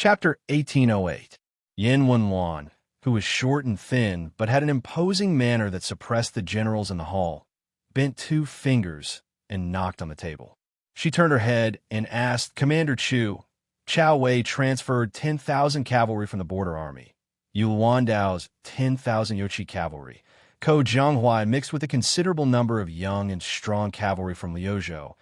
Chapter 1808. Yin Wenwan, who was short and thin but had an imposing manner that suppressed the generals in the hall, bent two fingers and knocked on the table. She turned her head and asked Commander Chu. Chao Wei transferred 10,000 cavalry from the border army. Yu Wandao's 10,000 Yochi cavalry. Ko Jianghuai mixed with a considerable number of young and strong cavalry from Liuzhou,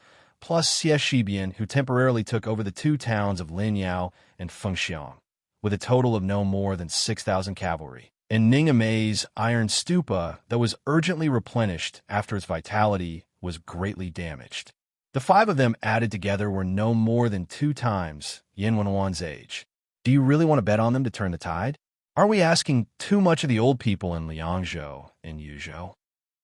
plus Xie who temporarily took over the two towns of Linyao and Fengxiang, with a total of no more than 6,000 cavalry. And Ningmei's iron stupa, that was urgently replenished after its vitality, was greatly damaged. The five of them added together were no more than 2 times Yin Wenwan's age. Do you really want to bet on them to turn the tide? Aren't we asking too much of the old people in Liangzhou and Yuzhou?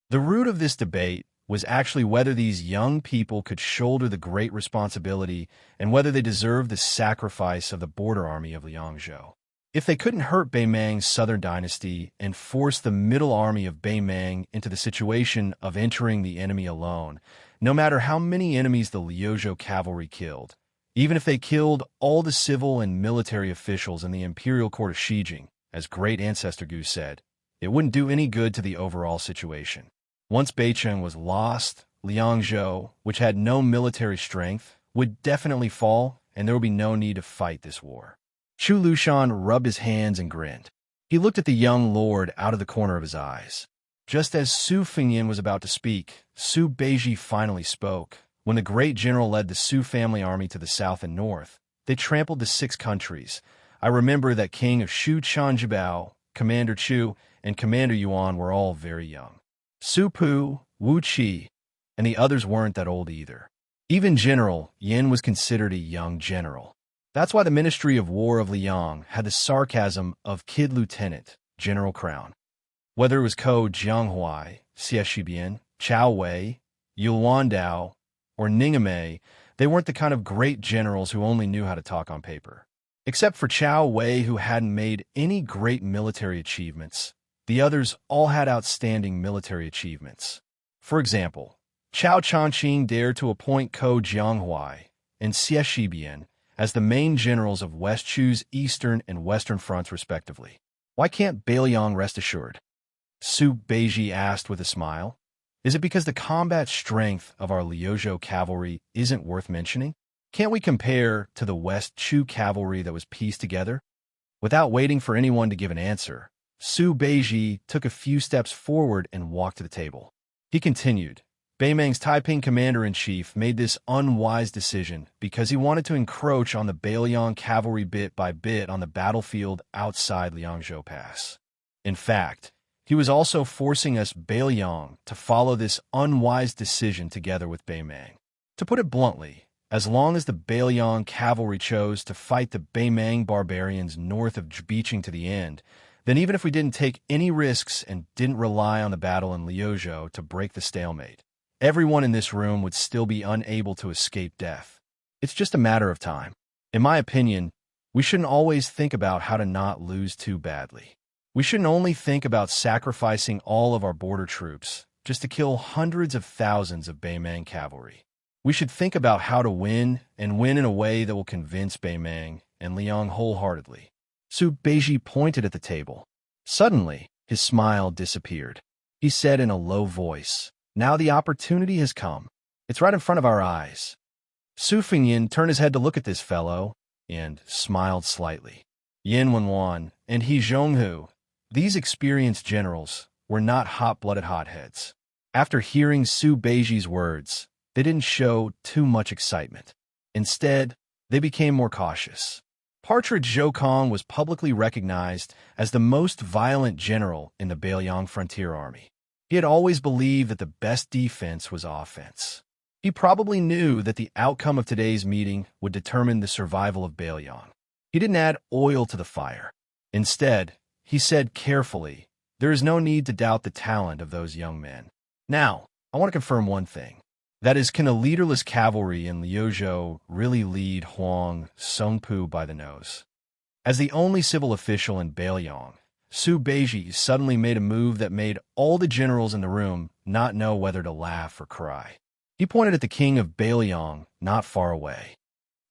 The root of this debate was actually whether these young people could shoulder the great responsibility and whether they deserved the sacrifice of the border army of Liangzhou. If they couldn't hurt Beimang's southern dynasty and force the middle army of Beimang into the situation of entering the enemy alone, no matter how many enemies the Liuzhou cavalry killed, even if they killed all the civil and military officials in the imperial court of Xijing, as great ancestor Gu said, it wouldn't do any good to the overall situation. Once Beicheng was lost, Liangzhou, which had no military strength, would definitely fall, and there would be no need to fight this war. Chu Lushan rubbed his hands and grinned. He looked at the young lord out of the corner of his eyes. Just as Su Fengyin was about to speak, Su Beiji finally spoke. When the great general led the Su family army to the south and north, they trampled the 6 countries. I remember that King of Shu Chanjibao, Commander Chu, and Commander Yuan were all very young. Su Pu, Wu Qi, and the others weren't that old either. Even General Yin was considered a young general. That's why the Ministry of War of Liang had the sarcasm of Kid Lieutenant, General Crown. Whether it was Ko Jianghuai, Xie Chao Wei, Yu Wandao, or Ningmei, they weren't the kind of great generals who only knew how to talk on paper. Except for Chao Wei, who hadn't made any great military achievements, the others all had outstanding military achievements. For example, Chao Changqing dared to appoint Ko Jianghuai and Xie as the main generals of West Chu's eastern and western fronts respectively. Why can't Beiliang rest assured? Su Beiji asked with a smile. Is it because the combat strength of our Liuzhou cavalry isn't worth mentioning? Can't we compare to the West Chu cavalry that was pieced together? Without waiting for anyone to give an answer, Su Beiji took a few steps forward and walked to the table. He continued, Beimang's Taiping commander-in-chief made this unwise decision because he wanted to encroach on the Beiliang cavalry bit by bit on the battlefield outside Liangzhou Pass. In fact, he was also forcing us Beiliang to follow this unwise decision together with Beimang. To put it bluntly, as long as the Beiliang cavalry chose to fight the Beimang barbarians north of Zbicheng to the end, then even if we didn't take any risks and didn't rely on the battle in Liuzhou to break the stalemate, everyone in this room would still be unable to escape death. It's just a matter of time. In my opinion, we shouldn't always think about how to not lose too badly. We shouldn't only think about sacrificing all of our border troops just to kill hundreds of thousands of Beimang cavalry. We should think about how to win, and win in a way that will convince Beimang and Liang wholeheartedly. Su Beiji pointed at the table. Suddenly, his smile disappeared. He said in a low voice, Now the opportunity has come. It's right in front of our eyes. Su Fengyin turned his head to look at this fellow and smiled slightly. Yin Wenwan and He Zhonghu, these experienced generals, were not hot-blooded hotheads. After hearing Su Beiji's words, they didn't show too much excitement. Instead, they became more cautious. Partridge Zhoukong was publicly recognized as the most violent general in the Beiliang frontier army. He had always believed that the best defense was offense. He probably knew that the outcome of today's meeting would determine the survival of Beiliang. He didn't add oil to the fire. Instead, he said carefully, there is no need to doubt the talent of those young men. Now, I want to confirm one thing. That is, can a leaderless cavalry in Liuzhou really lead Huang Songpu by the nose? As the only civil official in Beiliang, Su Beiji suddenly made a move that made all the generals in the room not know whether to laugh or cry. He pointed at the king of Beiliang, not far away.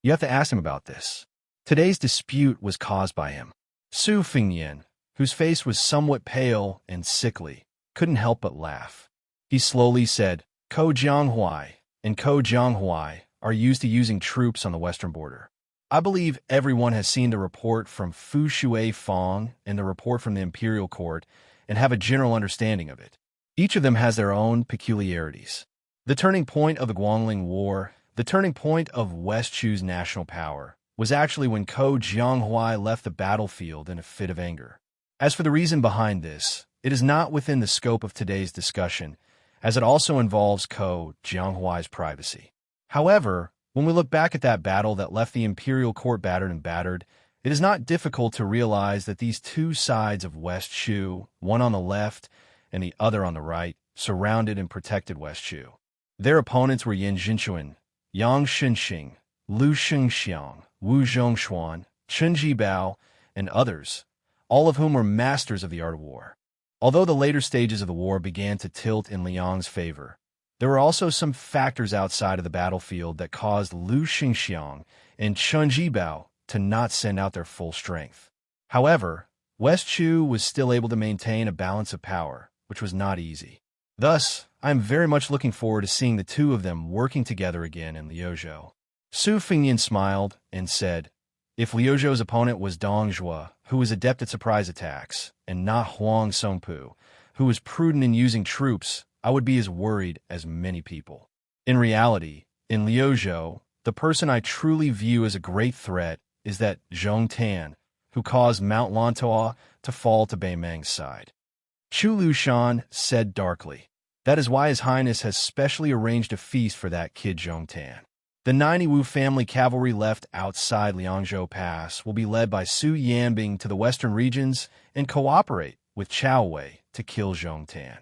You have to ask him about this. Today's dispute was caused by him. Su Fengyan, whose face was somewhat pale and sickly, couldn't help but laugh. He slowly said, Ko Jianghuai and Ko Jianghuai are used to using troops on the western border. I believe everyone has seen the report from Fu Shui Fong and the report from the Imperial Court and have a general understanding of it. Each of them has their own peculiarities. The turning point of the Guangling War, the turning point of West Chu's national power, was actually when Ko Jianghuai left the battlefield in a fit of anger. As for the reason behind this, it is not within the scope of today's discussion, as it also involves Ko Jianghuai's privacy. However, when we look back at that battle that left the Imperial Court battered, it is not difficult to realize that these two sides of West Chu, one on the left and the other on the right, surrounded and protected West Chu. Their opponents were Yin Jinchuan, Yang Shenxing, Lu Shengxiang, Wu Zhongshuan, Chen Jibao, and others, all of whom were masters of the art of war. Although the later stages of the war began to tilt in Liang's favor, there were also some factors outside of the battlefield that caused Lu Shengxiang and Chen Jibao to not send out their full strength. However, West Chu was still able to maintain a balance of power, which was not easy. Thus, I am very much looking forward to seeing the two of them working together again in Liuzhou. Su Fengyan smiled and said, if Liuzhou's opponent was Dong Zhuo, who was adept at surprise attacks, and not Huang Songpu, who was prudent in using troops, I would be as worried as many people. In reality, in Liuzhou, the person I truly view as a great threat is that Zhong Tan, who caused Mount Lantoa to fall to Bei Meng's side. Chu Lushan said darkly, that is why His Highness has specially arranged a feast for that kid Zhong Tan. The 90 Wu family cavalry left outside Liangzhou Pass will be led by Su Yanbing to the western regions and cooperate with Chao Wei to kill Zhong Tan.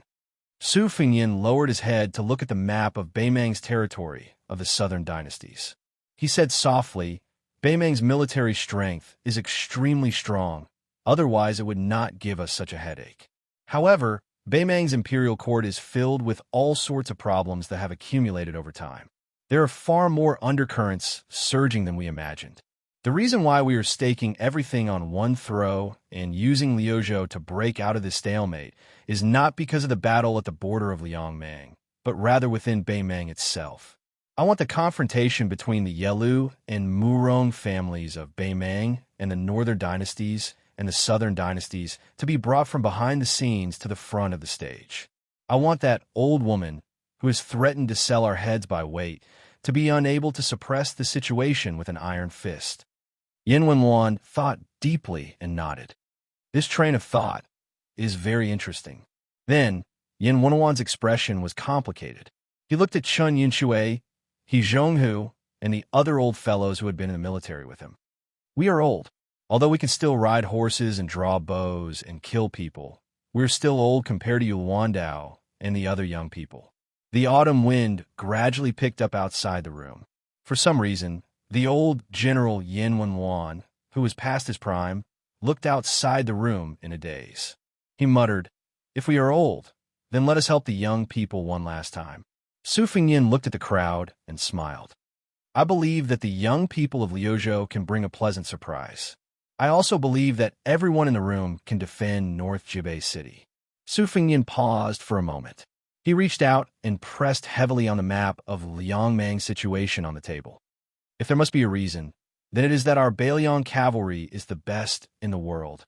Su Fengyan lowered his head to look at the map of Bei Meng's territory of the southern dynasties. He said softly, Bei Meng's military strength is extremely strong, otherwise it would not give us such a headache. However, Bei Meng's imperial court is filled with all sorts of problems that have accumulated over time. There are far more undercurrents surging than we imagined. The reason why we are staking everything on one throw and using Liuzhou to break out of this stalemate is not because of the battle at the border of Liangmeng, but rather within Bei Meng itself. I want the confrontation between the Yelu and Murong families of Bei Meng and the northern dynasties and the southern dynasties to be brought from behind the scenes to the front of the stage. I want that old woman who has threatened to sell our heads by weight to be unable to suppress the situation with an iron fist. Yin Wenluan thought deeply and nodded. This train of thought is very interesting. Then, Yin Wenluan's expression was complicated. He looked at Chun Yinshui, He Zhonghu, and the other old fellows who had been in the military with him. We are old. Although we can still ride horses and draw bows and kill people, we're still old compared to Yuandao and the other young people. The autumn wind gradually picked up outside the room. For some reason, the old General Yin Wenluan, who was past his prime, looked outside the room in a daze. He muttered, if we are old, then let us help the young people one last time. Su Fengyan looked at the crowd and smiled. I believe that the young people of Liuzhou can bring a pleasant surprise. I also believe that everyone in the room can defend North Jibei City. Su Fengyan paused for a moment. He reached out and pressed heavily on the map of Liangmeng's situation on the table. If there must be a reason, then it is that our Bailiang cavalry is the best in the world.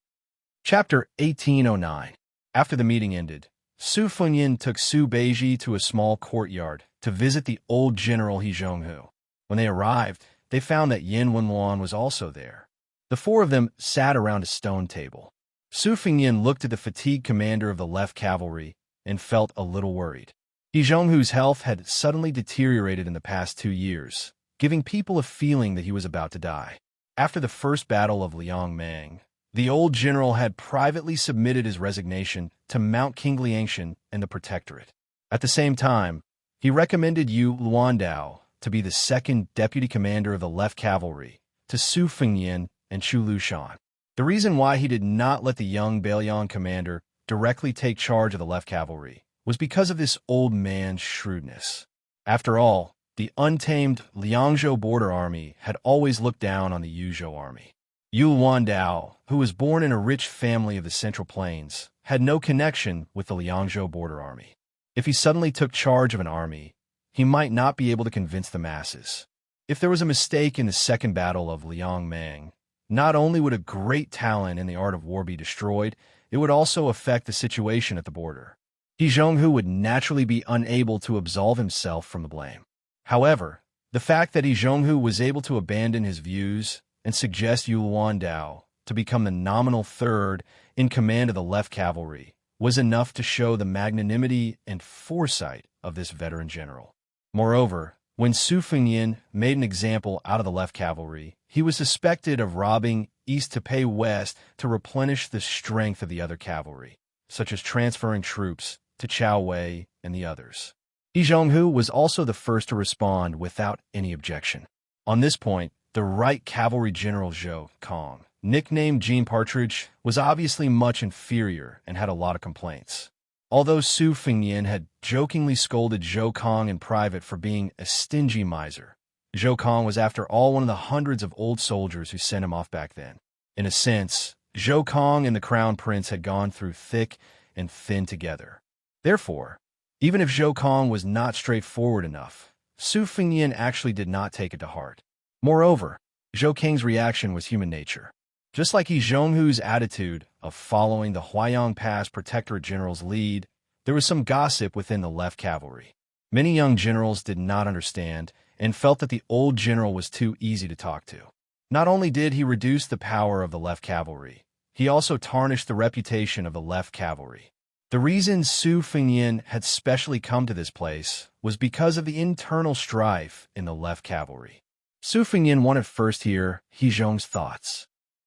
Chapter 1809. After the meeting ended, Su Fengyan took Su Beiji to a small courtyard to visit the old general He Zhonghu. When they arrived, they found that Yin Wenluan was also there. The four of them sat around a stone table. Su Fengyan looked at the fatigued commander of the left cavalry and felt a little worried. He Zhonghu's health had suddenly deteriorated in the past 2 years, giving people a feeling that he was about to die. After the first battle of Liangmeng, the old general had privately submitted his resignation to Mount Qingliangshan and the Protectorate. At the same time, he recommended Yu Luandao to be the second deputy commander of the left cavalry to Su Fengyan and Chu Lushan. The reason why he did not let the young Bailiang commander directly take charge of the left cavalry was because of this old man's shrewdness. After all, The untamed Liangzhou border army had always looked down on the Yuzhou army. Yu Wandao, who was born in a rich family of the Central Plains, had no connection with the Liangzhou border army. If he suddenly took charge of an army, he might not be able to convince the masses. If there was a mistake in the Second Battle of Liangmang, not only would a great talent in the art of war be destroyed, it would also affect the situation at the border. He Zhonghu would naturally be unable to absolve himself from the blame. However, the fact that He Zhonghu was able to abandon his views and suggest Yu Wandao to become the nominal third in command of the left cavalry was enough to show the magnanimity and foresight of this veteran general. Moreover, when Su Fengyin made an example out of the left cavalry, he was suspected of robbing east to pay west to replenish the strength of the other cavalry, such as transferring troops to Chao Wei and the others. He Zhonghu was also the first to respond without any objection. On this point, the right cavalry general Zhou Kong, nicknamed Jean Partridge, was obviously much inferior and had a lot of complaints. Although Su Fengyin had jokingly scolded Zhou Kong in private for being a stingy miser, Zhou Kong was after all one of the hundreds of old soldiers who sent him off back then. In a sense, Zhou Kong and the Crown Prince had gone through thick and thin together. Therefore, even if Zhou Kong was not straightforward enough, Su Fengyin actually did not take it to heart. Moreover, Zhou King's reaction was human nature. Just like He Zhonghu's attitude of following the Huayang Pass Protectorate General's lead, there was some gossip within the left cavalry. Many young generals did not understand and felt that the old general was too easy to talk to. Not only did he reduce the power of the left cavalry, he also tarnished the reputation of the left cavalry. The reason Su Fengyin had specially come to this place was because of the internal strife in the left cavalry. Su Fengyin wanted to first hear He Zhong's thoughts.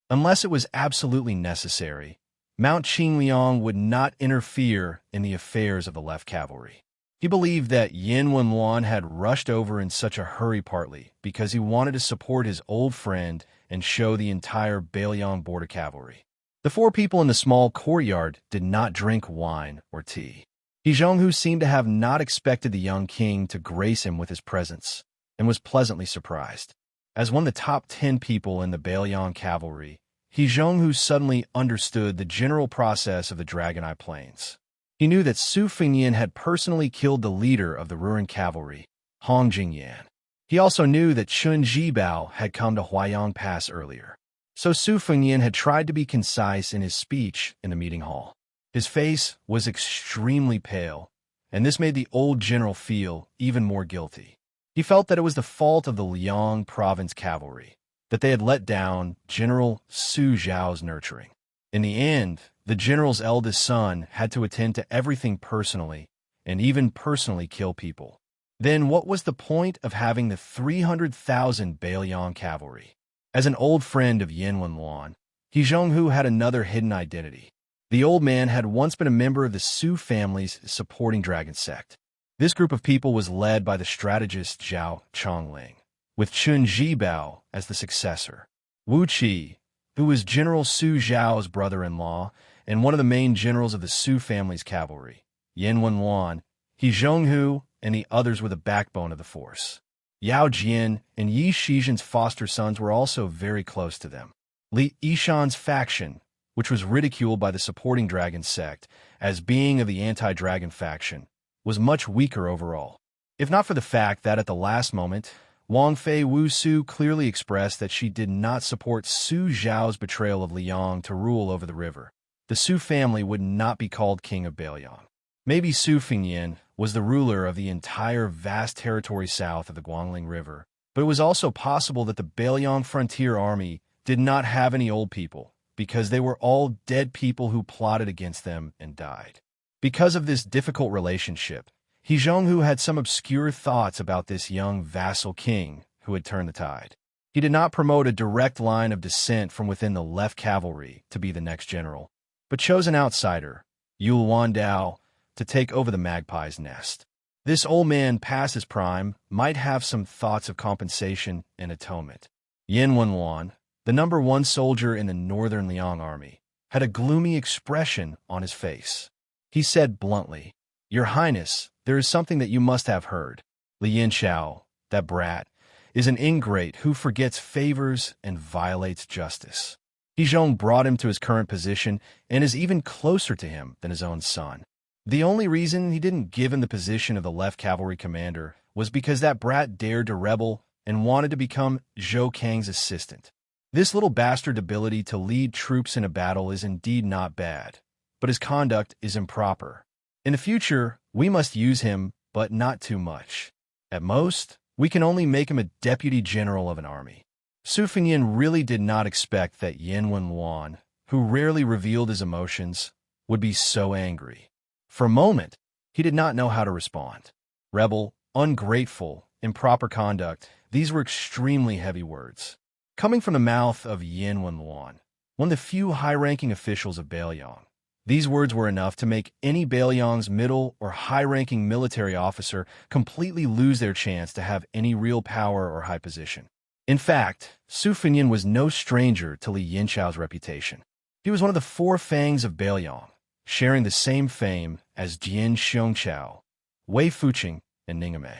Unless it was absolutely necessary, Mount Qingliang would not interfere in the affairs of the left cavalry. He believed that Yin Wenluan had rushed over in such a hurry partly because he wanted to support his old friend and show the entire Bailiang border cavalry. The four people in the small courtyard did not drink wine or tea. He Zhonghu seemed to have not expected the young king to grace him with his presence, and was pleasantly surprised. As one of the top 10 people in the Bailiang cavalry, He Zhonghu suddenly understood the general process of the Dragon Eye Plains. He knew that Su Fengyin had personally killed the leader of the Ruin cavalry, Hong Jingyan. He also knew that Chun Jibao had come to Huayang Pass earlier. So Su Fengyin had tried to be concise in his speech in the meeting hall. His face was extremely pale, and this made the old general feel even more guilty. He felt that it was the fault of the Liang province cavalry, that they had let down General Su Zhao's nurturing. In the end, the general's eldest son had to attend to everything personally, and even personally kill people. Then what was the point of having the 300,000 Bailiang cavalry? As an old friend of Yin Wenluan, He Zhonghu had another hidden identity. The old man had once been a member of the Su family's supporting dragon sect. This group of people was led by the strategist Zhao Chongling, with Chun Jibao as the successor. Wuxia, who was General Su Zhao's brother-in-law and one of the main generals of the Su family's cavalry, Yin Wenluan, He Zhonghu, and the others were the backbone of the force. Yao Jian and Yi Shizhen's foster sons were also very close to them. Li Yishan's faction, which was ridiculed by the supporting dragon sect as being of the anti-dragon faction, was much weaker overall. If not for the fact that at the last moment, Wang Fei Wusu clearly expressed that she did not support Su Zhao's betrayal of Liang to rule over the river, the Su family would not be called king of Bailiang. Maybe Su Fengyin was the ruler of the entire vast territory south of the Guangling River, but it was also possible that the Bailiang frontier army did not have any old people, because they were all dead people who plotted against them and died. Because of this difficult relationship, He Zhonghu had some obscure thoughts about this young vassal king who had turned the tide. He did not promote a direct line of descent from within the left cavalry to be the next general, but chose an outsider, Yu Wandao, to take over the magpie's nest. This old man past his prime might have some thoughts of compensation and atonement. Yin Wenluan, the number 1 soldier in the northern Liang army, had a gloomy expression on his face. He said bluntly, "Your Highness, there is something that you must have heard." Li Yinshao, that brat, is an ingrate who forgets favors and violates justice. He Zhong brought him to his current position and is even closer to him than his own son. The only reason he didn't give him the position of the left cavalry commander was because that brat dared to rebel and wanted to become Zhou Kang's assistant. This little bastard's ability to lead troops in a battle is indeed not bad, but his conduct is improper. In the future, we must use him, but not too much. At most, we can only make him a deputy general of an army. Su Fengyin really did not expect that Yin Wenluan, who rarely revealed his emotions, would be so angry. For a moment, he did not know how to respond. Rebel, ungrateful, improper conduct, these were extremely heavy words. Coming from the mouth of Yin Wenluan, one of the few high-ranking officials of Bailiang, these words were enough to make any Bailiang's middle or high-ranking military officer completely lose their chance to have any real power or high position. In fact, Su Fengyin was no stranger to Li Yinchao's reputation. He was one of the four fangs of Bailiang, sharing the same fame as Jian Xianxia, Wei Fuqing, and Ningame.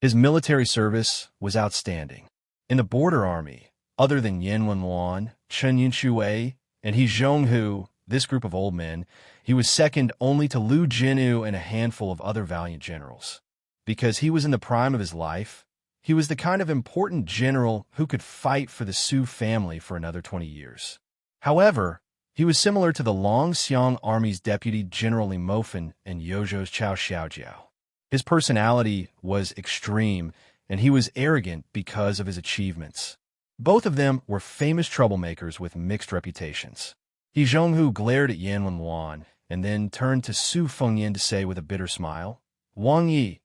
His military service was outstanding. In the border army, other than Yin Wenluan, Chen Yinshui, and He Zhonghu, this group of old men, he was second only to Lu Jinu and a handful of other valiant generals. Because he was in the prime of his life, he was the kind of important general who could fight for the Su family for another 20 years. However, he was similar to the Longxiang Army's deputy General Li Mofen and Yozhou's Cao Xiaojiao. His personality was extreme, and he was arrogant because of his achievements. Both of them were famous troublemakers with mixed reputations. He Zhonghu glared at Yan Wenluan and then turned to Su Fengyin to say with a bitter smile, "Wang Yi,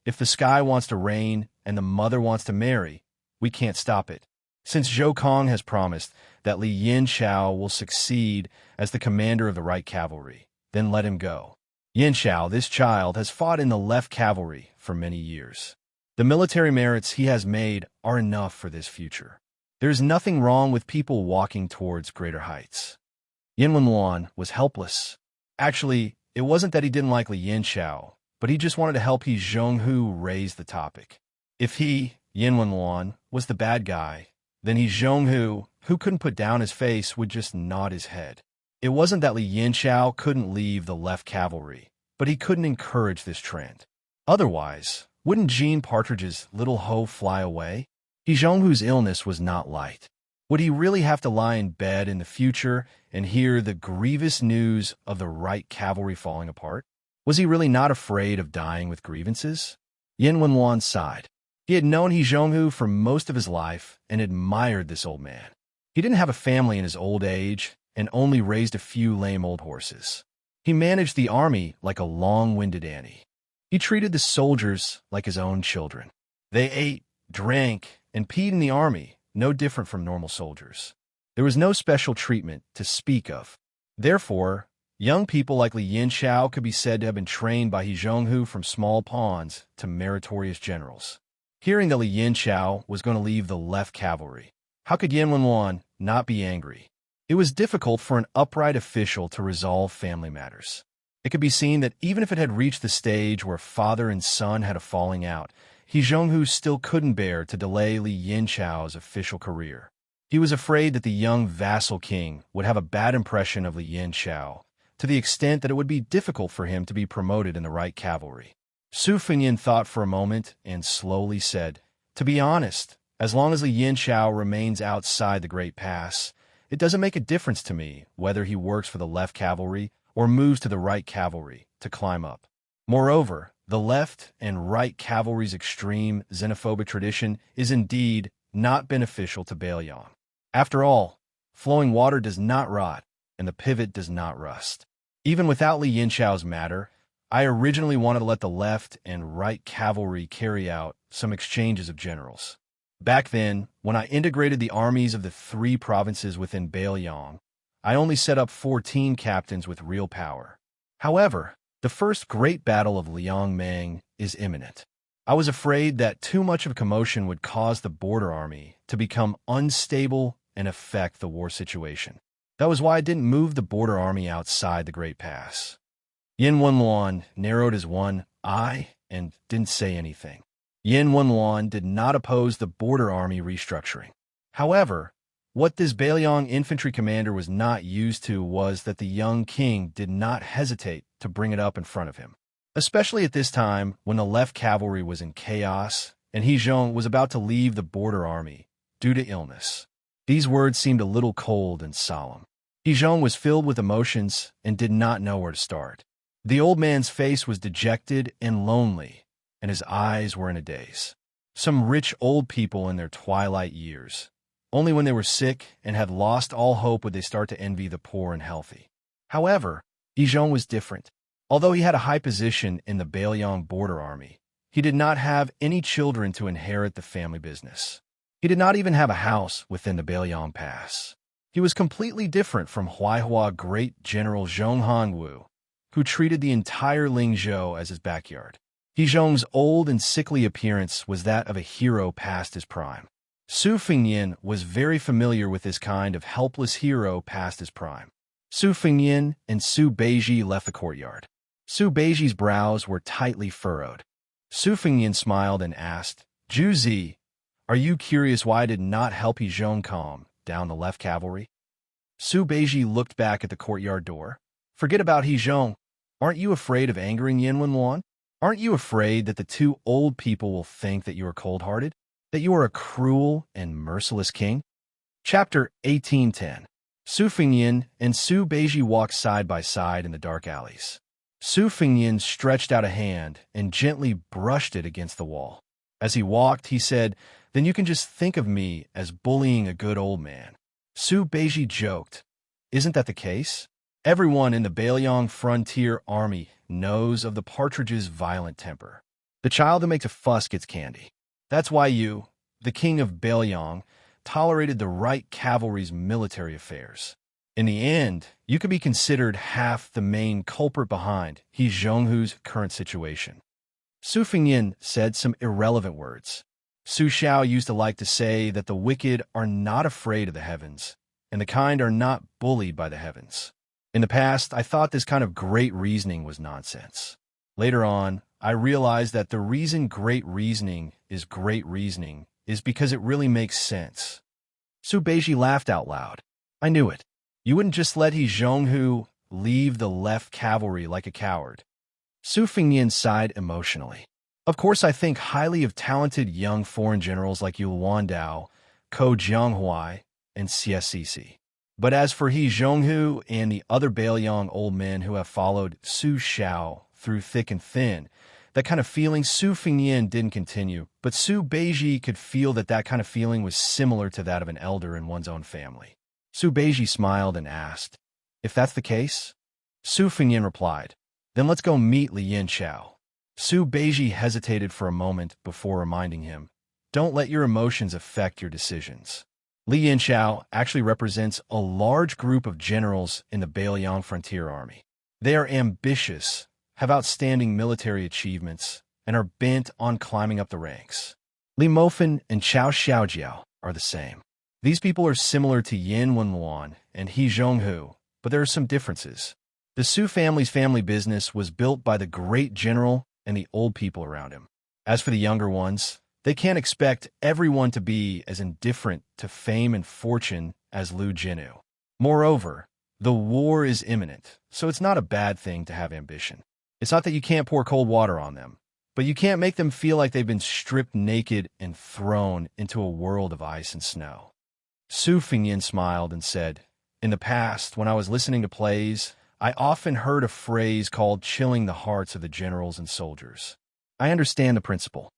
if the sky wants to rain and the mother wants to marry, we can't stop it. Since Zhou Kong has promised that Li Yinchao will succeed as the commander of the right cavalry, then let him go. Yinchao, this child, has fought in the left cavalry for many years. The military merits he has made are enough for this future. There is nothing wrong with people walking towards greater heights." Yin Wenluan was helpless. Actually, it wasn't that he didn't like Li Yinchao, but he just wanted to help He Zhonghu raise the topic. If he, Yin Wenluan, was the bad guy, then He Zhonghu, who couldn't put down his face, would just nod his head. It wasn't that Li Yinchao couldn't leave the left cavalry, but he couldn't encourage this trend. Otherwise, wouldn't Jean Partridge's little hoe fly away? He Zhonghu's illness was not light. Would he really have to lie in bed in the future and hear the grievous news of the right cavalry falling apart? Was he really not afraid of dying with grievances? Yin Wenluan sighed. He had known He Zhonghu for most of his life and admired this old man. He didn't have a family in his old age and only raised a few lame old horses. He managed the army like a long-winded Annie. He treated the soldiers like his own children. They ate, drank, and peed in the army, no different from normal soldiers. There was no special treatment to speak of. Therefore, young people like Li Yinchao could be said to have been trained by He Zhonghu from small pawns to meritorious generals. Hearing that Li Yinchao was going to leave the left cavalry, how could Yin Wenluan not be angry? It was difficult for an upright official to resolve family matters. It could be seen that even if it had reached the stage where father and son had a falling out, He Zhonghu still couldn't bear to delay Li Yinchao's official career. He was afraid that the young vassal king would have a bad impression of Li Yinchao, to the extent that it would be difficult for him to be promoted in the right cavalry. Su Fengyin thought for a moment and slowly said, "To be honest, as long as Li Yinchao remains outside the Great Pass, it doesn't make a difference to me whether he works for the left cavalry or moves to the right cavalry to climb up. Moreover, the left and right cavalry's extreme xenophobic tradition is indeed not beneficial to Bailiang. After all, flowing water does not rot, and the pivot does not rust. Even without Li Yinchao's matter, I originally wanted to let the left and right cavalry carry out some exchanges of generals. Back then, when I integrated the armies of the 3 provinces within Bailiang, I only set up 14 captains with real power. However, the first great battle of Liangmeng is imminent. I was afraid that too much of a commotion would cause the border army to become unstable and affect the war situation. That was why I didn't move the border army outside the Great Pass." Yin Wenluan narrowed his one eye and didn't say anything. Yin Wenluan did not oppose the border army restructuring. However, what this Bailiang infantry commander was not used to was that the young king did not hesitate to bring it up in front of him, especially at this time when the left cavalry was in chaos and He Zhong was about to leave the border army due to illness. These words seemed a little cold and solemn. He Zhong was filled with emotions and did not know where to start. The old man's face was dejected and lonely, and his eyes were in a daze. Some rich old people in their twilight years. Only when they were sick and had lost all hope would they start to envy the poor and healthy. However, He Zhong was different. Although he had a high position in the Bailiang border army, he did not have any children to inherit the family business. He did not even have a house within the Bailiang Pass. He was completely different from Huaihua great General Zhong Hanwu, who treated the entire Lingzhou as his backyard. He Zhong's old and sickly appearance was that of a hero past his prime. Su Fengyin was very familiar with this kind of helpless hero past his prime. Su Fengyin and Su Beiji left the courtyard. Su Beiji's brows were tightly furrowed. Su Fengyin smiled and asked, "Zhu Zi, are you curious why I did not help He Zhong calm down the left cavalry?" Su Beiji looked back at the courtyard door. "Forget about He Zhong. Aren't you afraid of angering Yin Wenluan? Aren't you afraid that the two old people will think that you are cold-hearted? That you are a cruel and merciless king?" Chapter 18:10. Su Fengyin and Su Beiji walked side by side in the dark alleys. Su Fengyin stretched out a hand and gently brushed it against the wall. As he walked, he said, "Then you can just think of me as bullying a good old man." Su Beiji joked, "Isn't that the case? Everyone in the Bailiang frontier army knows of the partridge's violent temper. The child who makes a fuss gets candy. That's why you, the king of Bailiang, tolerated the right cavalry's military affairs. In the end, you could be considered half the main culprit behind He Zhonghu's current situation." Su Fengyin said some irrelevant words. Su Xiao used to like to say that the wicked are not afraid of the heavens, and the kind are not bullied by the heavens. In the past, I thought this kind of great reasoning was nonsense. Later on, I realized that the reason great reasoning is because it really makes sense. Su Beiji laughed out loud. "I knew it. You wouldn't just let He Zhonghu leave the left cavalry like a coward." Su Fengyin sighed emotionally. "Of course I think highly of talented young foreign generals like Yu Wandao, Ko Jianghuai, and CSCC. But as for He Zhonghu and the other Bailiang old men who have followed Su Xiao through thick and thin, that kind of feeling." Su Fengyin didn't continue, but Su Beiji could feel that that kind of feeling was similar to that of an elder in one's own family. Su Beiji smiled and asked, "If that's the case?" Su Fengyin replied, "Then let's go meet Li Yanqiao." Su Beiji hesitated for a moment before reminding him, "Don't let your emotions affect your decisions." Li Yanqiao actually represents a large group of generals in the Bailiang Frontier Army. They are ambitious, have outstanding military achievements, and are bent on climbing up the ranks. Li Mofen and Chao Xiaojiao are the same. These people are similar to Yin Wenluan and He Zhonghu, but there are some differences. The Su family's family business was built by the great general and the old people around him. As for the younger ones, they can't expect everyone to be as indifferent to fame and fortune as Lu Jinu. Moreover, the war is imminent, so it's not a bad thing to have ambition. It's not that you can't pour cold water on them, but you can't make them feel like they've been stripped naked and thrown into a world of ice and snow. Su Fengyin smiled and said, "In the past, when I was listening to plays, I often heard a phrase called chilling the hearts of the generals and soldiers. I understand the principle."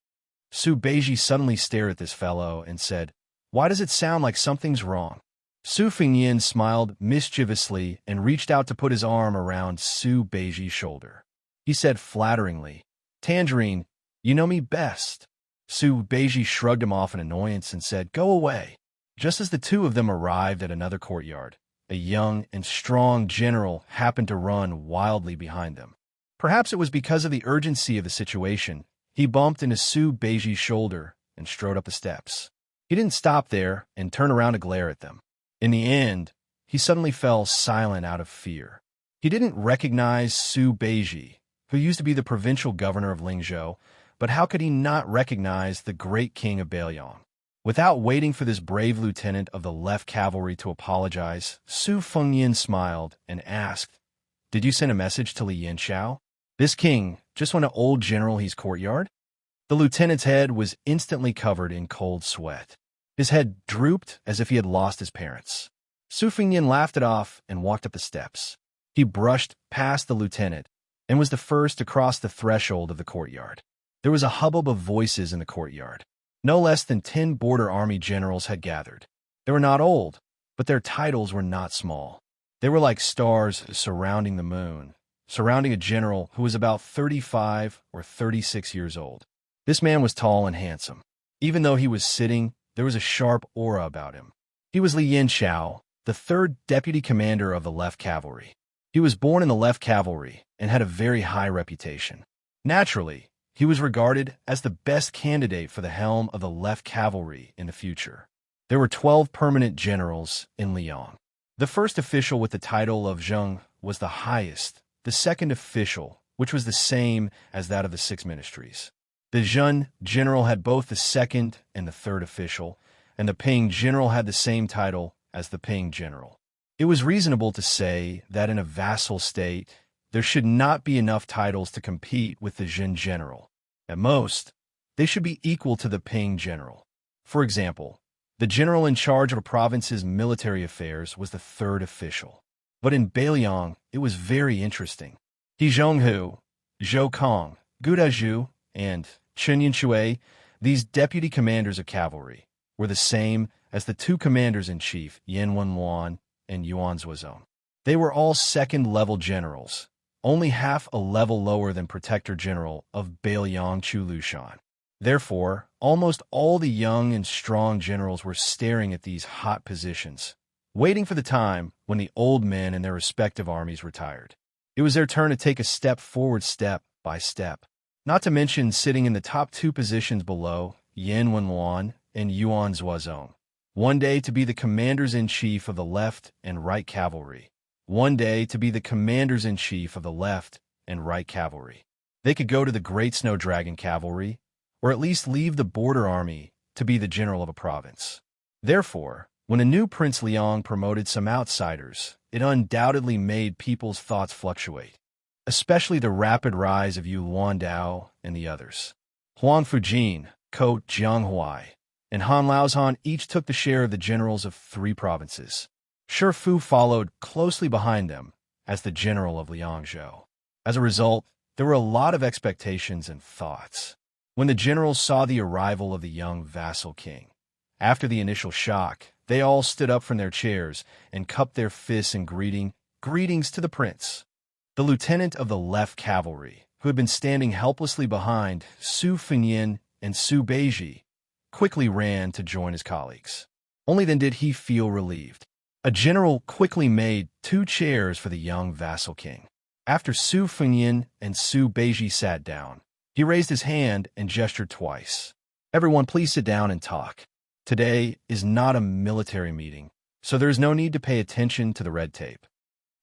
Su Beiji suddenly stared at this fellow and said, "Why does it sound like something's wrong?" Su Fengyin smiled mischievously and reached out to put his arm around Su Beiji's shoulder. He said flatteringly, "Tangerine, you know me best." Su Beiji shrugged him off in annoyance and said, "Go away." Just as the two of them arrived at another courtyard, a young and strong general happened to run wildly behind them. Perhaps it was because of the urgency of the situation. He bumped into Su Beiji's shoulder and strode up the steps. He didn't stop there and turn around to glare at them. In the end, he suddenly fell silent out of fear. He didn't recognize Su Beiji, who used to be the provincial governor of Lingzhou, but how could he not recognize the great king of Bailiang? Without waiting for this brave lieutenant of the left cavalry to apologize, Su Fengyin smiled and asked, "Did you send a message to Li Yanxiao? This king just went to old General He's courtyard?" The lieutenant's head was instantly covered in cold sweat. His head drooped as if he had lost his parents. Su Fengyin laughed it off and walked up the steps. He brushed past the lieutenant and was the first to cross the threshold of the courtyard. There was a hubbub of voices in the courtyard. No less than 10 border army generals had gathered. They were not old, but their titles were not small. They were like stars surrounding the moon, surrounding a general who was about 35 or 36 years old. This man was tall and handsome. Even though he was sitting, there was a sharp aura about him. He was Li Yanxiao, the 3rd deputy commander of the left cavalry. He was born in the left cavalry and had a very high reputation. Naturally, he was regarded as the best candidate for the helm of the left cavalry in the future. There were 12 permanent generals in Liang. The first official with the title of Zheng was the highest, the second official, which was the same as that of the 6 ministries. The Zhen general had both the second and the 3rd official, and the Ping general had the same title as the Ping general. It was reasonable to say that in a vassal state, there should not be enough titles to compete with the Zhen general. At most, they should be equal to the Ping general. For example, the general in charge of a province's military affairs was the 3rd official. But in Bailiang, it was very interesting. He Zhonghu, Zhou Kong, Gu Dazhu, and Chen Yinshui, these deputy commanders of cavalry, were the same as the 2 commanders-in-chief, Yan Wenluan and Yuan Zuozong. They were all 2nd-level generals, only half a level lower than Protector General of Bailiang Chu Lushan. Therefore, almost all the young and strong generals were staring at these hot positions, waiting for the time when the old men in their respective armies retired. It was their turn to take a step forward step by step. Not to mention sitting in the top 2 positions below Yan Wenluan and Yuan Zuozong. One day to be the commanders-in-chief of the left and right cavalry. One day to be the commanders-in-chief of the left and right cavalry. They could go to the Great Snow Dragon Cavalry, or at least leave the border army to be the general of a province. Therefore, when a new Prince Liang promoted some outsiders, it undoubtedly made people's thoughts fluctuate, especially the rapid rise of Yu Luandao and the others. Huang Fujin, Ko Jianghuai, and Han Laozhan each took the share of the generals of 3 provinces. Shi Fu followed closely behind them as the general of Liangzhou. As a result, there were a lot of expectations and thoughts. When the generals saw the arrival of the young vassal king, after the initial shock, they all stood up from their chairs and cupped their fists in greetings to the prince. The lieutenant of the left cavalry, who had been standing helplessly behind Su Fengyin and Su Beiji, quickly ran to join his colleagues. Only then did he feel relieved. A general quickly made 2 chairs for the young vassal king. After Su Fengyin and Su Beiji sat down, he raised his hand and gestured twice. "Everyone, please sit down and talk. Today is not a military meeting, so there is no need to pay attention to the red tape."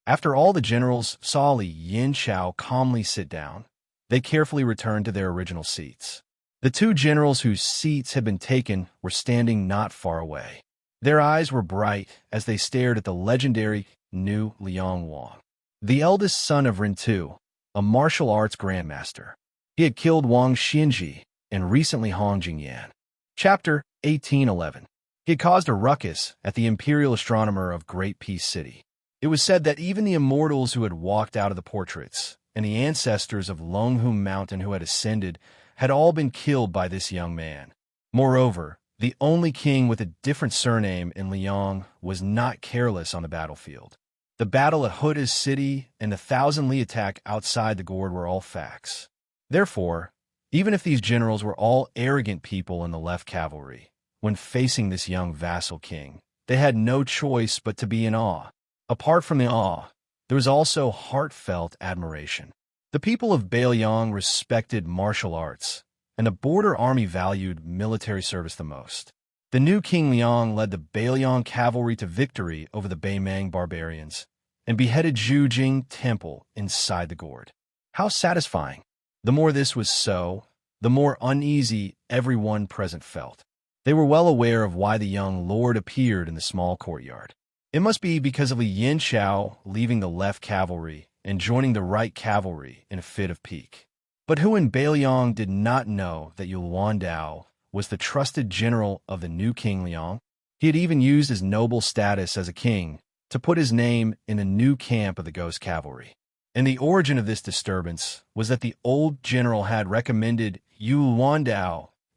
After all the generals saw Li Yanxiao calmly sit down, they carefully returned to their original seats. The 2 generals whose seats had been taken were standing not far away. Their eyes were bright as they stared at the legendary new Liang Wang, the eldest son of Rintu, a martial arts grandmaster. He had killed Wang Xinji and recently Hong Jingyan. Chapter 1811. He had caused a ruckus at the imperial astronomer of Great Peace City. It was said that even the immortals who had walked out of the portraits and the ancestors of Longhum Mountain who had ascended had all been killed by this young man. Moreover, the only king with a different surname in Liang was not careless on the battlefield. The battle at Huda's city and the 1,000 Li attack outside the gourd were all facts. Therefore, even if these generals were all arrogant people in the left cavalry, when facing this young vassal king, they had no choice but to be in awe. Apart from the awe, there was also heartfelt admiration. The people of Bailiang respected martial arts, and the border army valued military service the most. The new King Liang led the Bailiang cavalry to victory over the Baimang barbarians and beheaded Zhu Jing Temple inside the gourd. How satisfying! The more this was so, the more uneasy everyone present felt. They were well aware of why the young lord appeared in the small courtyard. It must be because of Li Xianxia leaving the left cavalry and joining the right cavalry in a fit of pique. But who in Beiliang did not know that Yuan was the trusted general of the new King Liang? He had even used his noble status as a king to put his name in the new camp of the Ghost Cavalry. And the origin of this disturbance was that the old general had recommended Yuan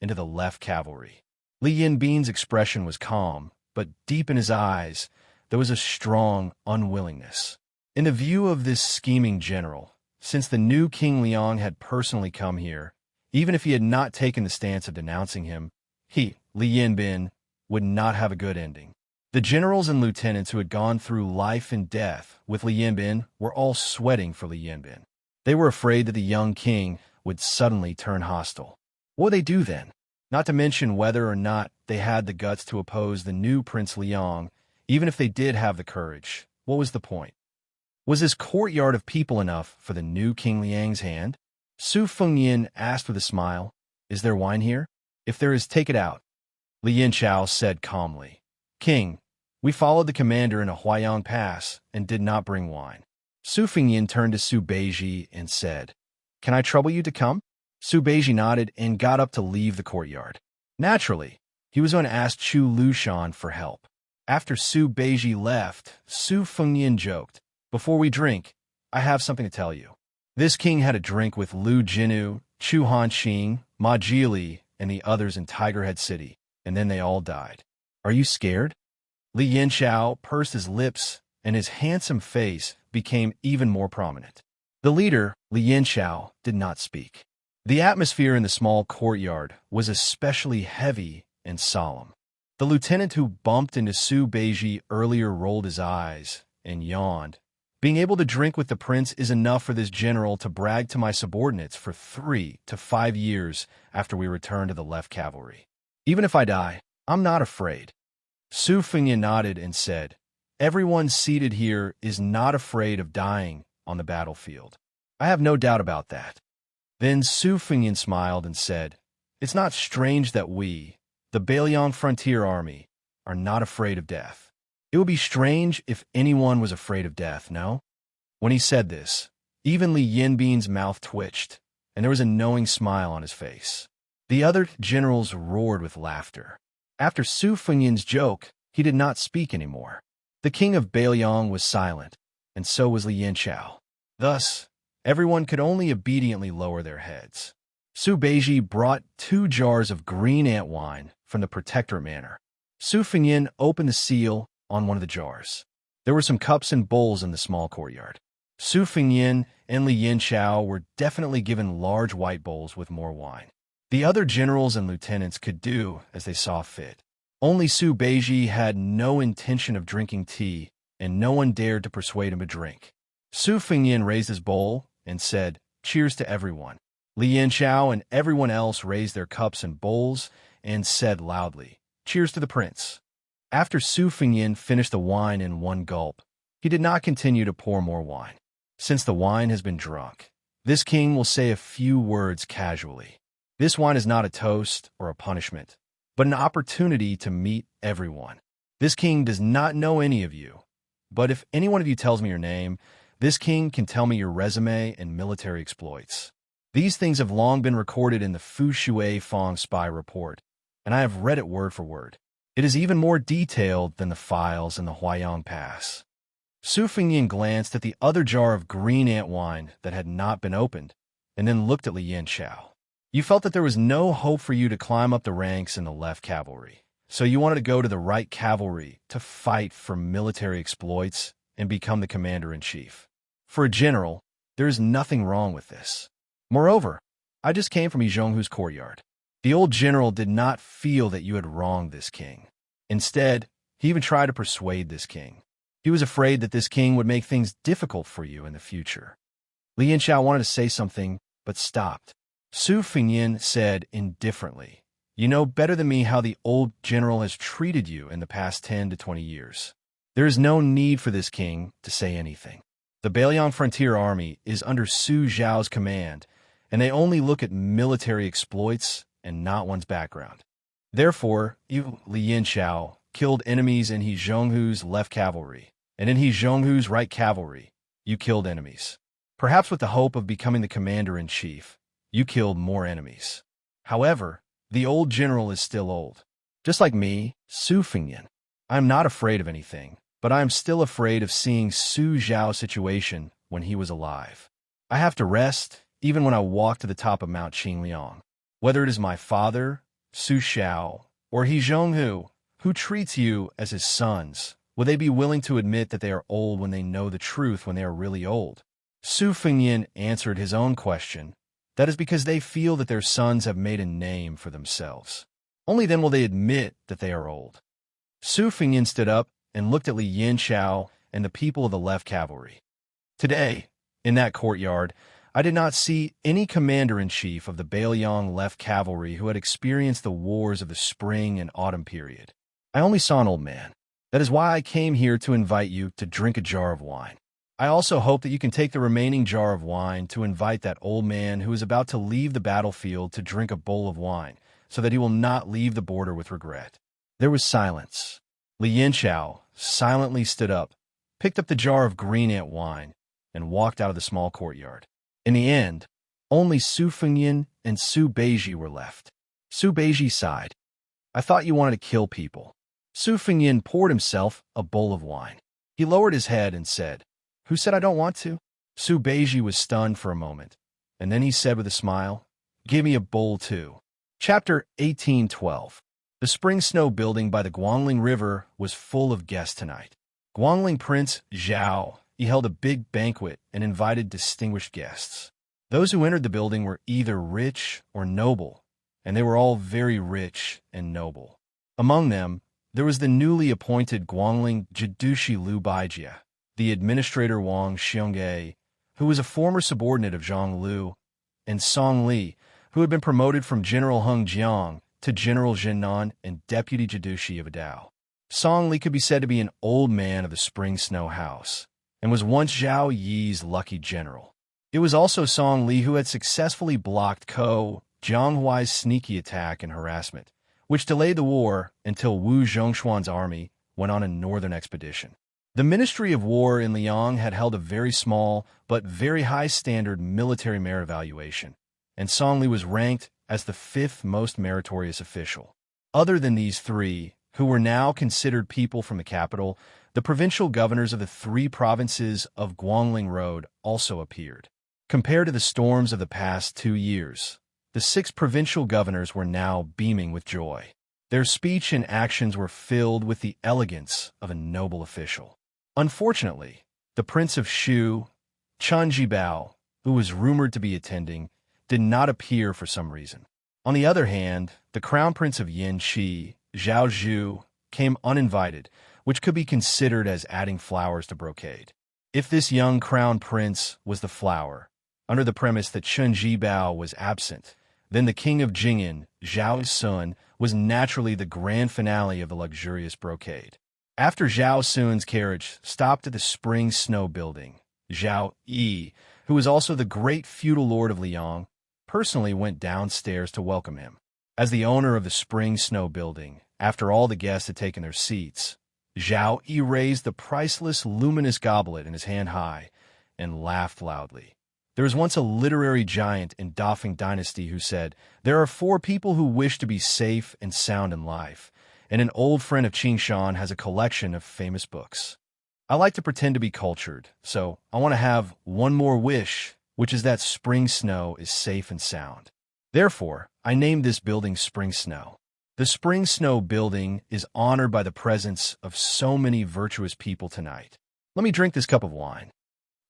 into the left cavalry. Li Yinbin's expression was calm, but deep in his eyes there was a strong unwillingness. In the view of this scheming general, since the new King Liang had personally come here, even if he had not taken the stance of denouncing him, he, Li Yinbin, would not have a good ending. The generals and lieutenants who had gone through life and death with Li Yinbin were all sweating for Li Yinbin. They were afraid that the young king would suddenly turn hostile. What would they do then? Not to mention whether or not they had the guts to oppose the new Prince Liang. Even if they did have the courage, what was the point? Was this courtyard of people enough for the new King Liang's hand? Su Fengyin asked with a smile, "Is there wine here? If there is, take it out." Li Yanchao said calmly, "King, we followed the commander in a Huayang pass and did not bring wine." Su Fengyin turned to Su Beiji and said, "Can I trouble you to come?" Su Beiji nodded and got up to leave the courtyard. Naturally, he was going to ask Chu Lushan for help. After Su Beiji left, Su Fengyin joked, "Before we drink, I have something to tell you." This king had a drink with Lu Jinu, Chu Hanqing, Ma Jili, and the others in Tigerhead City, and then they all died. "Are you scared?" Li Yanchao pursed his lips, and his handsome face became even more prominent. The leader, Li Yanchao, did not speak. The atmosphere in the small courtyard was especially heavy and solemn. The lieutenant who bumped into Su Beiji earlier rolled his eyes and yawned. "Being able to drink with the prince is enough for this general to brag to my subordinates for 3 to 5 years after we return to the left cavalry. Even if I die, I'm not afraid." Su Fengyin nodded and said, "Everyone seated here is not afraid of dying on the battlefield. I have no doubt about that." Then Su Fengyin smiled and said, "It's not strange that we, the Beiliang Frontier Army, are not afraid of death. It would be strange if anyone was afraid of death, no?" When he said this, even Li Yinbin's mouth twitched, and there was a knowing smile on his face. The other generals roared with laughter. After Su Fengyin's joke, he did not speak anymore. The king of Beiliang was silent, and so was Li Yanchao. Thus, everyone could only obediently lower their heads. Su Beiji brought 2 jars of green ant wine from the Protectorate Manor. Su Fengyin opened the seal on one of the jars. There were some cups and bowls in the small courtyard. Su Fengyin and Li Yanchao were definitely given large white bowls with more wine. The other generals and lieutenants could do as they saw fit. Only Su Beiji had no intention of drinking tea, and no one dared to persuade him to drink. Su Fengyin raised his bowl and said, "Cheers to everyone." Li Yanchao and everyone else raised their cups and bowls and said loudly, "Cheers to the prince." After Su Fengyin finished the wine in one gulp, he did not continue to pour more wine. Since the wine has been drunk, this king will say a few words casually. This wine is not a toast or a punishment, but an opportunity to meet everyone. This king does not know any of you, but if any one of you tells me your name, this king can tell me your resume and military exploits. These things have long been recorded in the Fu Shui Fong spy report, and I have read it word for word. It is even more detailed than the files in the Huayang Pass. Su Fengyin glanced at the other jar of green ant wine that had not been opened, and then looked at Li Yanchao. "You felt that there was no hope for you to climb up the ranks in the left cavalry, so you wanted to go to the right cavalry to fight for military exploits and become the commander-in-chief. For a general, there is nothing wrong with this. Moreover, I just came from Yizhonghu's courtyard. The old general did not feel that you had wronged this king. Instead, he even tried to persuade this king. He was afraid that this king would make things difficult for you in the future." Li Yanchao wanted to say something, but stopped. Su Fengyin said indifferently, "You know better than me how the old general has treated you in the past 10 to 20 years. There is no need for this king to say anything. The Beiliang Frontier Army is under Su Zhao's command, and they only look at military exploits and not one's background. Therefore, you, Li Yanxiao, killed enemies in He Zhonghu's left cavalry, and in He Zhonghu's right cavalry, you killed enemies. Perhaps with the hope of becoming the commander-in-chief, you killed more enemies. However, the old general is still old. Just like me, Su Fengyan. I am not afraid of anything, but I am still afraid of seeing Su Zhao's situation when he was alive. I have to rest, even when I walk to the top of Mount Qingliang. Whether it is my father, Su Xiao, or He Zhonghu, who treats you as his sons, will they be willing to admit that they are old when they know the truth when they are really old? Su Fengyan answered his own question. That is because they feel that their sons have made a name for themselves. Only then will they admit that they are old. Su Fengyan stood up and looked at Li Yanxiao and the people of the left cavalry. Today, in that courtyard, I did not see any commander-in-chief of the Bailiang left cavalry who had experienced the wars of the spring and autumn period. I only saw an old man. That is why I came here to invite you to drink a jar of wine. I also hope that you can take the remaining jar of wine to invite that old man who is about to leave the battlefield to drink a bowl of wine, so that he will not leave the border with regret. There was silence. Li Yanxiao silently stood up, picked up the jar of green ant wine, and walked out of the small courtyard. In the end, only Su Fengyan and Su Beiji were left. Su Beiji sighed. I thought you wanted to kill people. Su Fengyan poured himself a bowl of wine. He lowered his head and said, Who said I don't want to? Su Beiji was stunned for a moment, and then he said with a smile, Give me a bowl too. Chapter 1812. The spring snow building by the Guangling River was full of guests tonight. Guangling Prince Zhao, he held a big banquet and invited distinguished guests. Those who entered the building were either rich or noble, and they were all very rich and noble. Among them, there was the newly appointed Guangling Jidushi Lu Baijia, the administrator Wang Xianxia, who was a former subordinate of Zhang Lu, and Song Li, who had been promoted from General Heng Jiang to General Zhennan and Deputy Jidushi of Adao. Song Li could be said to be an old man of the Spring Snow House, and was once Zhao Yi's lucky general. It was also Song Li who had successfully blocked Ko Jianghuai's sneaky attack and harassment, which delayed the war until Wu Zhongshuan's army went on a northern expedition. The Ministry of War in Liang had held a very small but very high-standard military merit evaluation, and Song Li was ranked as the 5th most meritorious official. Other than these three, who were now considered people from the capital, the provincial governors of the 3 provinces of Guangling Road also appeared. Compared to the storms of the past 2 years, the 6 provincial governors were now beaming with joy. Their speech and actions were filled with the elegance of a noble official. Unfortunately, the Prince of Shu, Chen Jibao, who was rumored to be attending, did not appear for some reason. On the other hand, the Crown Prince of Yanqi, Zhao Zhu, came uninvited, which could be considered as adding flowers to brocade. If this young Crown Prince was the flower, under the premise that Chen Jibao was absent, then the King of Jing'an, Zhao Sun, was naturally the grand finale of the luxurious brocade. After Zhao Sun's carriage stopped at the Spring Snow Building, Zhao Yi, who was also the great feudal lord of Liang, personally went downstairs to welcome him. As the owner of the Spring Snow Building, after all the guests had taken their seats, Zhao Yi raised the priceless luminous goblet in his hand high and laughed loudly. There was once a literary giant in Dafeng Dynasty who said, There are 4 people who wish to be safe and sound in life, and an old friend of Qingshan has a collection of famous books. I like to pretend to be cultured, so I want to have one more wish, which is that spring snow is safe and sound. Therefore, I named this building Spring Snow. The Spring Snow Building is honored by the presence of so many virtuous people tonight. Let me drink this cup of wine.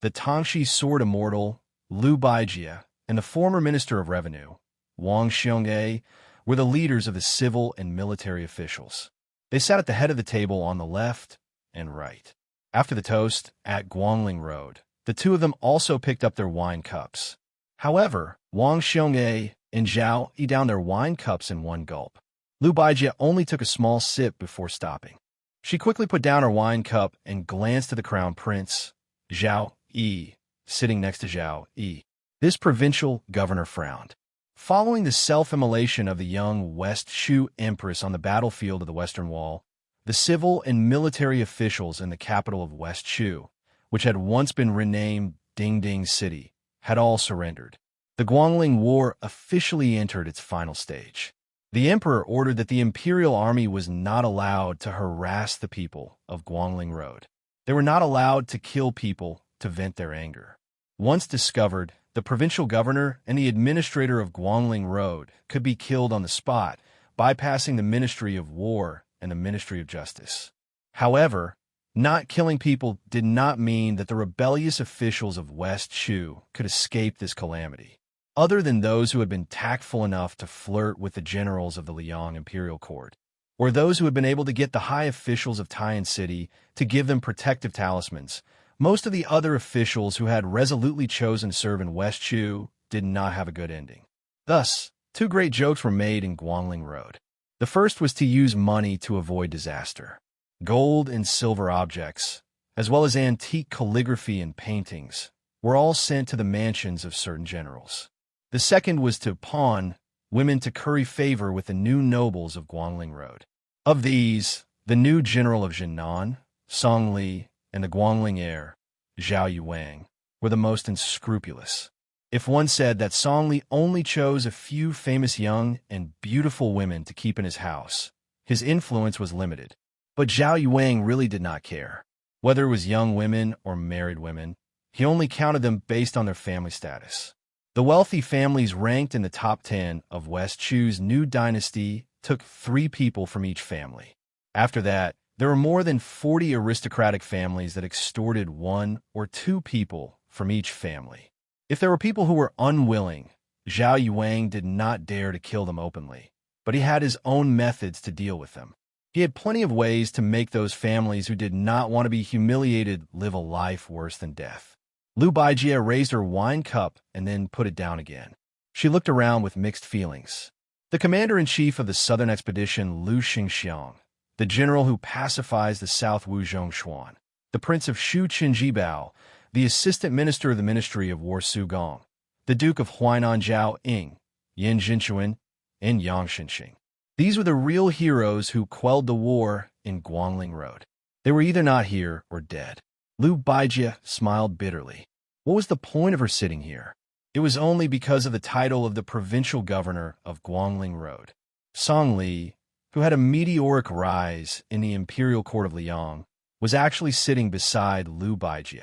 The Tangxi sword immortal, Lu Baijia, and the former Minister of Revenue, Wang Xianxia, were the leaders of the civil and military officials. They sat at the head of the table on the left and right. After the toast at Guangling Road, the 2 of them also picked up their wine cups. However, Wang Xianxia and Zhao Yi downed their wine cups in one gulp. Lu Baijia only took a small sip before stopping. She quickly put down her wine cup and glanced at the Crown Prince, Zhao Yi, sitting next to Zhao Yi. This provincial governor frowned. Following the self-immolation of the young West Shu Empress on the battlefield of the Western Wall, the civil and military officials in the capital of West Shu, which had once been renamed Dingding City, had all surrendered. The Guangling War officially entered its final stage. The emperor ordered that the imperial army was not allowed to harass the people of Guangling Road. They were not allowed to kill people to vent their anger. Once discovered, the provincial governor and the administrator of Guangling Road could be killed on the spot, bypassing the Ministry of War and the Ministry of Justice. However, not killing people did not mean that the rebellious officials of West Shu could escape this calamity. Other than those who had been tactful enough to flirt with the generals of the Liang imperial court, or those who had been able to get the high officials of Taiyan City to give them protective talismans, most of the other officials who had resolutely chosen to serve in West Shu did not have a good ending. Thus, two great jokes were made in Guangling Road. The first was to use money to avoid disaster. Gold and silver objects, as well as antique calligraphy and paintings, were all sent to the mansions of certain generals. The second was to pawn women to curry favor with the new nobles of Guangling Road. Of these, the new general of Jinan, Song Li, and the Guangling heir, Zhao Yuang, were the most unscrupulous. If one said that Song Li only chose a few famous young and beautiful women to keep in his house, his influence was limited. But Zhao Yuang really did not care. Whether it was young women or married women, he only counted them based on their family status. The wealthy families ranked in the top 10 of West Shu's new dynasty took 3 people from each family. After that, there were more than 40 aristocratic families that extorted 1 or 2 people from each family. If there were people who were unwilling, Zhao Yuang did not dare to kill them openly, but he had his own methods to deal with them. He had plenty of ways to make those families who did not want to be humiliated live a life worse than death. Lu Baijie raised her wine cup and then put it down again. She looked around with mixed feelings. The commander-in-chief of the southern expedition, Lu Xianxia, the general who pacifies the South Wuzhong Xuan, the prince of Shu Qinjibao, the assistant minister of the Ministry of War Su Gong, the duke of Huainan Zhao Ying, Yin Jinchuan, and Yang Xinxing. These were the real heroes who quelled the war in Guangling Road. They were either not here or dead. Lu Baijie smiled bitterly. What was the point of her sitting here? It was only because of the title of the provincial governor of Guangling Road. Song Li, who had a meteoric rise in the imperial court of Liang, was actually sitting beside Lu Baijie.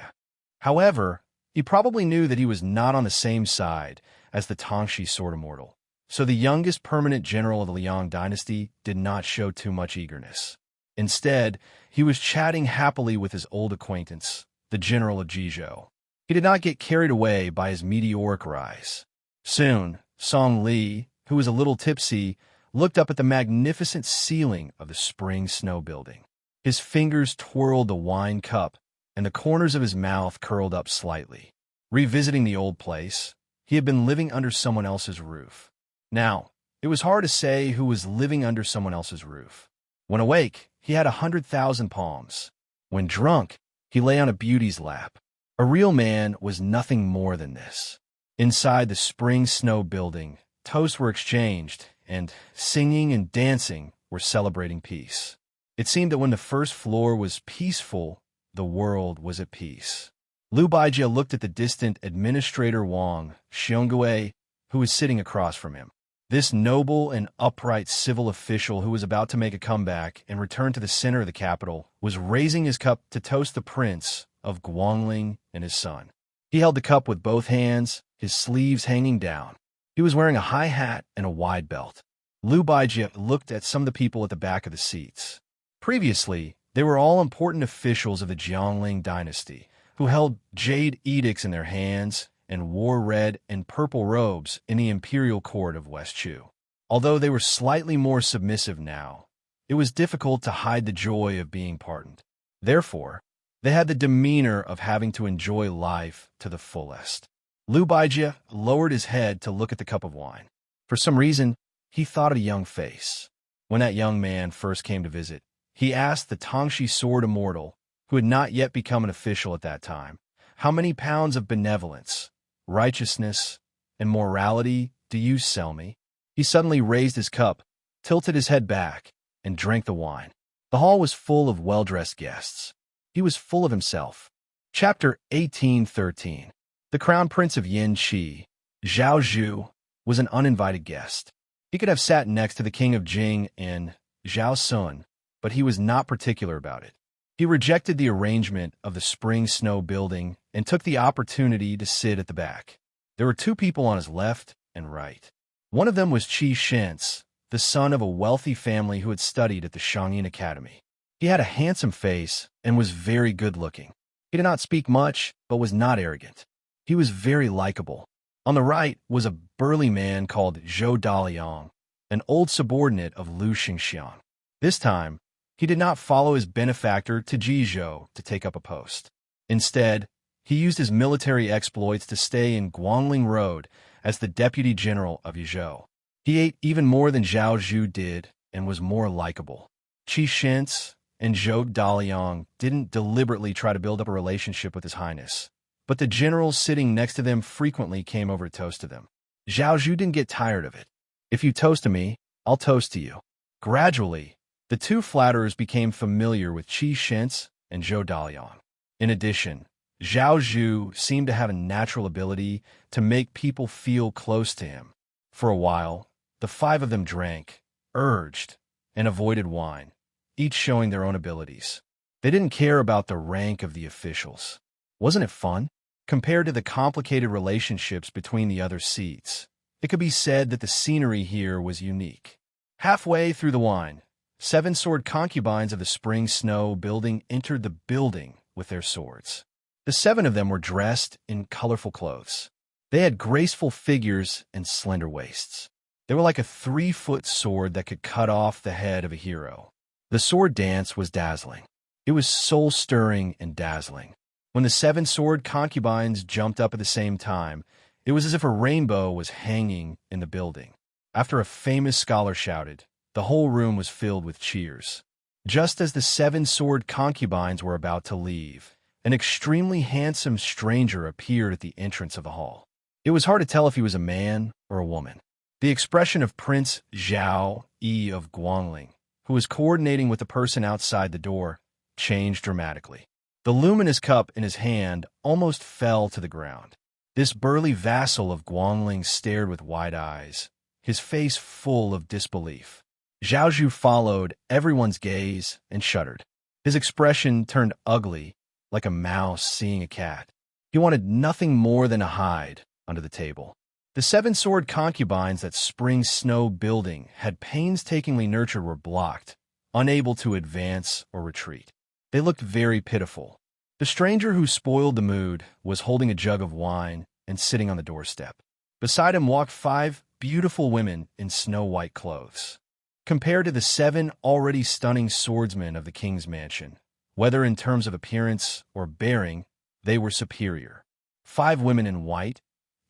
However, he probably knew that he was not on the same side as the Tangxi sword immortal, so the youngest permanent general of the Liang dynasty did not show too much eagerness. Instead, he was chatting happily with his old acquaintance, the general of Jizhou. He did not get carried away by his meteoric rise. Soon, Song Li, who was a little tipsy, looked up at the magnificent ceiling of the spring snow building. His fingers twirled the wine cup, and the corners of his mouth curled up slightly. Revisiting the old place, he had been living under someone else's roof. Now, it was hard to say who was living under someone else's roof. When awake, he had 100,000 palms. When drunk, he lay on a beauty's lap. A real man was nothing more than this. Inside the spring snow building, toasts were exchanged, and singing and dancing were celebrating peace. It seemed that when the first floor was peaceful, the world was at peace. Lu Baijie looked at the distant administrator Wang Xiongui, who was sitting across from him. This noble and upright civil official who was about to make a comeback and return to the center of the capital was raising his cup to toast the prince of Guangling and his son. He held the cup with both hands, his sleeves hanging down. He was wearing a high hat and a wide belt. Lu Baijie looked at some of the people at the back of the seats. Previously, they were all important officials of the Jiangling dynasty who held jade edicts in their hands and wore red and purple robes in the imperial court of West Shu. Although they were slightly more submissive now, it was difficult to hide the joy of being pardoned. Therefore, they had the demeanor of having to enjoy life to the fullest. Lu Baijie lowered his head to look at the cup of wine. For some reason, he thought of a young face. When that young man first came to visit, he asked the Tangxi sword immortal, who had not yet become an official at that time, how many pounds of benevolence, righteousness, and morality do you sell me?" He suddenly raised his cup, tilted his head back, and drank the wine. The hall was full of well-dressed guests. He was full of himself. Chapter 18:13. The Crown Prince of Yin Qi, Zhao Zhu, was an uninvited guest. He could have sat next to the king of Jing and Zhao Sun, but he was not particular about it. He rejected the arrangement of the spring snow building and took the opportunity to sit at the back. There were two people on his left and right. One of them was Xianxia, the son of a wealthy family who had studied at the Xianxia Academy. He had a handsome face and was very good-looking. He did not speak much, but was not arrogant. He was very likable. On the right was a burly man called Zhou Daliang, an old subordinate of Lu Xingxiang. This time, he did not follow his benefactor to Jizhou to take up a post. Instead, he used his military exploits to stay in Guangling Road as the deputy general of Yizhou. He ate even more than Zhao Zhu did and was more likable. Xianxia and Zhou Daliang didn't deliberately try to build up a relationship with His Highness, but the generals sitting next to them frequently came over to toast to them. Zhao Zhu didn't get tired of it. "If you toast to me, I'll toast to you." Gradually, the two flatterers became familiar with Xianxia and Zhou Daliang. In addition, Zhao Zhu seemed to have a natural ability to make people feel close to him. For a while, the five of them drank, urged, and avoided wine, each showing their own abilities. They didn't care about the rank of the officials. Wasn't it fun? Compared to the complicated relationships between the other seats, it could be said that the scenery here was unique. Halfway through the wine, 7 sword concubines of the spring snow building entered the building with their swords. The 7 of them were dressed in colorful clothes. They had graceful figures and slender waists. They were like a 3-foot sword that could cut off the head of a hero. The sword dance was dazzling. It was soul-stirring and dazzling. When the 7 sword concubines jumped up at the same time, it was as if a rainbow was hanging in the building. After a famous scholar shouted, the whole room was filled with cheers. Just as the 7 sword concubines were about to leave, an extremely handsome stranger appeared at the entrance of the hall. It was hard to tell if he was a man or a woman. The expression of Prince Zhao Yi of Guangling, who was coordinating with the person outside the door, changed dramatically. The luminous cup in his hand almost fell to the ground. This burly vassal of Guangling stared with wide eyes, his face full of disbelief. Zhao Zhu followed everyone's gaze and shuddered. His expression turned ugly, like a mouse seeing a cat. He wanted nothing more than to hide under the table. The 7 sword concubines that spring snow building had painstakingly nurtured were blocked, unable to advance or retreat. They looked very pitiful. The stranger who spoiled the mood was holding a jug of wine and sitting on the doorstep. Beside him walked 5 beautiful women in snow-white clothes. Compared to the 7 already stunning swordsmen of the king's mansion, whether in terms of appearance or bearing, they were superior. 5 women in white,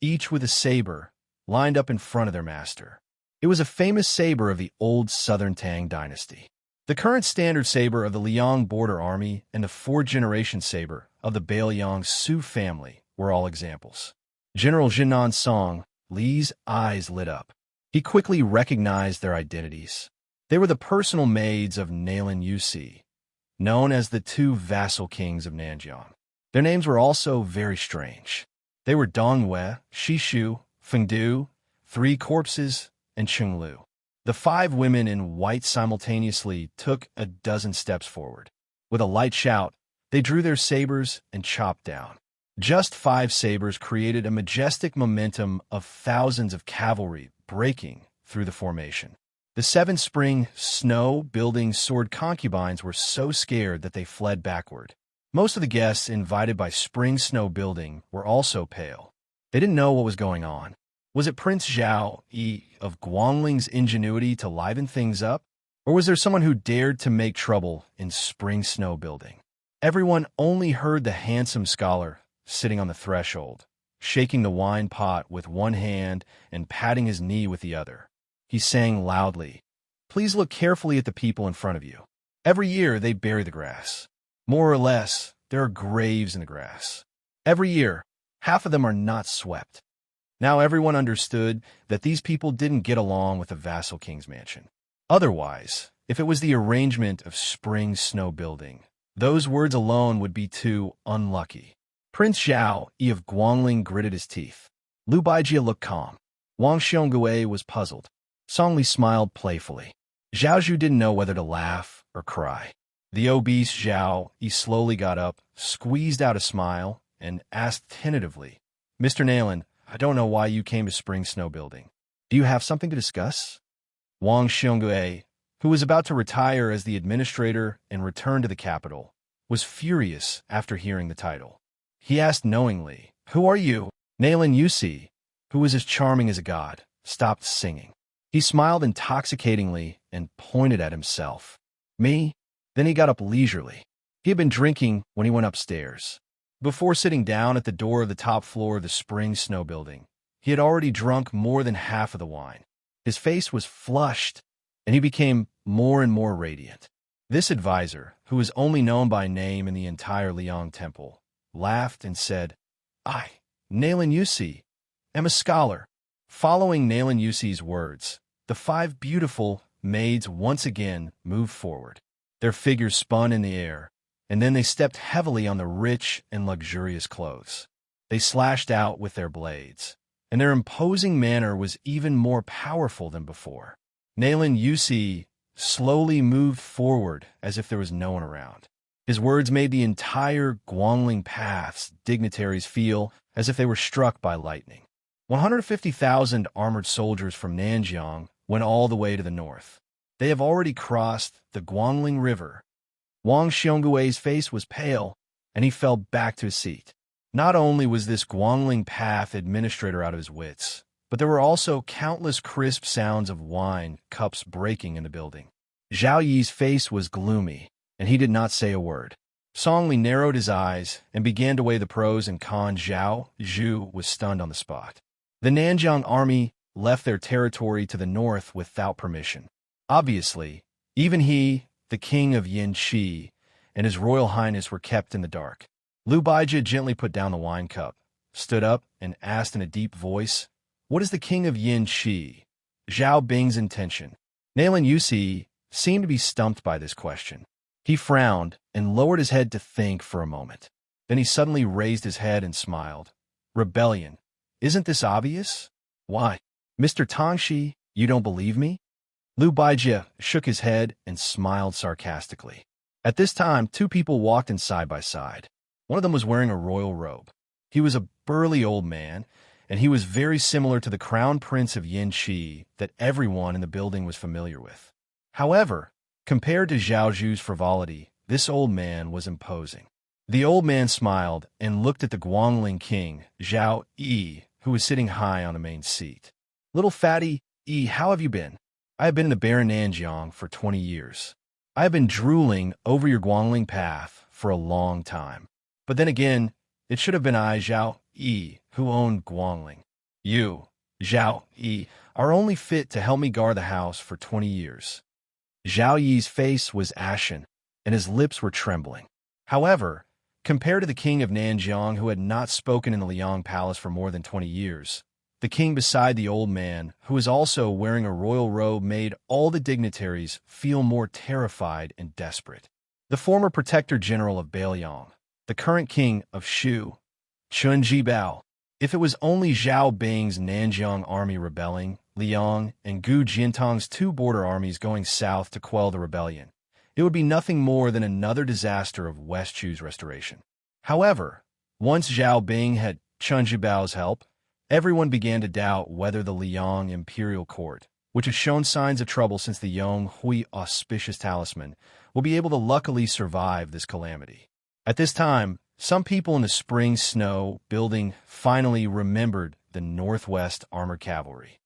each with a saber, lined up in front of their master. It was a famous saber of the old southern Tang dynasty. The current standard saber of the Liang border army and the 4th-generation saber of the Bailiang Su family were all examples. General Jinan Song, Li's eyes lit up. He quickly recognized their identities. They were the personal maids of Nalin Yusi, known as the 2 vassal kings of Nanjiang. Their names were also very strange. They were Dongwei, Shishu, Fengdu, 3 Corpses, and Chenglu. The 5 women in white simultaneously took a dozen steps forward. With a light shout, they drew their sabers and chopped down. Just 5 sabers created a majestic momentum of thousands of cavalry breaking through the formation. The 7 spring snow-building sword concubines were so scared that they fled backward. Most of the guests invited by spring snow building were also pale. They didn't know what was going on. Was it Prince Zhao Yi of Guangling's ingenuity to liven things up? Or was there someone who dared to make trouble in spring snow building? Everyone only heard the handsome scholar sitting on the threshold, shaking the wine pot with one hand and patting his knee with the other. He sang loudly, "Please look carefully at the people in front of you. Every year they bury the grass. More or less, there are graves in the grass. Every year, half of them are not swept. Now everyone understood that these people didn't get along with the vassal king's mansion. Otherwise, if it was the arrangement of spring snow building, those words alone would be too unlucky. Prince Zhao Yi of Guangling gritted his teeth. Lu Baijie looked calm. Wang Xiongui was puzzled. Song Li smiled playfully. Zhao Zhu didn't know whether to laugh or cry. The obese Zhao Yi slowly got up, squeezed out a smile, and asked tentatively, Mr. Nayland, I don't know why you came to spring snow building. Do you have something to discuss? Wang Xiongui, who was about to retire as the administrator and return to the capital, was furious after hearing the title. He asked knowingly, Who are you? Nayland Yusi, who was as charming as a god, stopped singing. He smiled intoxicatingly and pointed at himself. Me? Then he got up leisurely. He had been drinking when he went upstairs. Before sitting down at the door of the top floor of the spring snow building, he had already drunk more than half of the wine. His face was flushed, and he became more and more radiant. This advisor, who was only known by name in the entire Liang temple, laughed and said, I, Nayland Yusi, am a scholar. Following Nayland Yusi's words, the 5 beautiful maids once again moved forward. Their figures spun in the air, and then they stepped heavily on the rich and luxurious clothes. They slashed out with their blades, and their imposing manner was even more powerful than before. Nayland Yusi slowly moved forward as if there was no one around. His words made the entire Guangling Path's dignitaries feel as if they were struck by lightning. 150,000 armored soldiers from Nanjiang went all the way to the north. They have already crossed the Guangling River. Wang Xionggui's face was pale, and he fell back to his seat. Not only was this Guangling Path administrator out of his wits, but there were also countless crisp sounds of wine cups breaking in the building. Zhao Yi's face was gloomy, and he did not say a word. Song Li narrowed his eyes and began to weigh the pros and cons. Zhao Zhu was stunned on the spot. The Nanjiang army left their territory to the north without permission. Obviously, even he, the king of Yanqi, and his royal highness were kept in the dark. Lu Baijie gently put down the wine cup, stood up, and asked in a deep voice, What is the king of Yanqi? Zhao Bing's intention. Nayland Yusi seemed to be stumped by this question. He frowned and lowered his head to think for a moment. Then he suddenly raised his head and smiled. Rebellion. Isn't this obvious? Why? Mr. Tangxi, you don't believe me? Lu Baijie shook his head and smiled sarcastically. At this time, 2 people walked in side by side. One of them was wearing a royal robe. He was a burly old man, and he was very similar to the crown prince of Yanqi that everyone in the building was familiar with. However, compared to Zhao Zhu's frivolity, this old man was imposing. The old man smiled and looked at the Guangling king, Zhao Yi, who was sitting high on the main seat. Little fatty, Yi, how have you been? I have been in the barren Nanjiang for 20 years. I have been drooling over your Guangling path for a long time. But then again, it should have been I, Zhao Yi, who owned Guangling. You, Zhao Yi, are only fit to help me guard the house for 20 years. Zhao Yi's face was ashen, and his lips were trembling. However, compared to the king of Nanjiang, who had not spoken in the Liang Palace for more than 20 years, the king beside the old man, who was also wearing a royal robe, made all the dignitaries feel more terrified and desperate. The former protector general of Beiliang, the current king of Shu, Chun Jibao. If it was only Zhao Bing's Nanjiang army rebelling, Liang and Gu Jintang's 2 border armies going south to quell the rebellion, it would be nothing more than another disaster of West Chu's restoration. However, once Zhao Bing had Chun Jibao's help, everyone began to doubt whether the Liang imperial court, which has shown signs of trouble since the Yong Hui auspicious talisman, will be able to luckily survive this calamity. At this time, some people in the spring snow building finally remembered the Northwest Armored Cavalry.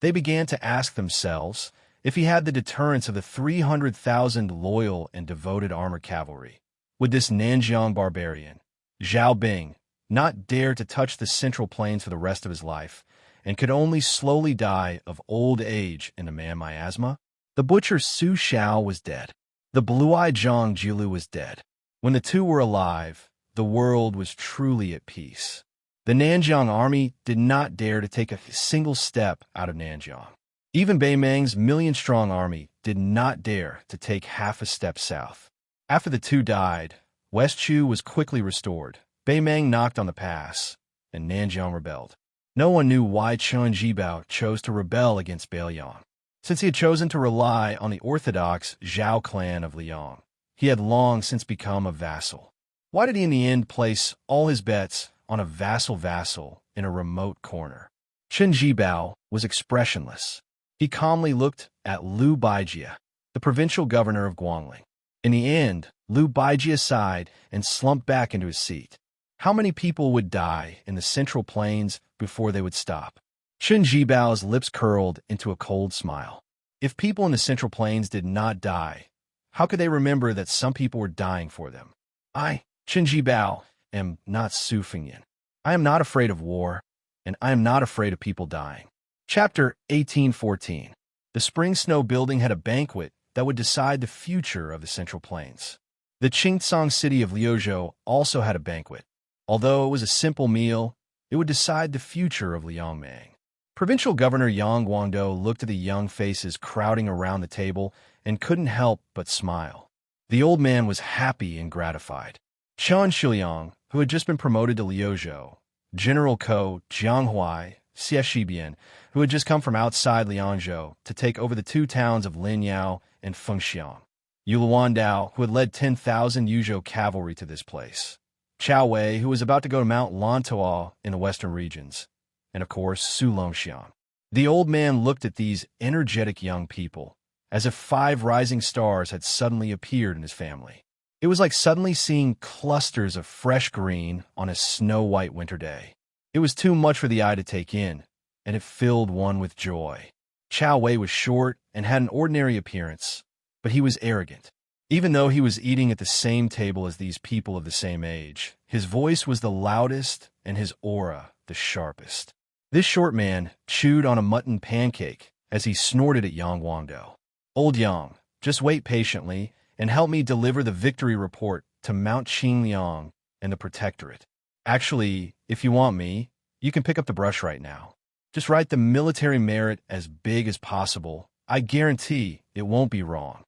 They began to ask themselves if he had the deterrence of the 300,000 loyal and devoted armored cavalry. Would this Nanjiang barbarian, Zhao Bing, not dare to touch the Central Plains for the rest of his life, and could only slowly die of old age in a man miasma? The butcher Su Xiao was dead. The blue-eyed Zhang Jilu was dead. When the 2 were alive, the world was truly at peace. The Nanjiang army did not dare to take a single step out of Nanjiang. Even Bei Meng's million-strong army did not dare to take half a step south. After the two died, West Chu was quickly restored. Bei Meng knocked on the pass, and Nanjiang rebelled. No one knew why Chen Jibao chose to rebel against Beiliang. Since he had chosen to rely on the orthodox Zhao clan of Liang, he had long since become a vassal. Why did he in the end place all his bets on a vassal in a remote corner? Chen Jibao was expressionless. He calmly looked at Liu Baijia, the provincial governor of Guangling. In the end, Liu Baijia sighed and slumped back into his seat. How many people would die in the Central Plains before they would stop? Chen Jibao's lips curled into a cold smile. If people in the Central Plains did not die, how could they remember that some people were dying for them? I, Chen Jibao, am not Su Fengyan. I am not afraid of war, and I am not afraid of people dying. Chapter 1814. The Spring Snow Building had a banquet that would decide the future of the Central Plains. The Qingcang city of Liuzhou also had a banquet. Although it was a simple meal, it would decide the future of Liangmang. Provincial Governor Yang Guangdou looked at the young faces crowding around the table and couldn't help but smile. The old man was happy and gratified. Qian Shiliang, who had just been promoted to Liuzhou, General Ko Jianghuai, Xie Shibian, who had just come from outside Liangzhou to take over the two towns of Linyao and Fengxiang, Yu Luandao, who had led 10,000 Yuzhou cavalry to this place, Chao Wei, who was about to go to Mount Lantuo in the western regions, and of course Su Longxiang. The old man looked at these energetic young people as if 5 rising stars had suddenly appeared in his family. It was like suddenly seeing clusters of fresh green on a snow-white winter day. It was too much for the eye to take in, and it filled one with joy. Chao Wei was short and had an ordinary appearance, but he was arrogant. Even though he was eating at the same table as these people of the same age, his voice was the loudest and his aura the sharpest. This short man chewed on a mutton pancake as he snorted at Yang Guangdou. Old Yang, just wait patiently and help me deliver the victory report to Mount Qingliang and the Protectorate. Actually, if you want me, you can pick up the brush right now. Just write the military merit as big as possible. I guarantee it won't be wrong.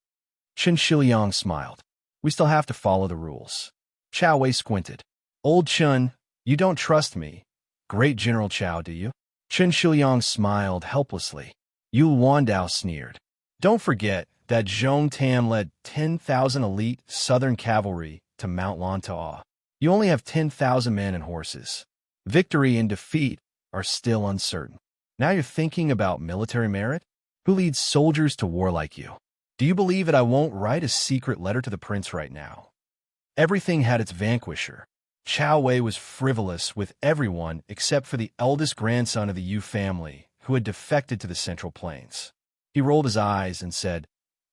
Chen Shiliang smiled. We still have to follow the rules. Chao Wei squinted. Old Chen, you don't trust me. Great General Chao, do you? Chen Shiliang smiled helplessly. Yu Wandao sneered. Don't forget that Zhong Tam led 10,000 elite southern cavalry to Mount Lantuo. You only have 10,000 men and horses. Victory and defeat are still uncertain. Now you're thinking about military merit? Who leads soldiers to war like you? Do you believe that I won't write a secret letter to the prince right now? Everything had its vanquisher. Chao Wei was frivolous with everyone except for the eldest grandson of the Yu family, who had defected to the Central Plains. He rolled his eyes and said,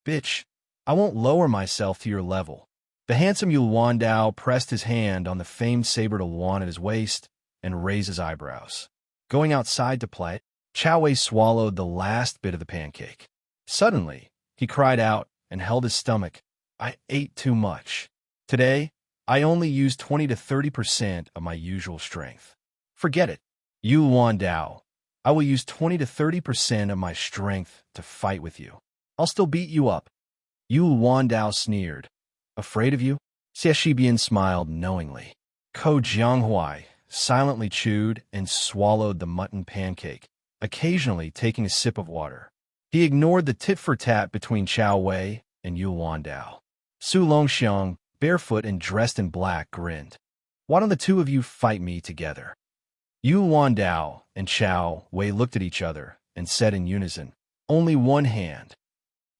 Bitch, I won't lower myself to your level. The handsome Yu Wandao pressed his hand on the famed saber to Luan at his waist and raised his eyebrows. Going outside to play, Chao Wei swallowed the last bit of the pancake. Suddenly, he cried out and held his stomach. I ate too much. Today, I only used 20 to 30% of my usual strength. Forget it. Yu Wandao, I will use 20 to 30% of my strength to fight with you. I'll still beat you up. Yu Wandao sneered. Afraid of you? Xie Shibian smiled knowingly. Ko Jianghuai silently chewed and swallowed the mutton pancake, occasionally taking a sip of water. He ignored the tit-for-tat between Chao Wei and Yu Wandao. Su Longxiang, barefoot and dressed in black, grinned. Why don't the two of you fight me together? Yu Wandao and Chao Wei looked at each other and said in unison, Only one hand.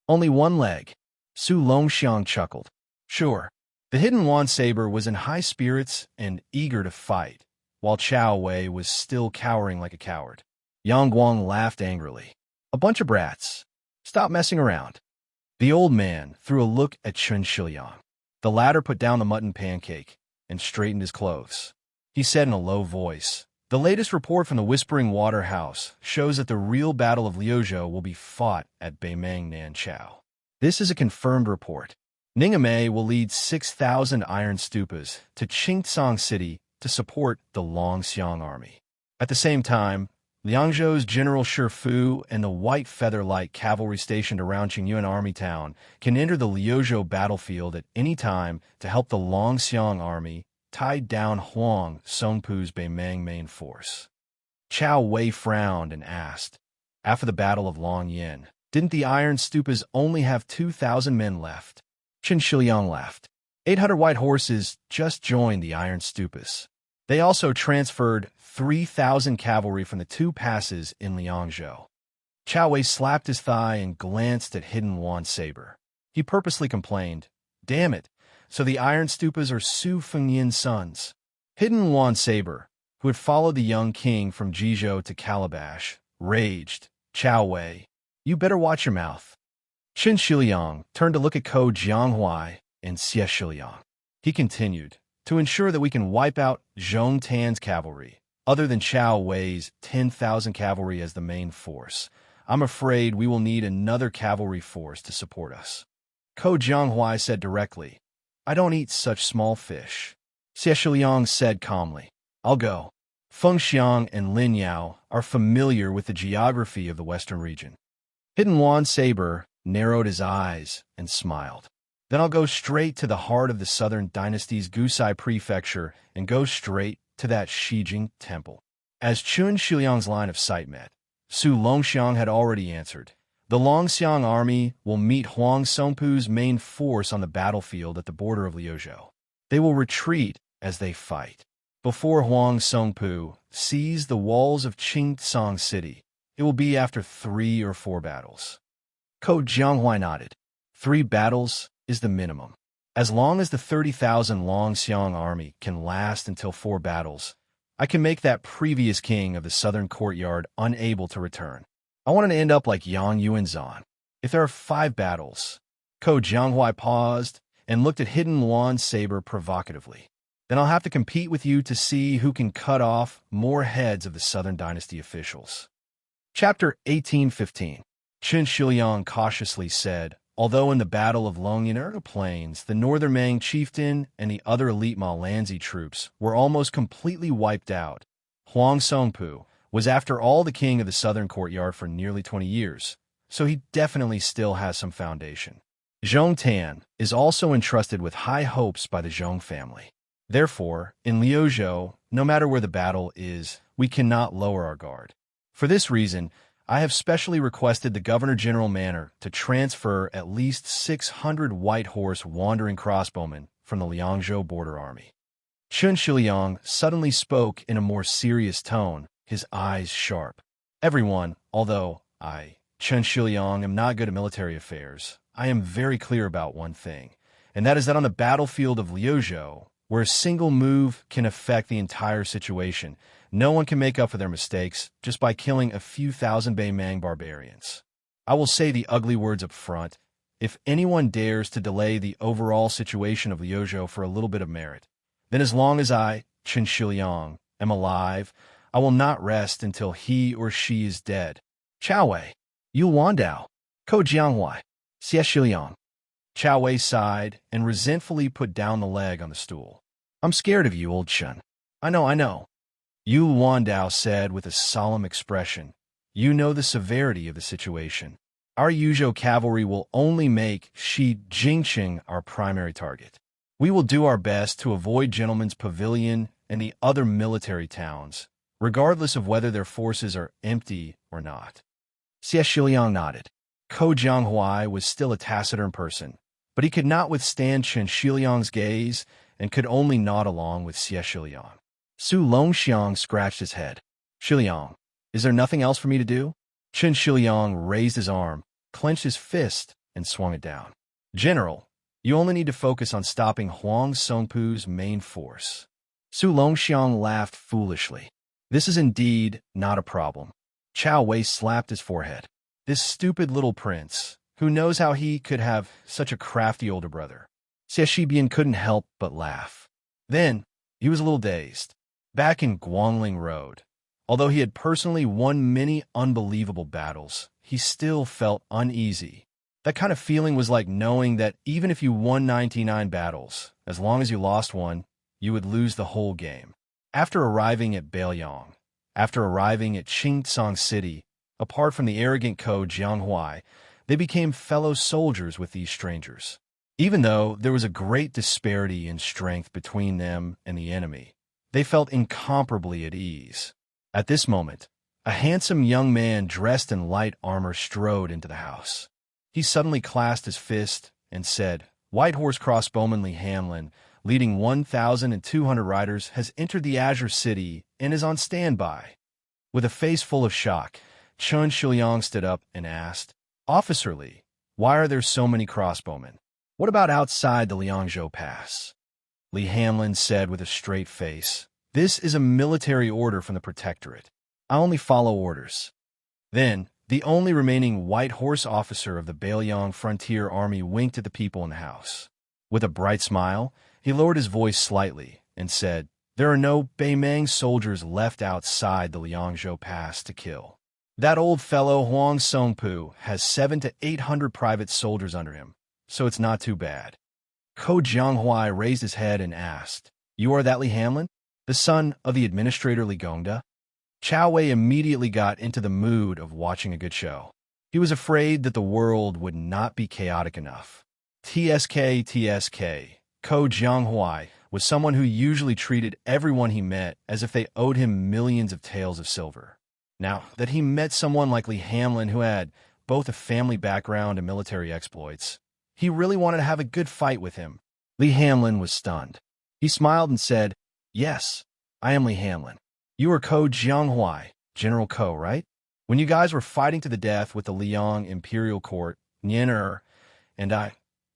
Only one leg. Su Longxiang chuckled. Sure. The hidden wand saber was in high spirits and eager to fight, while Chao Wei was still cowering like a coward. Yang Guang laughed angrily. A bunch of brats. Stop messing around. The old man threw a look at Chen Shiliang. The latter put down the mutton pancake and straightened his clothes. He said in a low voice, The latest report from the Whispering Water House shows that the real Battle of Liuzhou will be fought at Beimeng Nanchao. This is a confirmed report. Ningame will lead 6,000 iron stupas to Qingcang City to support the Longxiang army. At the same time, Liangzhou's General Shifu and the White Feather Light cavalry stationed around Qingyuan Army Town can enter the Liuzhou battlefield at any time to help the Longxiang army tie down Huang Songpu's Beimang main force. Chao Wei frowned and asked, after the Battle of Longyin, didn't the Iron Stupas only have 2,000 men left? Qin Shiliang laughed. 800 white horses just joined the Iron Stupas. They also transferred 3,000 cavalry from the two passes in Liangzhou. Chao Wei slapped his thigh and glanced at Hidden Wan Saber. He purposely complained, damn it, so the Iron Stupas are Su Fengyin's sons. Hidden Wan Saber, who had followed the young king from Jizhou to Calabash, raged, Chao Wei, you better watch your mouth. Qin Shiliang turned to look at Ko Jianghuai and Xie Shiliang. He continued, to ensure that we can wipe out Zhong Tan's cavalry, other than Chao Wei's 10,000 cavalry as the main force, I'm afraid we will need another cavalry force to support us. Ko Jianghuai said directly, I don't eat such small fish. Xie Shiliang said calmly, I'll go. Feng Xiang and Lin Yao are familiar with the geography of the western region. Hidden Wan Saber narrowed his eyes and smiled. Then I'll go straight to the heart of the southern dynasty's Gusai prefecture and go straight to that Shijing temple. As Qin Shiliang's line of sight met, Su Longxiang had already answered. The Longxiang army will meet Huang Songpu's main force on the battlefield at the border of Liuzhou. They will retreat as they fight. Before Huang Songpu sees the walls of Qingsong City, it will be after 3 or 4 battles. Ko Jianghuai nodded. 3 battles is the minimum. As long as the 30,000 Longxiang army can last until 4 battles, I can make that previous king of the southern courtyard unable to return. I want to end up like Yang Yuanzhan. If there are 5 battles, Ko Jianghuai paused and looked at Hidden Wan Saber provocatively. Then I'll have to compete with you to see who can cut off more heads of the Southern Dynasty officials. Chapter 1815. Qin Shiliang cautiously said, although in the Battle of Longyin Plains, the Northern Mang chieftain and the other elite Malanzi troops were almost completely wiped out, Huang Songpu was after all the king of the Southern Courtyard for nearly 20 years, so he definitely still has some foundation. Zhong Tan is also entrusted with high hopes by the Zhong family. Therefore, in Liuzhou, no matter where the battle is, we cannot lower our guard. For this reason, I have specially requested the Governor-General Manor to transfer at least 600 white horse wandering crossbowmen from the Liangzhou border army. Qin Shiliang suddenly spoke in a more serious tone, his eyes sharp. Everyone, although I, Qin Shiliang, am not good at military affairs, I am very clear about one thing, and that is that on the battlefield of Liuzhou, where a single move can affect the entire situation, no one can make up for their mistakes just by killing a few thousand Beimang barbarians. I will say the ugly words up front. If anyone dares to delay the overall situation of Liuzhou for a little bit of merit, then as long as I, Qin Shiliang, am alive, I will not rest until he or she is dead. Chao Wei, Yu Wandao, Ko Jianghuai, Xie Shiliang. Chao Wei sighed and resentfully put down the leg on the stool. I'm scared of you, old Chen. I know. Yu Wandao said with a solemn expression. You know the severity of the situation. Our Yuzhou cavalry will only make Shi Jingqing our primary target. We will do our best to avoid Gentleman's Pavilion and the other military towns, regardless of whether their forces are empty or not. Xie Shiliang nodded. Ko Jianghuai was still a taciturn person, but he could not withstand Qin Shiliang's gaze and could only nod along with Xie Shiliang. Su Longxiang scratched his head. Shiliang, is there nothing else for me to do? Qin Shiliang raised his arm, clenched his fist, and swung it down. General, you only need to focus on stopping Huang Songpu's main force. Su Longxiang laughed foolishly. This is indeed not a problem. Chao Wei slapped his forehead. This stupid little prince, who knows how he could have such a crafty older brother. Xie Shibian couldn't help but laugh. Then, he was a little dazed. Back in Guangling Road, although he had personally won many unbelievable battles, he still felt uneasy. That kind of feeling was like knowing that even if you won 99 battles, as long as you lost one, you would lose the whole game. After arriving at Beiliang, after arriving at Qingtsong City, apart from the arrogant Ko Jianghuai, they became fellow soldiers with these strangers. Even though there was a great disparity in strength between them and the enemy, they felt incomparably at ease. At this moment, a handsome young man dressed in light armor strode into the house. He suddenly clasped his fist and said, "White Horse Crossbowman Li Hanlin, leading 1,200 riders, has entered the Azure City and is on standby." With a face full of shock, Chun Shiliang stood up and asked, "Officer Li, why are there so many crossbowmen? What about outside the Liangzhou Pass?" Li Hanlin said with a straight face, "This is a military order from the Protectorate. I only follow orders." Then, the only remaining White Horse officer of the Beiliang Frontier Army winked at the people in the house. With a bright smile, he lowered his voice slightly and said, "There are no Beimang soldiers left outside the Liangzhou Pass to kill. That old fellow Huang Songpu has 700 to 800 private soldiers under him, so it's not too bad." Ko Jianghuai raised his head and asked, "You are that Li Hanlin, the son of the administrator Li Gongda?" Chao Wei immediately got into the mood of watching a good show. He was afraid that the world would not be chaotic enough. TSK, Ko Jianghuai was someone who usually treated everyone he met as if they owed him millions of taels of silver. Now that he met someone like Li Hanlin who had both a family background and military exploits, he really wanted to have a good fight with him. Li Hanlin was stunned. He smiled and said, "Yes, I am Li Hanlin. You are Ko Jianghuai, General Ko, right? When you guys were fighting to the death with the Liang Imperial Court, Nian and I,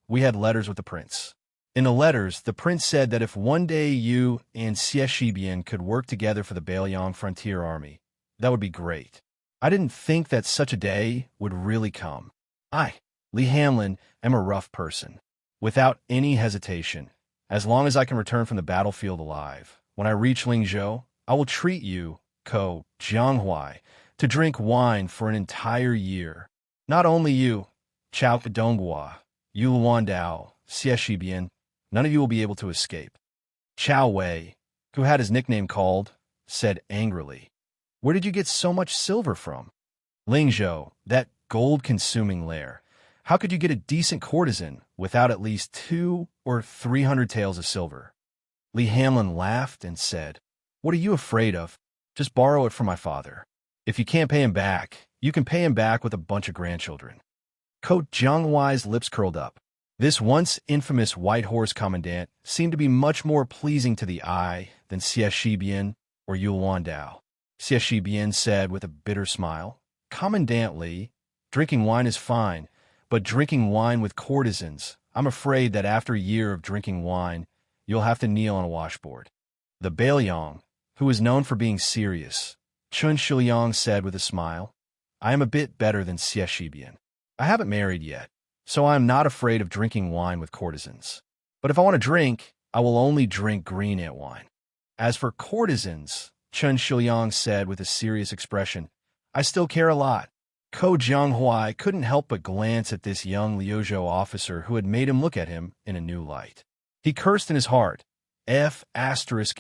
we had letters with the prince. In the letters, the prince said that if one day you and Xie could work together for the Beiliang Frontier Army, that would be great. I didn't think that such a day would really come. I, Li Hanlin, am a rough person. Without any hesitation, as long as I can return from the battlefield alive, when I reach Lingzhou, I will treat you, Ko Jianghuai, to drink wine for an entire year. Not only you, Chao Donghua, Yu Luandao, Xie, none of you will be able to escape." Chao Wei, who had his nickname called, said angrily, "Where did you get so much silver from? Lingzhou, that gold-consuming lair. How could you get a decent courtesan without at least 200 or 300 taels of silver?" Li Hanlin laughed and said, "What are you afraid of? Just borrow it from my father. If you can't pay him back, you can pay him back with a bunch of grandchildren." Ko Jianghuai's lips curled up. This once infamous White Horse commandant seemed to be much more pleasing to the eye than Xie or Yu Luandao. Xie said with a bitter smile, "Commandant Li, drinking wine is fine, but drinking wine with courtesans, I'm afraid that after a year of drinking wine, you'll have to kneel on a washboard." The Beiliang, who was known for being serious, Chun Shiliang said with a smile, "I am a bit better than Xie. I haven't married yet, so I am not afraid of drinking wine with courtesans. But if I want to drink, I will only drink green ant wine. As for courtesans," Chun Shiliang said with a serious expression, "I still care a lot." Ko Jianghuai couldn't help but glance at this young Liuzhou officer who had made him look at him in a new light. He cursed in his heart, F***K,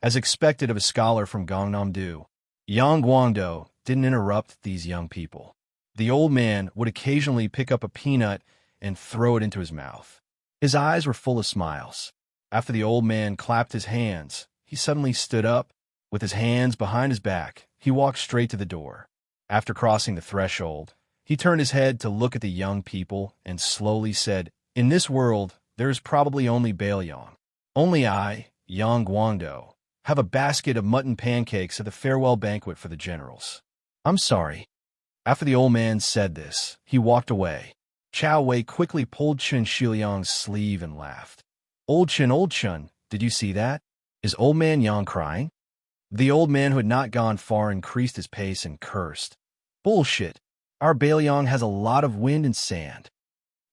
as expected of a scholar from Gangnam-do. Yang Guangdo didn't interrupt these young people. The old man would occasionally pick up a peanut and throw it into his mouth. His eyes were full of smiles. After the old man clapped his hands, he suddenly stood up. With his hands behind his back, he walked straight to the door. After crossing the threshold, he turned his head to look at the young people and slowly said, "In this world, there is probably only Beiliang. Only I, Yang Guangdo, have a basket of mutton pancakes at the farewell banquet for the generals. I'm sorry." After the old man said this, he walked away. Chao Wei quickly pulled Chun Shiliang's sleeve and laughed. Old Chun, did you see that? Is old man Yang crying?" The old man who had not gone far increased his pace and cursed. "Bullshit. Our Beiliang has a lot of wind and sand."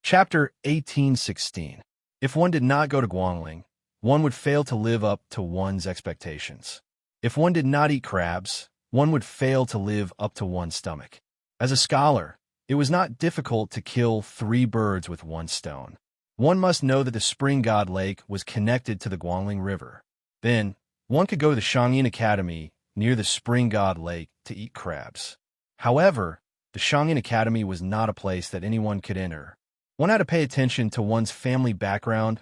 Chapter 18:16. If one did not go to Guangling, one would fail to live up to one's expectations. If one did not eat crabs, one would fail to live up to one's stomach. As a scholar, it was not difficult to kill 3 birds with 1 stone. One must know that the spring god lake was connected to the Guangling River. Then, One could go to the Xianxia Academy near the Spring God Lake to eat crabs. However, the Xianxia Academy was not a place that anyone could enter. One had to pay attention to one's family background,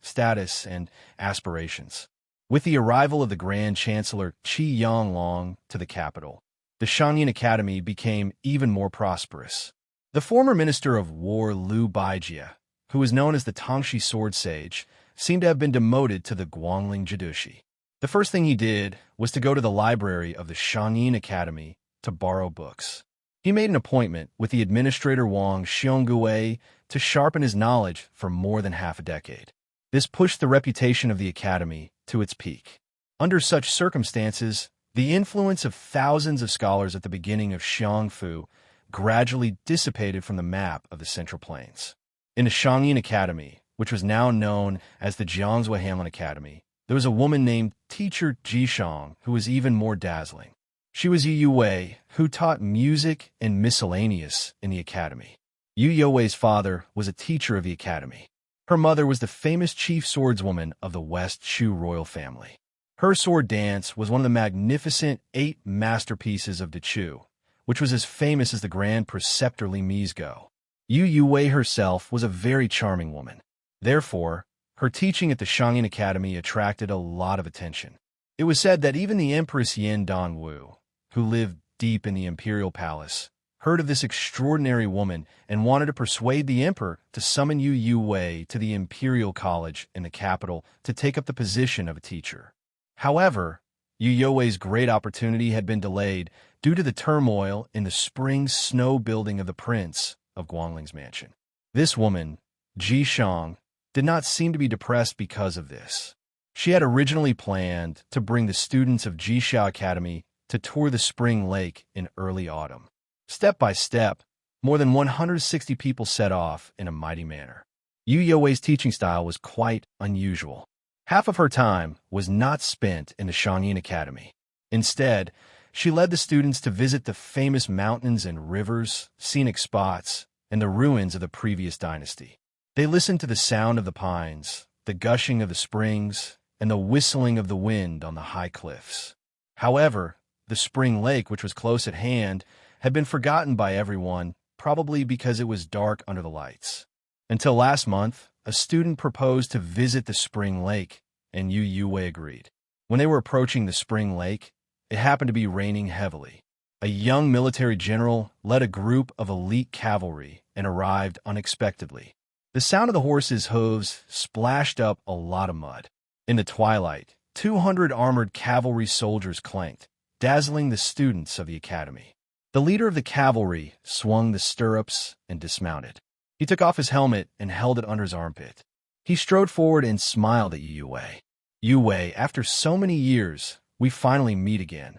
status, and aspirations. With the arrival of the Grand Chancellor Qi Yanglong to the capital, the Xianxia Academy became even more prosperous. The former Minister of War Liu Baijie, who was known as the Tangxi Sword Sage, seemed to have been demoted to the Guangling Jidushi. The first thing he did was to go to the library of the Xianxia Academy to borrow books. He made an appointment with the administrator Wang Xiongui to sharpen his knowledge for more than half a decade. This pushed the reputation of the academy to its peak. Under such circumstances, the influence of thousands of scholars at the beginning of Xiangfu gradually dissipated from the map of the Central Plains. In the Xianxia Academy, which was now known as the Jiangzhou Hanlin Academy, there was a woman named Teacher Jishang who was even more dazzling. She was Yu Yuwei, who taught music and miscellaneous in the academy. Yu Yuwei's father was a teacher of the academy. Her mother was the famous chief swordswoman of the West Shu royal family. Her sword dance was one of the magnificent 8 masterpieces of Dechu, which was as famous as the Grand Preceptor Li Mi's Go. Yu Yuwei herself was a very charming woman. Therefore, her teaching at the Xianxia Academy attracted a lot of attention. It was said that even the Empress Yin Dongwu, who lived deep in the imperial palace, heard of this extraordinary woman and wanted to persuade the emperor to summon Yu Yuwei to the imperial college in the capital to take up the position of a teacher. However, Yu Yuwei's great opportunity had been delayed due to the turmoil in the spring snow building of the prince of Guangling's mansion. This woman, Ji Shang, did not seem to be depressed because of this. She had originally planned to bring the students of Jixia Academy to tour the spring lake in early autumn. Step by step, more than 160 people set off in a mighty manner. Yu Yuwei's teaching style was quite unusual. Half of her time was not spent in the Xianxia Academy. Instead, she led the students to visit the famous mountains and rivers, scenic spots, and the ruins of the previous dynasty. They listened to the sound of the pines, the gushing of the springs, and the whistling of the wind on the high cliffs. However, the spring lake, which was close at hand, had been forgotten by everyone, probably because it was dark under the lights. Until last month, a student proposed to visit the spring lake, and Yu Yuwei agreed. When they were approaching the spring lake, it happened to be raining heavily. A young military general led a group of elite cavalry and arrived unexpectedly. The sound of the horses' hooves splashed up a lot of mud. In the twilight, 200 armored cavalry soldiers clanked, dazzling the students of the academy. The leader of the cavalry swung the stirrups and dismounted. He took off his helmet and held it under his armpit. He strode forward and smiled at Yu Yuwei. Yuwei, after so many years, we finally meet again.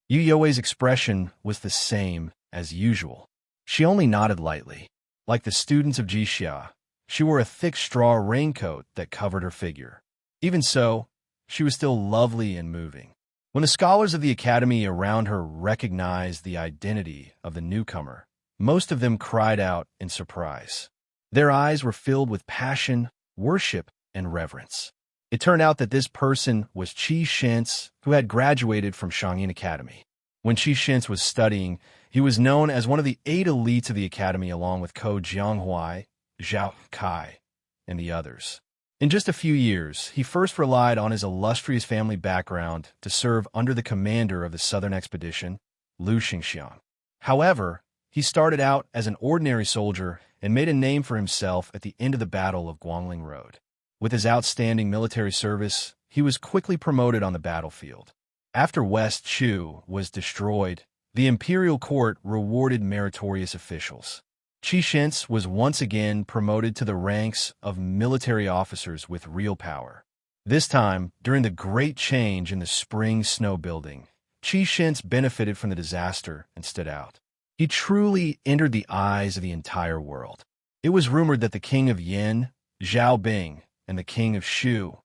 Yu Yuwei's expression was the same as usual. She only nodded lightly. Like the students of Jixia, she wore a thick straw raincoat that covered her figure. Even so, she was still lovely and moving. When the scholars of the academy around her recognized the identity of the newcomer, most of them cried out in surprise. Their eyes were filled with passion, worship, and reverence. It turned out that this person was Qi Shentz, who had graduated from Xianxia Academy. When Qi Shentz was studying, he was known as one of the 8 elites of the academy along with Ko Jianghuai, Zhao Kai, and the others. In just a few years, he first relied on his illustrious family background to serve under the commander of the Southern Expedition, Liu Xingxiang. However, he started out as an ordinary soldier and made a name for himself at the end of the Battle of Guangling Road. With his outstanding military service, he was quickly promoted on the battlefield. After West Shu was destroyed, the imperial court rewarded meritorious officials. Qi Shentz was once again promoted to the ranks of military officers with real power. This time, during the Great Change in the Spring Snow Building, Qi Shentz benefited from the disaster and stood out. He truly entered the eyes of the entire world. It was rumored that the king of Yin, Zhao Bing, and the king of Shu,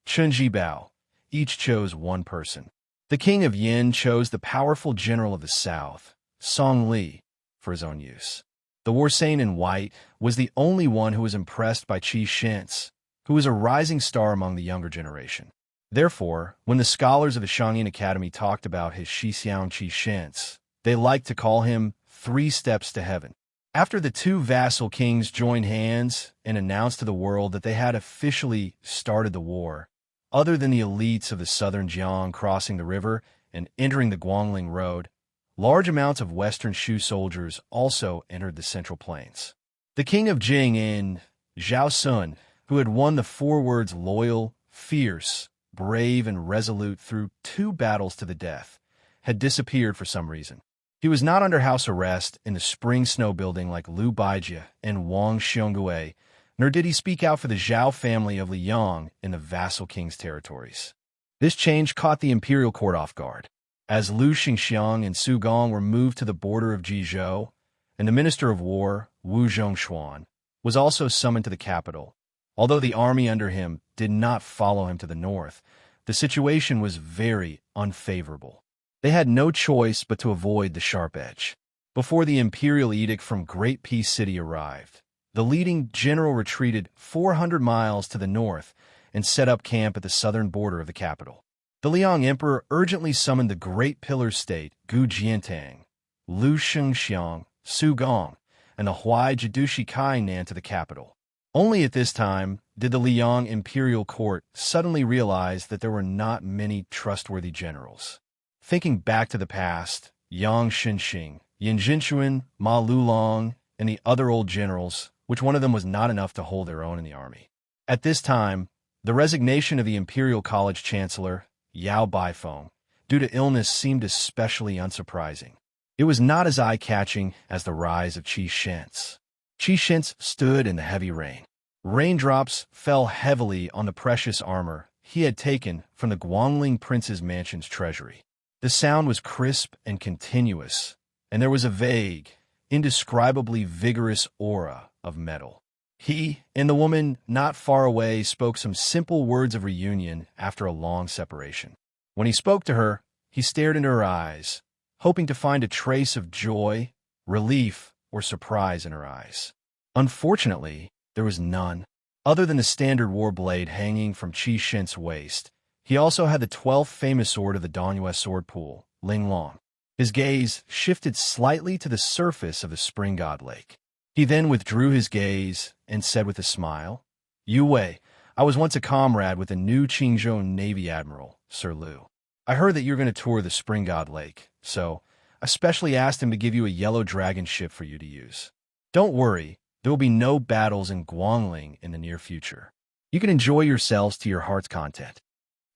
Chen Jibao, each chose one person. The king of Yin chose the powerful general of the south, Song Li, for his own use. The Warsane in white was the only one who was impressed by Qi Shentz, who was a rising star among the younger generation. Therefore, when the scholars of the Xianxia Academy talked about his Xianxia, they liked to call him 3 steps to heaven. After the 2 vassal kings joined hands and announced to the world that they had officially started the war, other than the elites of the southern Jiang crossing the river and entering the Guangling Road, large amounts of Western Shu soldiers also entered the Central Plains. The king of Jing in Zhao Sun, who had won the 4 words loyal, fierce, brave, and resolute through 2 battles to the death, had disappeared for some reason. He was not under house arrest in the Spring Snow Building like Liu Baijie and Wang Xiongui, nor did he speak out for the Zhao family of Liang in the vassal king's territories. This change caught the imperial court off guard, as Lu Xingxiang and Su Gong were moved to the border of Jizhou, and the minister of war, Wu Zhongshuan, was also summoned to the capital. Although the army under him did not follow him to the north, the situation was very unfavorable. They had no choice but to avoid the sharp edge. Before the imperial edict from Great Peace City arrived, the leading general retreated 400 miles to the north and set up camp at the southern border of the capital. The Liang emperor urgently summoned the Great Pillar State, Gu Jiantang, Lu Xingxiang, Su Gong, and the Huai Jidushi Kainan to the capital. Only at this time did the Liang imperial court suddenly realize that there were not many trustworthy generals. Thinking back to the past, Yang Xinxing, Yin Jinchuan, Ma Lulong, and the other old generals, which one of them was not enough to hold their own in the army. At this time, the resignation of the Imperial College Chancellor, Yao Baifeng, due to illness seemed especially unsurprising. It was not as eye-catching as the rise of Qi Shens. Qi Shens stood in the heavy rain. Raindrops fell heavily on the precious armor he had taken from the Guangling Prince's mansion's treasury. The sound was crisp and continuous, and there was a vague, indescribably vigorous aura of metal. He and the woman not far away spoke some simple words of reunion after a long separation. When he spoke to her, he stared into her eyes, hoping to find a trace of joy, relief, or surprise in her eyes. Unfortunately, there was none. Other than the standard war blade hanging from Qi Shen's waist, he also had the 12th famous sword of the Danyue sword pool, Ling Long. His gaze shifted slightly to the surface of the Spring God Lake. He then withdrew his gaze and said with a smile, "Yu Wei, I was once a comrade with the new Qingzhou Navy Admiral, Sir Liu. I heard that you're going to tour the Spring God Lake, so I specially asked him to give you a yellow dragon ship for you to use. Don't worry, there will be no battles in Guangling in the near future. You can enjoy yourselves to your heart's content."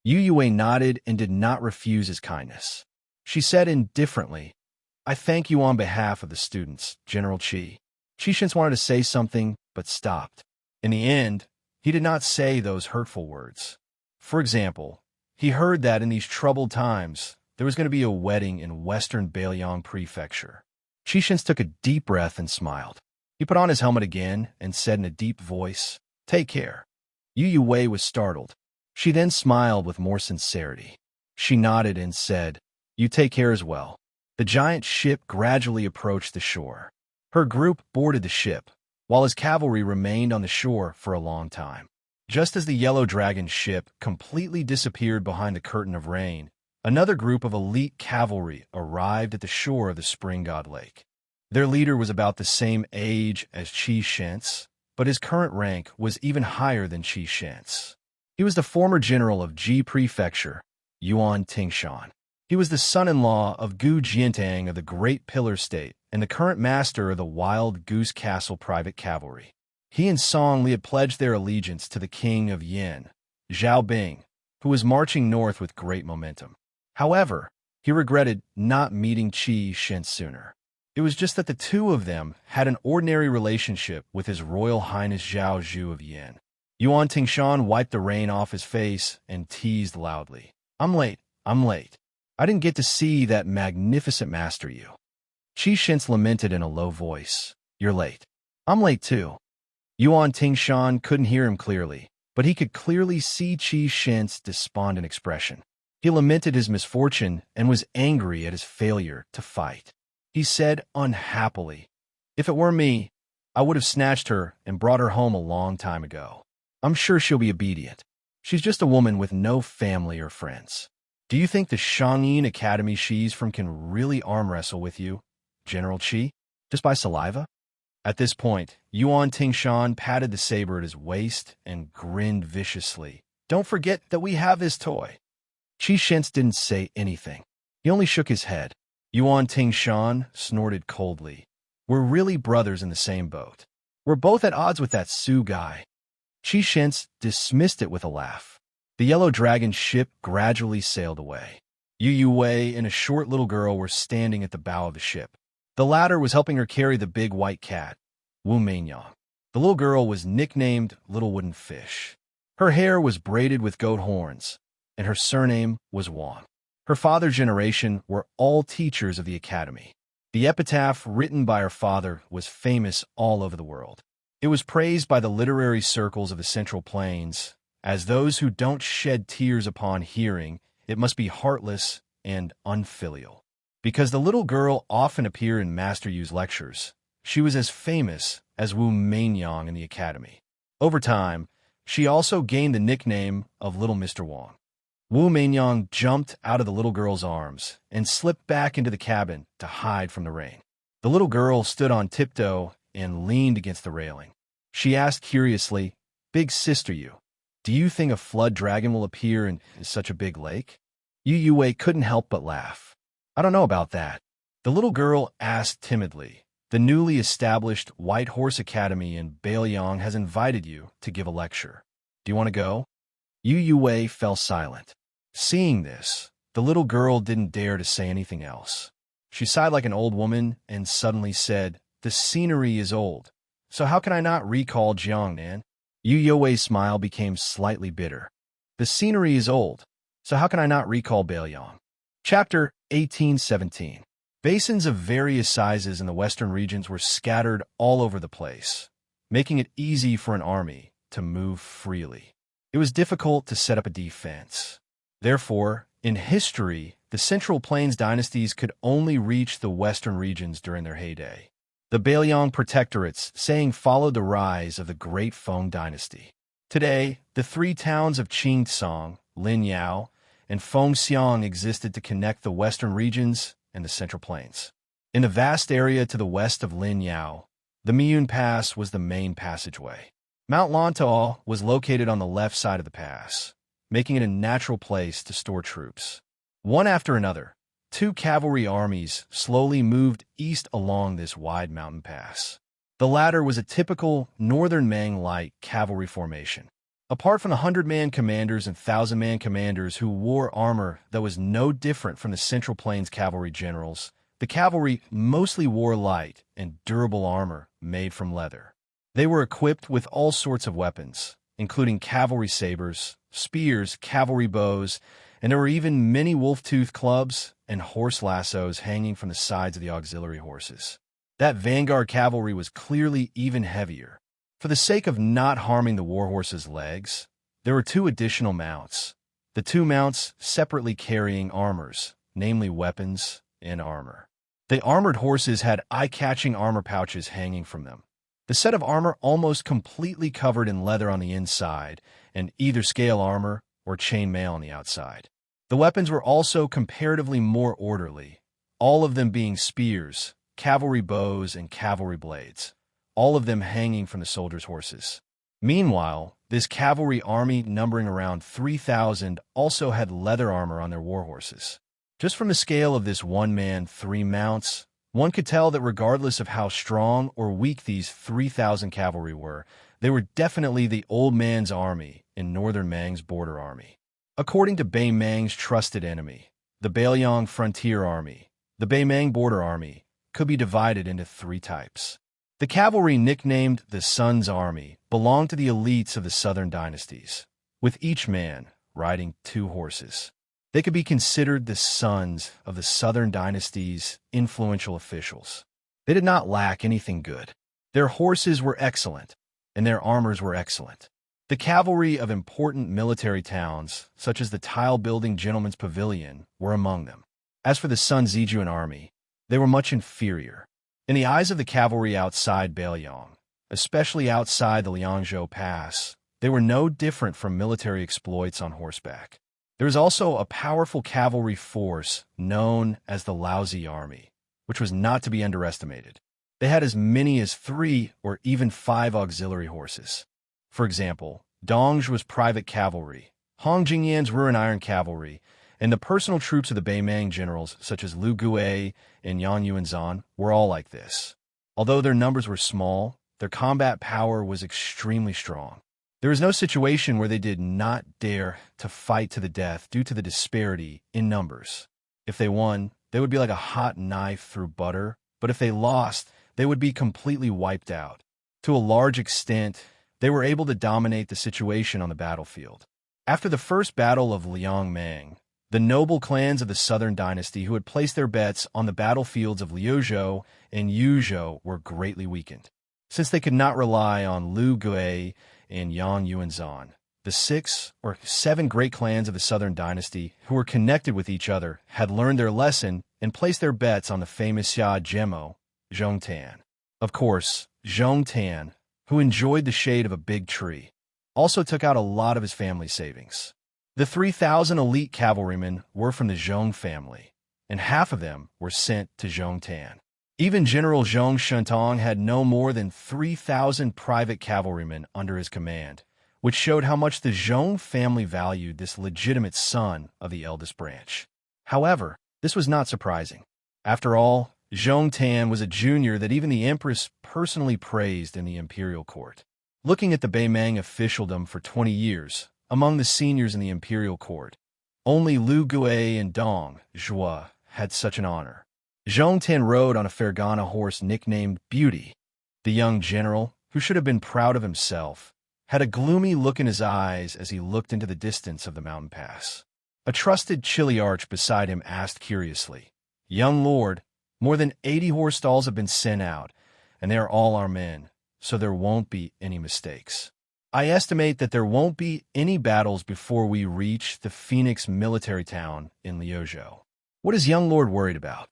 Yu Yue nodded and did not refuse his kindness. She said indifferently, "I thank you on behalf of the students, General Qi." Qi Shens wanted to say something, but stopped. In the end, he did not say those hurtful words. For example, he heard that in these troubled times, there was going to be a wedding in western Beiliang Prefecture. Qi Shens took a deep breath and smiled. He put on his helmet again and said in a deep voice, "Take care." Yu Yue was startled. She then smiled with more sincerity. She nodded and said, "You take care as well." The giant ship gradually approached the shore. Her group boarded the ship, while his cavalry remained on the shore for a long time. Just as the Yellow Dragon ship completely disappeared behind the curtain of rain, another group of elite cavalry arrived at the shore of the Spring God Lake. Their leader was about the same age as Qi Shens, but his current rank was even higher than Qi Shens. He was the former general of Ji Prefecture, Yuan Tingshan. He was the son-in-law of Gu Jiantang of the Great Pillar State and the current master of the Wild Goose Castle Private Cavalry. He and Song Li had pledged their allegiance to the king of Yin, Zhao Bing, who was marching north with great momentum. However, he regretted not meeting Qi Shen sooner. It was just that the two of them had an ordinary relationship with His Royal Highness Zhao Zhu of Yin. Yuan Tingshan wiped the rain off his face and teased loudly, I'm late. I didn't get to see that magnificent master you." Qi Shens lamented in a low voice, "You're late. I'm late too." Yuan Tingshan couldn't hear him clearly, but he could clearly see Qi Shen's despondent expression. He lamented his misfortune and was angry at his failure to fight. He said unhappily, "If it were me, I would have snatched her and brought her home a long time ago. I'm sure she'll be obedient." She's just a woman with no family or friends. Do you think the Xianxia Academy she's from can really arm wrestle with you, General Qi, just by saliva? At this point, Yuan Tingshan patted the saber at his waist and grinned viciously. Don't forget that we have his toy. Qi Shentz didn't say anything. He only shook his head. Yuan Tingshan snorted coldly. We're really brothers in the same boat. We're both at odds with that Su guy. Qi Shentz dismissed it with a laugh. The yellow dragon ship gradually sailed away. Yu Wei and a short little girl were standing at the bow of the ship. The latter was helping her carry the big white cat, Wu Meinyang. The little girl was nicknamed Little Wooden Fish. Her hair was braided with goat horns, and her surname was Wang. Her father's generation were all teachers of the academy. The epitaph written by her father was famous all over the world. It was praised by the literary circles of the Central Plains as those who don't shed tears upon hearing it must be heartless and unfilial. Because the little girl often appeared in Master Yu's lectures, she was as famous as Wu Meinyang in the academy. Over time, she also gained the nickname of Little Mr. Wang. Wu Meinyang jumped out of the little girl's arms and slipped back into the cabin to hide from the rain. The little girl stood on tiptoe and leaned against the railing. She asked curiously, Big sister Yu, do you think a flood dragon will appear in such a big lake? Yu Wei couldn't help but laugh. I don't know about that. The little girl asked timidly. The newly established White Horse Academy in Bailiang has invited you to give a lecture. Do you want to go? Yu Wei fell silent. Seeing this, the little girl didn't dare to say anything else. She sighed like an old woman and suddenly said, The scenery is old, so how can I not recall Jiangnan? Yu Wei's smile became slightly bitter. The scenery is old, so how can I not recall Bailiang? Chapter 1817. Basins of various sizes in the western regions were scattered all over the place, making it easy for an army to move freely. It was difficult to set up a defense. Therefore, in history, the Central Plains dynasties could only reach the western regions during their heyday. The Bailiang protectorates saying followed the rise of the Great Feng dynasty. Today, the three towns of Qingcang, Linyao, and Fengxiang existed to connect the western regions and the Central Plains. In the vast area to the west of Linyao, the Miyun Pass was the main passageway. Mount Lantau was located on the left side of the pass, making it a natural place to store troops. One after another, two cavalry armies slowly moved east along this wide mountain pass. The latter was a typical northern Mang light cavalry formation. Apart from the 100-man commanders and 1,000-man commanders who wore armor that was no different from the Central Plains cavalry generals, the cavalry mostly wore light and durable armor made from leather. They were equipped with all sorts of weapons, including cavalry sabers, spears, cavalry bows, and there were even many wolf-tooth clubs and horse lassos hanging from the sides of the auxiliary horses. That vanguard cavalry was clearly even heavier. For the sake of not harming the warhorse's legs, there were two additional mounts, the two mounts separately carrying armors, namely weapons and armor. The armored horses had eye-catching armor pouches hanging from them. The set of armor almost completely covered in leather on the inside and either scale armor or chain mail on the outside. The weapons were also comparatively more orderly, all of them being spears, cavalry bows, and cavalry blades, all of them hanging from the soldiers' horses. Meanwhile, this cavalry army numbering around 3,000 also had leather armor on their war horses. Just from the scale of this one man, three mounts, one could tell that regardless of how strong or weak these 3,000 cavalry were, they were definitely the old man's army in northern Mang's border army. According to Bei Mang's trusted enemy, the Bailiang Frontier Army, the Bei Mang Border Army could be divided into three types. The cavalry, nicknamed the Sun's Army, belonged to the elites of the southern dynasties, with each man riding two horses. They could be considered the sons of the southern dynasty's influential officials. They did not lack anything good. Their horses were excellent, and their armors were excellent. The cavalry of important military towns, such as the tile-building Gentleman's Pavilion, were among them. As for the Sun Zijuan army, they were much inferior. In the eyes of the cavalry outside Bailiang, especially outside the Liangzhou Pass, They were no different from military exploits on horseback. There was also a powerful cavalry force known as the Laozi Army, which was not to be underestimated. They had as many as 3 or even 5 auxiliary horses. For example, Dongzhi was private cavalry, Hong Jingyan's Ruan Iron Cavalry, and the personal troops of the Beimang generals such as Lu Gui and Yang Yuanzhan were all like this. Although their numbers were small, their combat power was extremely strong. There was no situation where they did not dare to fight to the death due to the disparity in numbers. If they won, they would be like a hot knife through butter, but if they lost, they would be completely wiped out. To a large extent, they were able to dominate the situation on the battlefield. After the first battle of Liangmang, the noble clans of the Southern Dynasty who had placed their bets on the battlefields of Liuzhou and Yuzhou were greatly weakened. Since they could not rely on Lu Gui and Yang Yuanzhan, the 6 or 7 great clans of the Southern Dynasty who were connected with each other had learned their lesson and placed their bets on the famous Xiahou Zhongtan. Of course, Zhongtan, who enjoyed the shade of a big tree, also took out a lot of his family savings. The 3,000 elite cavalrymen were from the Zhong family, and half of them were sent to Zhongtan. Even General Zhong Shentong had no more than 3,000 private cavalrymen under his command, which showed how much the Zhong family valued this legitimate son of the eldest branch. However, this was not surprising. After all, Zhongtan was a junior that even the empress personally praised in the imperial court. Looking at the Beimang officialdom for 20 years, among the seniors in the imperial court, only Lu Gui and Dong Zhuo had such an honor. Zhongtan rode on a Fergana horse nicknamed Beauty. The young general, who should have been proud of himself, had a gloomy look in his eyes as he looked into the distance of the mountain pass. A trusted Chiliarch beside him asked curiously, "Young lord, more than 80 horse stalls have been sent out, and they are all our men, so there won't be any mistakes. I estimate that there won't be any battles before we reach the Phoenix military town in Liuzhou. What is young lord worried about?"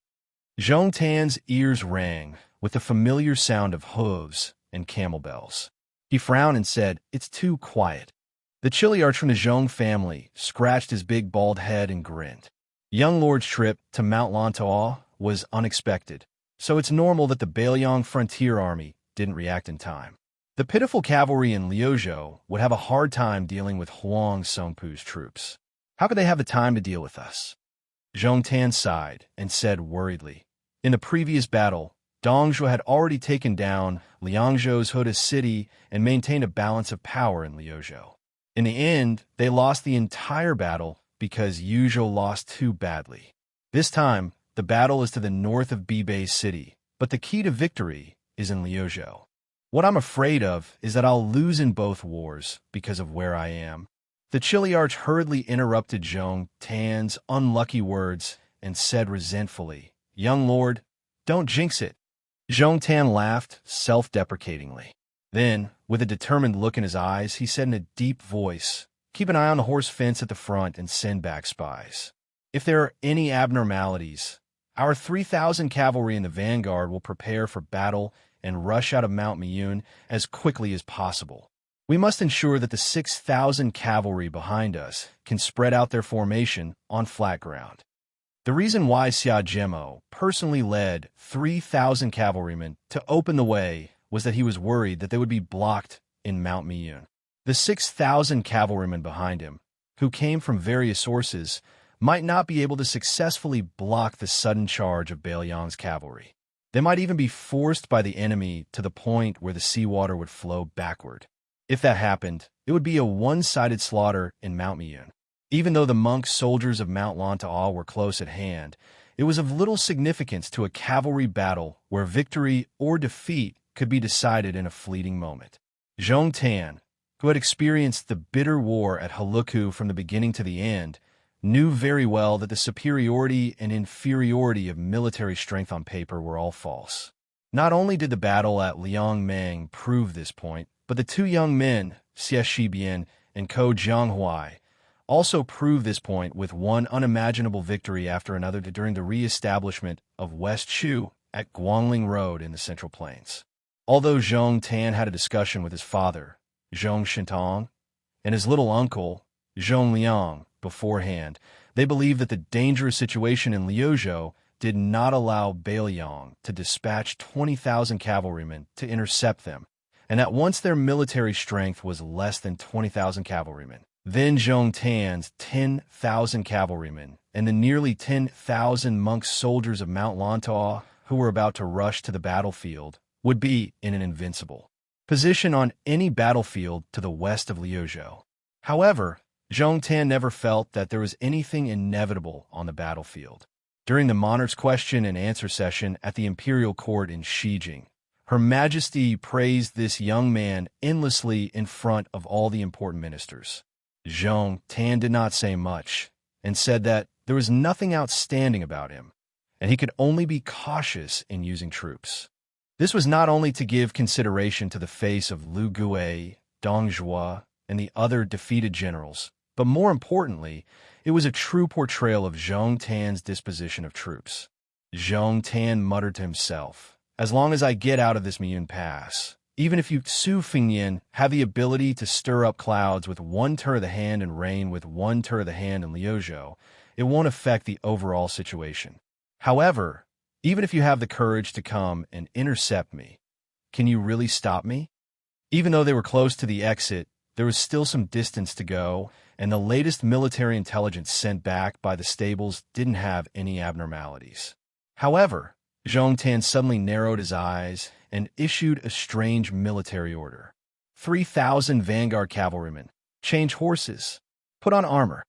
Zhongtan's ears rang with the familiar sound of hooves and camel bells. He frowned and said, "It's too quiet." The Chiliarch from the Zhong family scratched his big bald head and grinned. Young lord's trip to Mount Lantois was unexpected, so it's normal that the Beiliang frontier army didn't react in time. The pitiful cavalry in Liuzhou would have a hard time dealing with Huang Songpu's troops. How could they have the time to deal with us? Zhongtan sighed and said worriedly, "In the previous battle, Dongzhi had already taken down Liangzhou's Huda city and maintained a balance of power in Liuzhou. In the end, they lost the entire battle because Yuzhou lost too badly. This time, the battle is to the north of Bibei city, but the key to victory is in Liuzhou. What I'm afraid of is that I'll lose in both wars because of where I am." The Chiliarch hurriedly interrupted Zhongtan's unlucky words and said resentfully, "Young lord, don't jinx it." Zhongtan laughed self-deprecatingly. Then, with a determined look in his eyes, he said in a deep voice, "Keep an eye on the horse fence at the front and send back spies. If there are any abnormalities, our 3,000 cavalry in the vanguard will prepare for battle and rush out of Mount Miyun as quickly as possible. We must ensure that the 6,000 cavalry behind us can spread out their formation on flat ground." The reason why Xiahou personally led 3,000 cavalrymen to open the way was that he was worried that they would be blocked in Mount Miyun. The 6,000 cavalrymen behind him, who came from various sources, might not be able to successfully block the sudden charge of Beiliang's cavalry. They might even be forced by the enemy to the point where the seawater would flow backward. If that happened, it would be a one-sided slaughter in Mount Miyun. Even though the monk soldiers of Mount Lantois were close at hand, it was of little significance to a cavalry battle where victory or defeat could be decided in a fleeting moment. Zhongtan, who had experienced the bitter war at Haluku from the beginning to the end, knew very well that the superiority and inferiority of military strength on paper were all false. Not only did the battle at Liangmang prove this point, but the 2 young men, Xie Shibian and Ko Jianghuai, also proved this point with one unimaginable victory after another during the re-establishment of West Shu at Guangling Road in the Central Plains. Although Zhongtan had a discussion with his father, Zhong Shentong, and his little uncle, Zhongliang, beforehand, they believed that the dangerous situation in Liuzhou did not allow Bailiang to dispatch 20,000 cavalrymen to intercept them, and that once their military strength was less than 20,000 cavalrymen, then Zhong Tan's 10,000 cavalrymen and the nearly 10,000 monk soldiers of Mount Lantaw who were about to rush to the battlefield would be in an invincible position on any battlefield to the west of Liuzhou. However, Zhong Tan never felt that there was anything inevitable on the battlefield. During the monarch's question and answer session at the imperial court in Shijing, Her Majesty praised this young man endlessly in front of all the important ministers. Zhong Tan did not say much and said that there was nothing outstanding about him, and he could only be cautious in using troops. This was not only to give consideration to the face of Lu Gui, Dong Zhuo, and the other defeated generals, but more importantly, it was a true portrayal of Zhong Tan's disposition of troops. Zhong Tan muttered to himself, "As long as I get out of this Miyun Pass, even if you Su Fingyan have the ability to stir up clouds with one turn of the hand and rain with one turn of the hand in Liuzhou, it won't affect the overall situation. However, even if you have the courage to come and intercept me, can you really stop me?" Even though they were close to the exit, there was still some distance to go, and the latest military intelligence sent back by the stables didn't have any abnormalities. However, Zhong Tan suddenly narrowed his eyes and issued a strange military order. 3,000 vanguard cavalrymen, change horses, put on armor.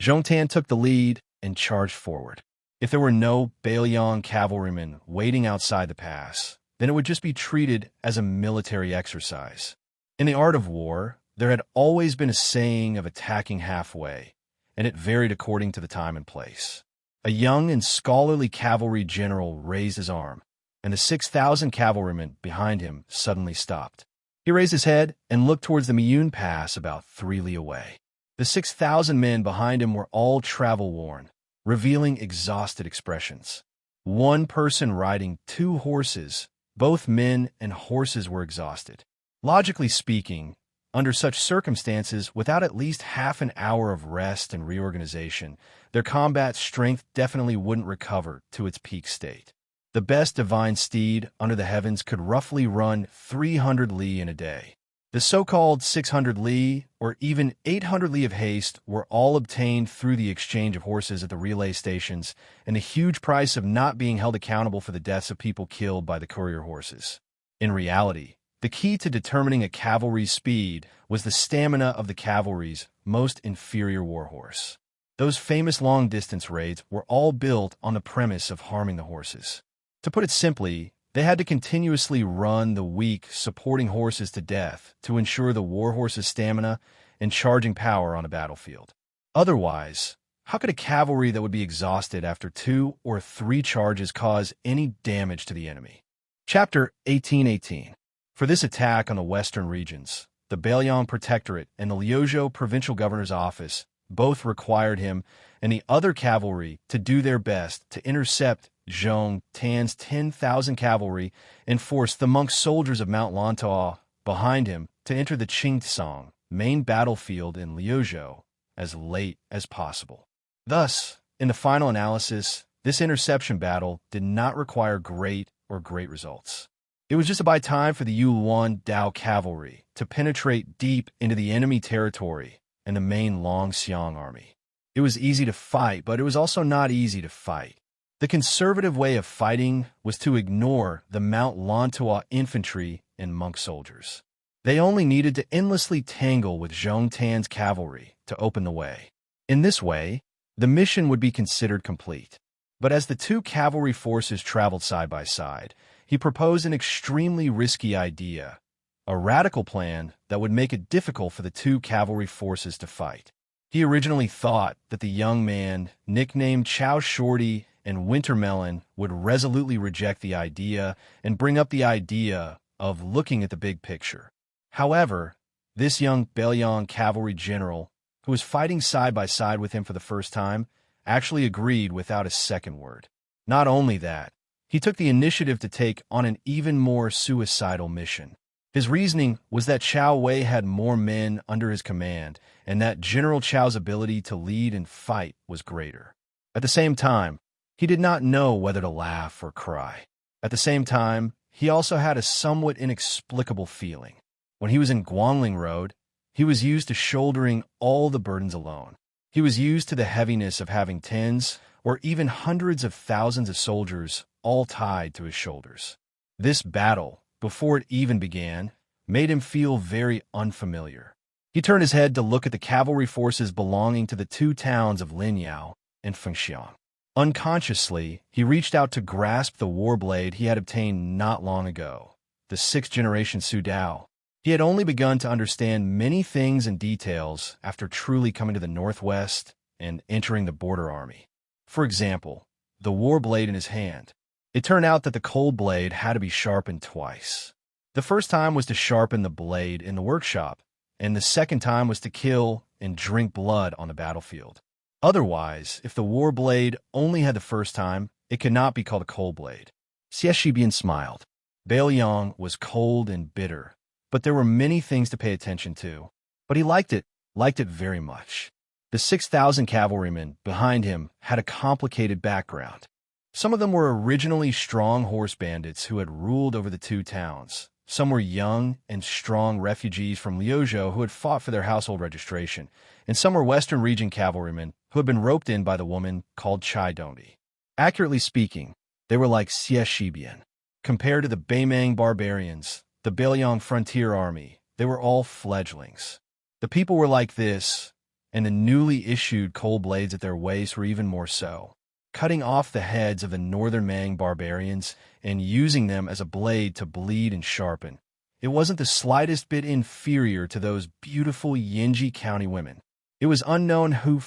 Zhong Tan took the lead and charged forward. If there were no Bailiang cavalrymen waiting outside the pass, then it would just be treated as a military exercise. In the art of war, there had always been a saying of attacking halfway, and it varied according to the time and place. A young and scholarly cavalry general raised his arm, and the 6,000 cavalrymen behind him suddenly stopped. He raised his head and looked towards the Miyun Pass about 3 li away. The 6,000 men behind him were all travel-worn, revealing exhausted expressions. One person riding 2 horses, both men and horses were exhausted. Logically speaking, under such circumstances, without at least half an hour of rest and reorganization, their combat strength definitely wouldn't recover to its peak state. The best divine steed under the heavens could roughly run 300 li in a day. The so-called 600 li, or even 800 li of haste, were all obtained through the exchange of horses at the relay stations and the huge price of not being held accountable for the deaths of people killed by the courier horses. In reality, the key to determining a cavalry's speed was the stamina of the cavalry's most inferior warhorse. Those famous long-distance raids were all built on the premise of harming the horses. To put it simply, they had to continuously run the weak, supporting horses to death to ensure the warhorse's stamina and charging power on a battlefield. Otherwise, how could a cavalry that would be exhausted after 2 or 3 charges cause any damage to the enemy? Chapter 1818. For this attack on the western regions, the Bailiang Protectorate and the Liuzhou Provincial Governor's Office both required him and the other cavalry to do their best to intercept Zhong Tan's 10,000 cavalry and force the monk soldiers of Mount Lantaw behind him to enter the Qingtsang main battlefield in Liuzhou as late as possible. Thus, in the final analysis, this interception battle did not require great results. It was just about time for the Yulon Dao cavalry to penetrate deep into the enemy territory and the main Longxiang army. It was easy to fight, but it was also not easy to fight. The conservative way of fighting was to ignore the Mount Lantawa infantry and monk soldiers. They only needed to endlessly tangle with Zhong Tan's cavalry to open the way. In this way, the mission would be considered complete. But as the 2 cavalry forces traveled side by side, he proposed an extremely risky idea, a radical plan that would make it difficult for the 2 cavalry forces to fight. He originally thought that the young man, nicknamed Chow Shorty and Wintermelon, would resolutely reject the idea and bring up the idea of looking at the big picture. However, this young Bailiang cavalry general, who was fighting side by side with him for the first time, actually agreed without a second word. Not only that, he took the initiative to take on an even more suicidal mission. His reasoning was that Chao Wei had more men under his command, and that General Chao's ability to lead and fight was greater. At the same time, he did not know whether to laugh or cry. At the same time, he also had a somewhat inexplicable feeling. When he was in Guangling Road, he was used to shouldering all the burdens alone. He was used to the heaviness of having tens or even hundreds of thousands of soldiers all tied to his shoulders. This battle, before it even began, made him feel very unfamiliar. He turned his head to look at the cavalry forces belonging to the two towns of Linyao and Fengxiang. Unconsciously, he reached out to grasp the war blade he had obtained not long ago, the sixth-generation Sudao. He had only begun to understand many things and details after truly coming to the northwest and entering the border army. For example, the war blade in his hand. It turned out that the cold blade had to be sharpened twice. The first time was to sharpen the blade in the workshop, and the second time was to kill and drink blood on the battlefield. Otherwise, if the war blade only had the first time, it could not be called a cold blade. Xie Shibian smiled. Bailiang was cold and bitter, but there were many things to pay attention to. But he liked it very much. The 6,000 cavalrymen behind him had a complicated background. Some of them were originally strong horse bandits who had ruled over the two towns. Some were young and strong refugees from Liuzhou who had fought for their household registration, and some were Western region cavalrymen who had been roped in by the woman called Chai Dondi. Accurately speaking, they were like Xie Shibian. Compared to the Beimang barbarians, the Bailiang frontier army, they were all fledglings. The people were like this, and the newly issued cold blades at their waists were even more so. Cutting off the heads of the northern Mang barbarians and using them as a blade to bleed and sharpen. It wasn't the slightest bit inferior to those beautiful Yinji County women. It was unknown who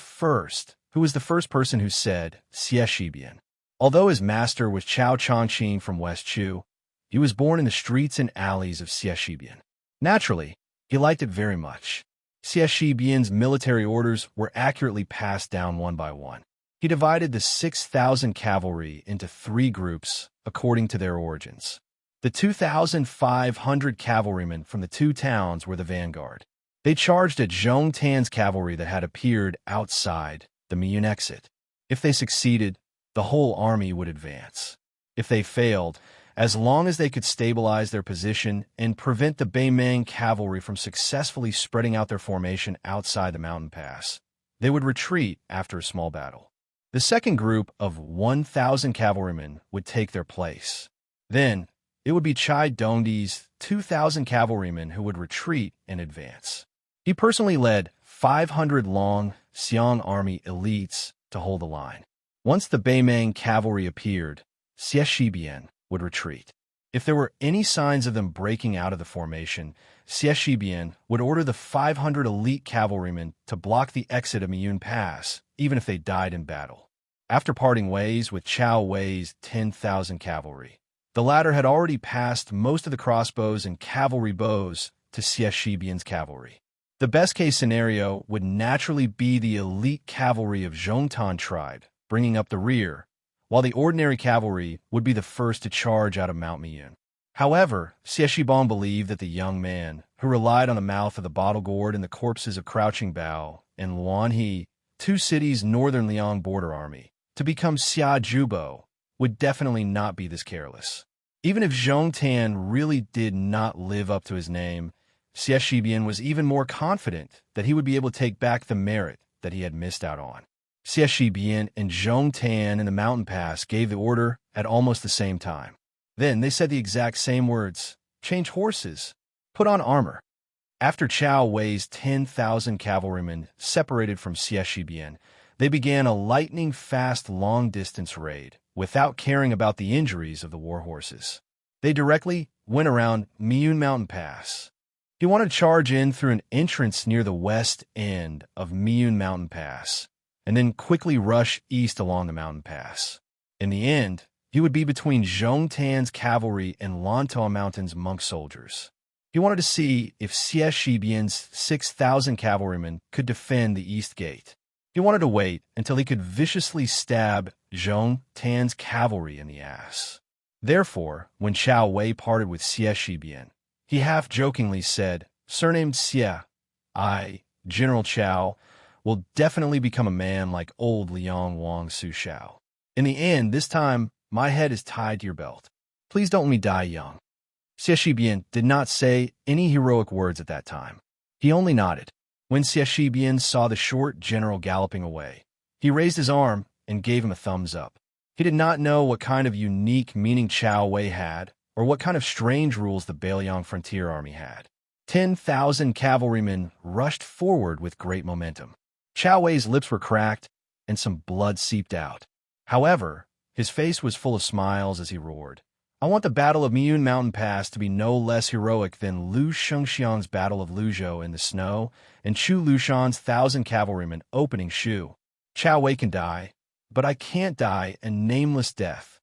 was the first person who said Xie Shibian. Although his master was Chao Chongqing from West Chu, he was born in the streets and alleys of Xie Shibian. Naturally, he liked it very much. Xie Shibian's military orders were accurately passed down one by one. He divided the 6,000 cavalry into three groups according to their origins. The 2,500 cavalrymen from the two towns were the vanguard. They charged at Zhong Tan's cavalry that had appeared outside the Miyun exit. If they succeeded, the whole army would advance. If they failed, as long as they could stabilize their position and prevent the Beimang cavalry from successfully spreading out their formation outside the mountain pass, they would retreat after a small battle. The second group of 1,000 cavalrymen would take their place. Then, it would be Chai Dondi's 2,000 cavalrymen who would retreat and advance. He personally led 500 long Xiang army elites to hold the line. Once the Beimang cavalry appeared, Xie Shibian would retreat. If there were any signs of them breaking out of the formation, Xie Shibian would order the 500 elite cavalrymen to block the exit of Miyun Pass, even if they died in battle. After parting ways with Chao Wei's 10,000 cavalry, the latter had already passed most of the crossbows and cavalry bows to Xie Shibian's cavalry. The best-case scenario would naturally be the elite cavalry of Zhongtan tribe, bringing up the rear, while the ordinary cavalry would be the first to charge out of Mount Miyun. However, Xie Shiban believed that the young man, who relied on the mouth of the bottle gourd and the corpses of Crouching Bao and Luanhe, two cities' northern Liang border army, to become Xia Jubo, would definitely not be this careless. Even if Zhongtan really did not live up to his name, Xie Shibian was even more confident that he would be able to take back the merit that he had missed out on. Xie Shibian and Zhongtan in the mountain pass gave the order at almost the same time. Then they said the exact same words: change horses, put on armor. After Chao Wei's 10,000 cavalrymen separated from Xie Shibian, they began a lightning-fast long-distance raid, without caring about the injuries of the war horses. They directly went around Miyun Mountain Pass. He wanted to charge in through an entrance near the west end of Miyun Mountain Pass, and then quickly rush east along the mountain pass. In the end, he would be between Zhongtan's cavalry and Lantou Mountain's monk soldiers. He wanted to see if Xie Shibian's 6,000 cavalrymen could defend the east gate. He wanted to wait until he could viciously stab Zhongtan's cavalry in the ass. Therefore, when Chao Wei parted with Xie Shibian, He half-jokingly said, "Surnamed Xia, I, General Chao, will definitely become a man like old Liang Wang Su Shao. In the end, this time, my head is tied to your belt. Please don't let me die young." Xie Shibian did not say any heroic words at that time. He only nodded. When Xie Shibian saw the short general galloping away, he raised his arm and gave him a thumbs up. He did not know what kind of unique meaning Chao Wei had, or what kind of strange rules the Bailiang Frontier Army had. 10,000 cavalrymen rushed forward with great momentum. Chao Wei's lips were cracked, and some blood seeped out. However, his face was full of smiles as he roared, "I want the Battle of Miyun Mountain Pass to be no less heroic than Lu Shengxiang's Battle of Luzhou in the snow and Chu Lushan's 1,000 cavalrymen opening Shu. Chao Wei can die, but I can't die a nameless death."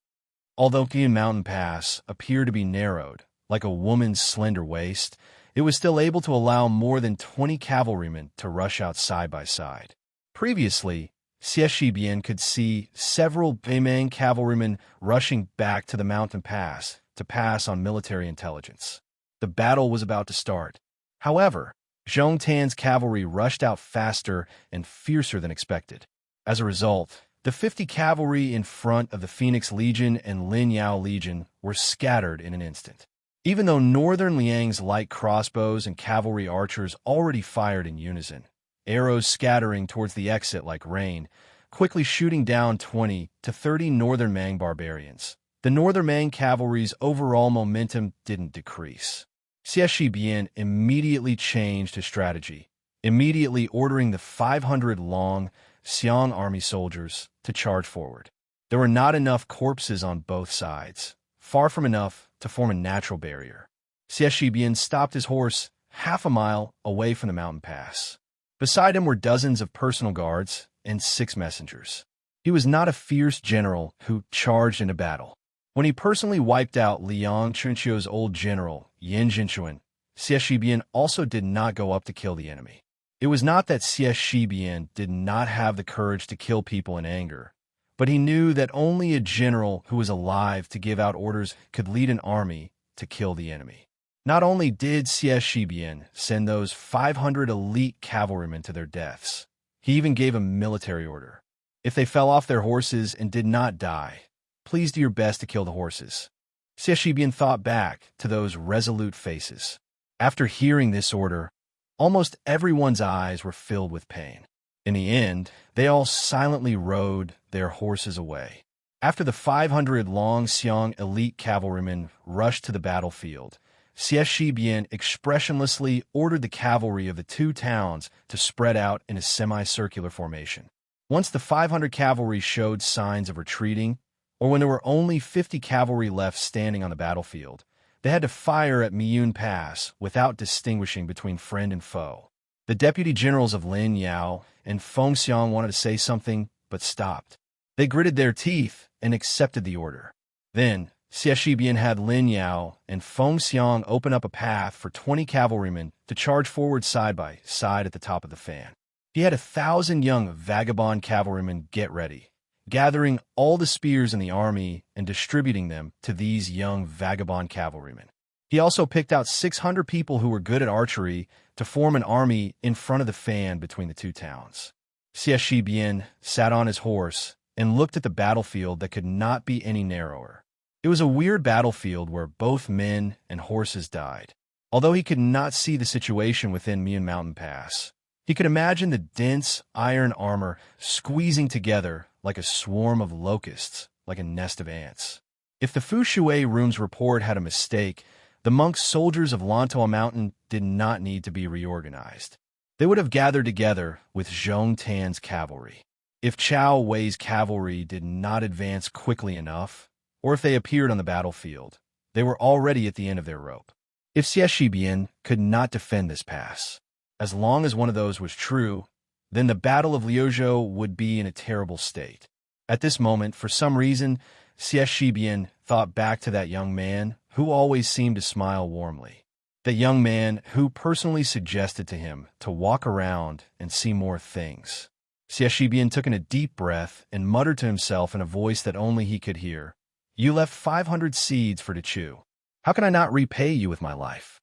Although Miyun Mountain Pass appeared to be narrowed, like a woman's slender waist, it was still able to allow more than 20 cavalrymen to rush out side by side. Previously, Xie Shibian could see several Beimang cavalrymen rushing back to the mountain pass to pass on military intelligence. The battle was about to start. However, Zhong Tan's cavalry rushed out faster and fiercer than expected. As a result, the 50 cavalry in front of the Phoenix Legion and Lin Yao Legion were scattered in an instant. Even though Northern Liang's light crossbows and cavalry archers already fired in unison, arrows scattering towards the exit like rain, quickly shooting down 20 to 30 Northern Mang barbarians. The Northern Mang cavalry's overall momentum didn't decrease. Xie Shibian immediately changed his strategy, immediately ordering the 500 long Xiang army soldiers to charge forward. There were not enough corpses on both sides, far from enough to form a natural barrier. Xie Shibian stopped his horse half a mile away from the mountain pass. Beside him were dozens of personal guards and 6 messengers. He was not a fierce general who charged into battle. When he personally wiped out Liang Chunqiu's old general, Yin Jinchuan, Xie Shibian also did not go up to kill the enemy. It was not that Xie Shibian did not have the courage to kill people in anger, but he knew that only a general who was alive to give out orders could lead an army to kill the enemy. Not only did Xie Shibian send those 500 elite cavalrymen to their deaths, he even gave a military order. If they fell off their horses and did not die, please do your best to kill the horses. Xie Shibian thought back to those resolute faces. After hearing this order, almost everyone's eyes were filled with pain. In the end, they all silently rode their horses away. After the 500 long Xiang elite cavalrymen rushed to the battlefield, Xie Shibian expressionlessly ordered the cavalry of the 2 towns to spread out in a semicircular formation. Once the 500 cavalry showed signs of retreating, or when there were only 50 cavalry left standing on the battlefield, they had to fire at Miyun Pass without distinguishing between friend and foe. The deputy generals of Lin Yao and Feng Xiang wanted to say something, but stopped. They gritted their teeth and accepted the order. Then, Xie Shibian had Lin Yao and Feng Xiang open up a path for 20 cavalrymen to charge forward side by side at the top of the fan. He had 1,000 young vagabond cavalrymen get ready, gathering all the spears in the army and distributing them to these young vagabond cavalrymen. He also picked out 600 people who were good at archery to form an army in front of the fan between the 2 towns. Xie Shibian sat on his horse and looked at the battlefield that could not be any narrower. It was a weird battlefield where both men and horses died. Although he could not see the situation within Miyun Mountain Pass, he could imagine the dense iron armor squeezing together like a swarm of locusts, like a nest of ants. If the Fu Shui room's report had a mistake, the monk soldiers of Lantua Mountain did not need to be reorganized. They would have gathered together with Zhong Tan's cavalry. If Chao Wei's cavalry did not advance quickly enough, or if they appeared on the battlefield, they were already at the end of their rope. If Xie Shibian could not defend this pass, as long as one of those was true, then the Battle of Liuzhou would be in a terrible state. At this moment, for some reason, Xie Shibian thought back to that young man who always seemed to smile warmly. The young man who personally suggested to him to walk around and see more things. Xie Shibian took in a deep breath and muttered to himself in a voice that only he could hear, "You left 500 seeds for to chew. How can I not repay you with my life?"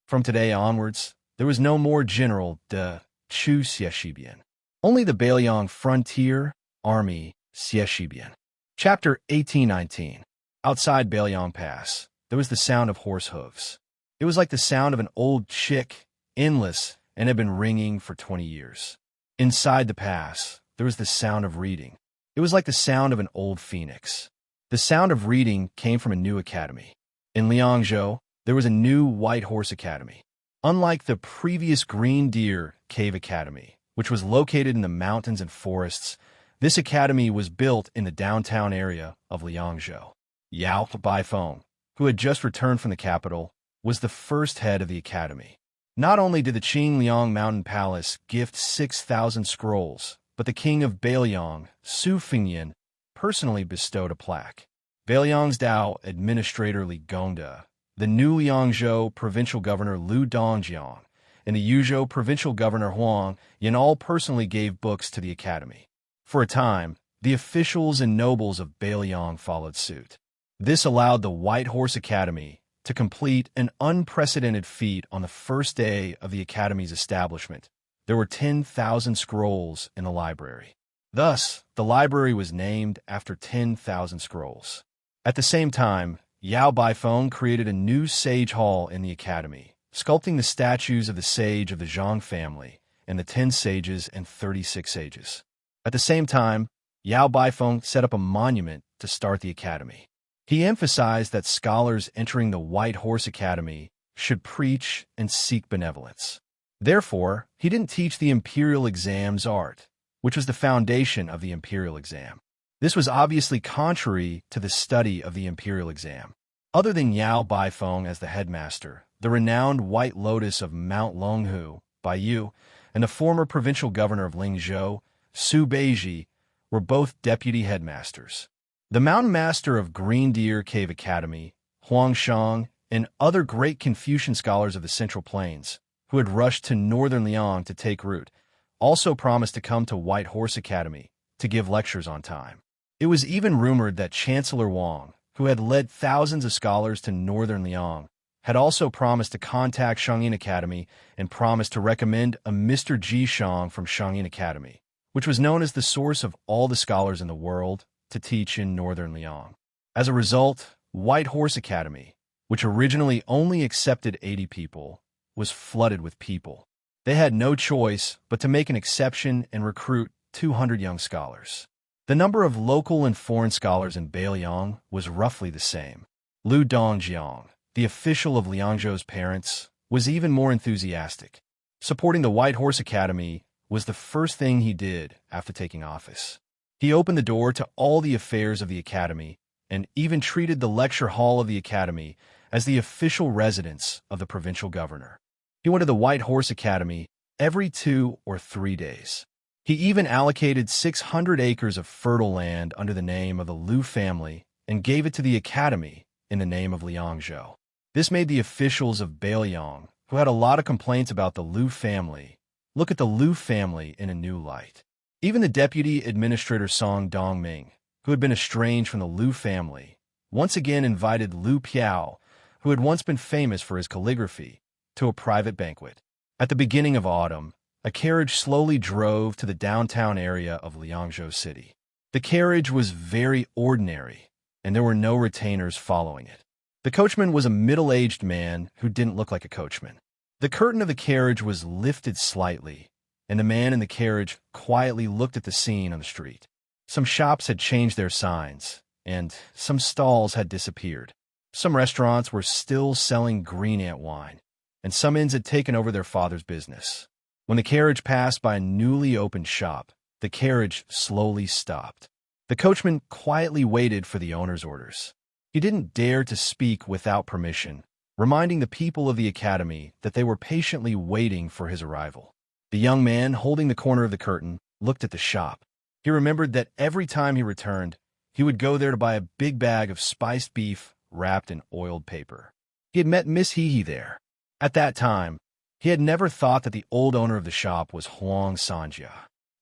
From today onwards, there was no more General de Chu Xiaxibian, only the Beiliang Frontier Army Xiaxibian. Chapter 1819. Outside Beiliang Pass, there was the sound of horse hooves. It was like the sound of an old chick, endless, and had been ringing for 20 years. Inside the pass, there was the sound of reading. It was like the sound of an old phoenix. The sound of reading came from a new academy. In Liangzhou, there was a new White Horse Academy. Unlike the previous Green Deer Cave Academy, which was located in the mountains and forests, this academy was built in the downtown area of Liangzhou. Yao Baifeng, who had just returned from the capital, was the first head of the academy. Not only did the Qingliang Mountain Palace gift 6,000 scrolls, but the king of Beiliang, Su Fingyan, personally bestowed a plaque. Beiliang's Dao administrator Li Gongda, the new Liangzhou provincial governor Lu Dongjiang, and the Yuzhou provincial governor Huang Yan all personally gave books to the academy. For a time, the officials and nobles of Beiliang followed suit. This allowed the White Horse Academy to complete an unprecedented feat on the first day of the academy's establishment. There were 10,000 scrolls in the library. Thus, the library was named after 10,000 scrolls. At the same time, Yao Baifeng created a new sage hall in the academy, sculpting the statues of the sage of the Zhang family and the 10 sages and 36 sages. At the same time, Yao Baifeng set up a monument to start the academy. He emphasized that scholars entering the White Horse Academy should preach and seek benevolence. Therefore, he didn't teach the imperial exam's art, which was the foundation of the imperial exam. This was obviously contrary to the study of the imperial exam. Other than Yao Baifeng as the headmaster, the renowned White Lotus of Mount Longhu, Baiyu, and the former provincial governor of Lingzhou, Su Beiji, were both deputy headmasters. The mountain master of Green Deer Cave Academy, Huang Shang, and other great Confucian scholars of the Central Plains, who had rushed to northern Liang to take root, also promised to come to White Horse Academy to give lectures on time. It was even rumored that Chancellor Wang, who had led thousands of scholars to northern Liang, had also promised to contact Shangyin Academy and promised to recommend a Mr. Ji Shang from Shangyin Academy, which was known as the source of all the scholars in the world, to teach in northern Liang. As a result, White Horse Academy, which originally only accepted 80 people, was flooded with people. They had no choice but to make an exception and recruit 200 young scholars. The number of local and foreign scholars in Beiliang was roughly the same. Lu Dongjiang, the official of Liangzhou's parents, was even more enthusiastic. Supporting the White Horse Academy was the first thing he did after taking office. He opened the door to all the affairs of the academy and even treated the lecture hall of the academy as the official residence of the provincial governor. He went to the White Horse Academy every 2 or 3 days. He even allocated 600 acres of fertile land under the name of the Lu family and gave it to the academy in the name of Liangzhou. This made the officials of Beiliang, who had a lot of complaints about the Lu family, look at the Lu family in a new light. Even the deputy administrator Song Dongming, who had been estranged from the Lu family, once again invited Lu Piao, who had once been famous for his calligraphy, to a private banquet. At the beginning of autumn, a carriage slowly drove to the downtown area of Liangzhou City. The carriage was very ordinary, and there were no retainers following it. The coachman was a middle-aged man who didn't look like a coachman. The curtain of the carriage was lifted slightly, and the man in the carriage quietly looked at the scene on the street. Some shops had changed their signs, and some stalls had disappeared. Some restaurants were still selling green ant wine, and some inns had taken over their father's business. When the carriage passed by a newly opened shop, the carriage slowly stopped. The coachman quietly waited for the owner's orders. He didn't dare to speak without permission, reminding the people of the academy that they were patiently waiting for his arrival. The young man holding the corner of the curtain looked at the shop. He remembered that every time he returned, he would go there to buy a big bag of spiced beef wrapped in oiled paper. He had met Miss Hehe there. At that time, he had never thought that the old owner of the shop was Huang Xianxia.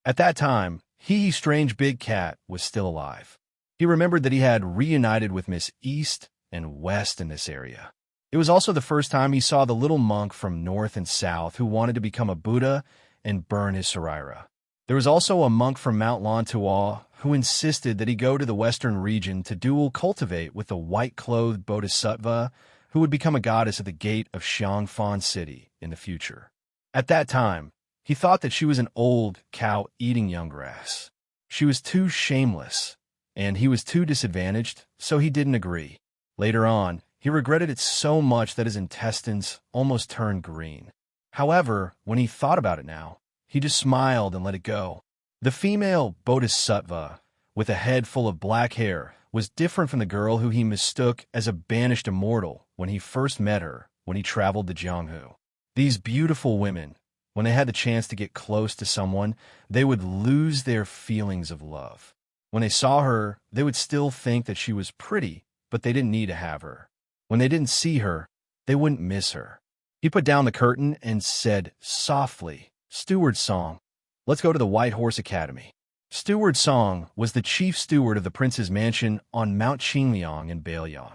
At that time, Hehe's strange big cat was still alive. He remembered that he had reunited with Miss East and West in this area. It was also the first time he saw the little monk from north and south who wanted to become a Buddha and burn his saraira. There was also a monk from Mount Lantua who insisted that he go to the western region to dual cultivate with the white-clothed bodhisattva who would become a goddess at the gate of Xianxia City in the future. At that time, he thought that she was an old cow eating young grass. She was too shameless, and he was too disadvantaged, so he didn't agree. Later on, he regretted it so much that his intestines almost turned green. However, when he thought about it now, he just smiled and let it go. The female bodhisattva, with a head full of black hair, was different from the girl who he mistook as a banished immortal when he first met her when he traveled to Jianghu. These beautiful women, when they had the chance to get close to someone, they would lose their feelings of love. When they saw her, they would still think that she was pretty, but they didn't need to have her. When they didn't see her, they wouldn't miss her. He put down the curtain and said softly, "Steward Song, let's go to the White Horse Academy." Steward Song was the chief steward of the prince's mansion on Mount Qingliang in Beiliang.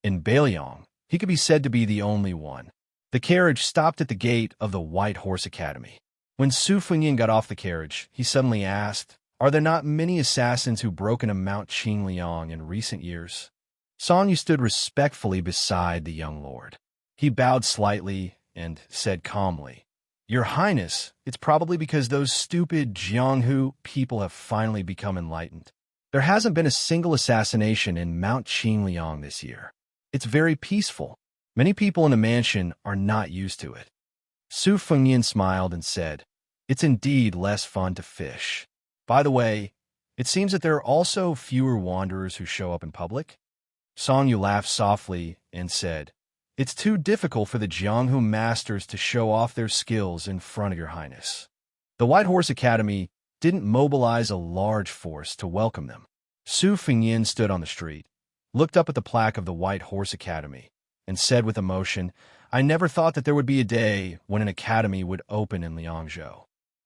In Beiliang, he could be said to be the only one. The carriage stopped at the gate of the White Horse Academy. When Su Fengyin got off the carriage, he suddenly asked, "Are there not many assassins who broke into Mount Qingliang in recent years?" Song Yu stood respectfully beside the young lord. He bowed slightly and said calmly, "Your Highness, it's probably because those stupid Jianghu people have finally become enlightened. There hasn't been a single assassination in Mount Qingliang this year. It's very peaceful. Many people in the mansion are not used to it." Su Fengyin smiled and said, "It's indeed less fun to fish. By the way, it seems that there are also fewer wanderers who show up in public." Song Yu laughed softly and said, "It's too difficult for the Jianghu masters to show off their skills in front of your Highness." The White Horse Academy didn't mobilize a large force to welcome them. Su Fengyin stood on the street, looked up at the plaque of the White Horse Academy, and said with emotion, "I never thought that there would be a day when an academy would open in Liangzhou."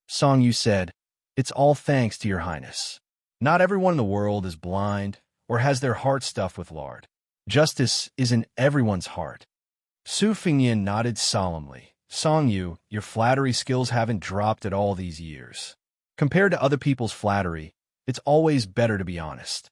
Song Yu said, "It's all thanks to your Highness. Not everyone in the world is blind or has their heart stuffed with lard. Justice is in everyone's heart." Su Fengyin nodded solemnly. "Song Yu, your flattery skills haven't dropped at all these years. Compared to other people's flattery, it's always better to be honest."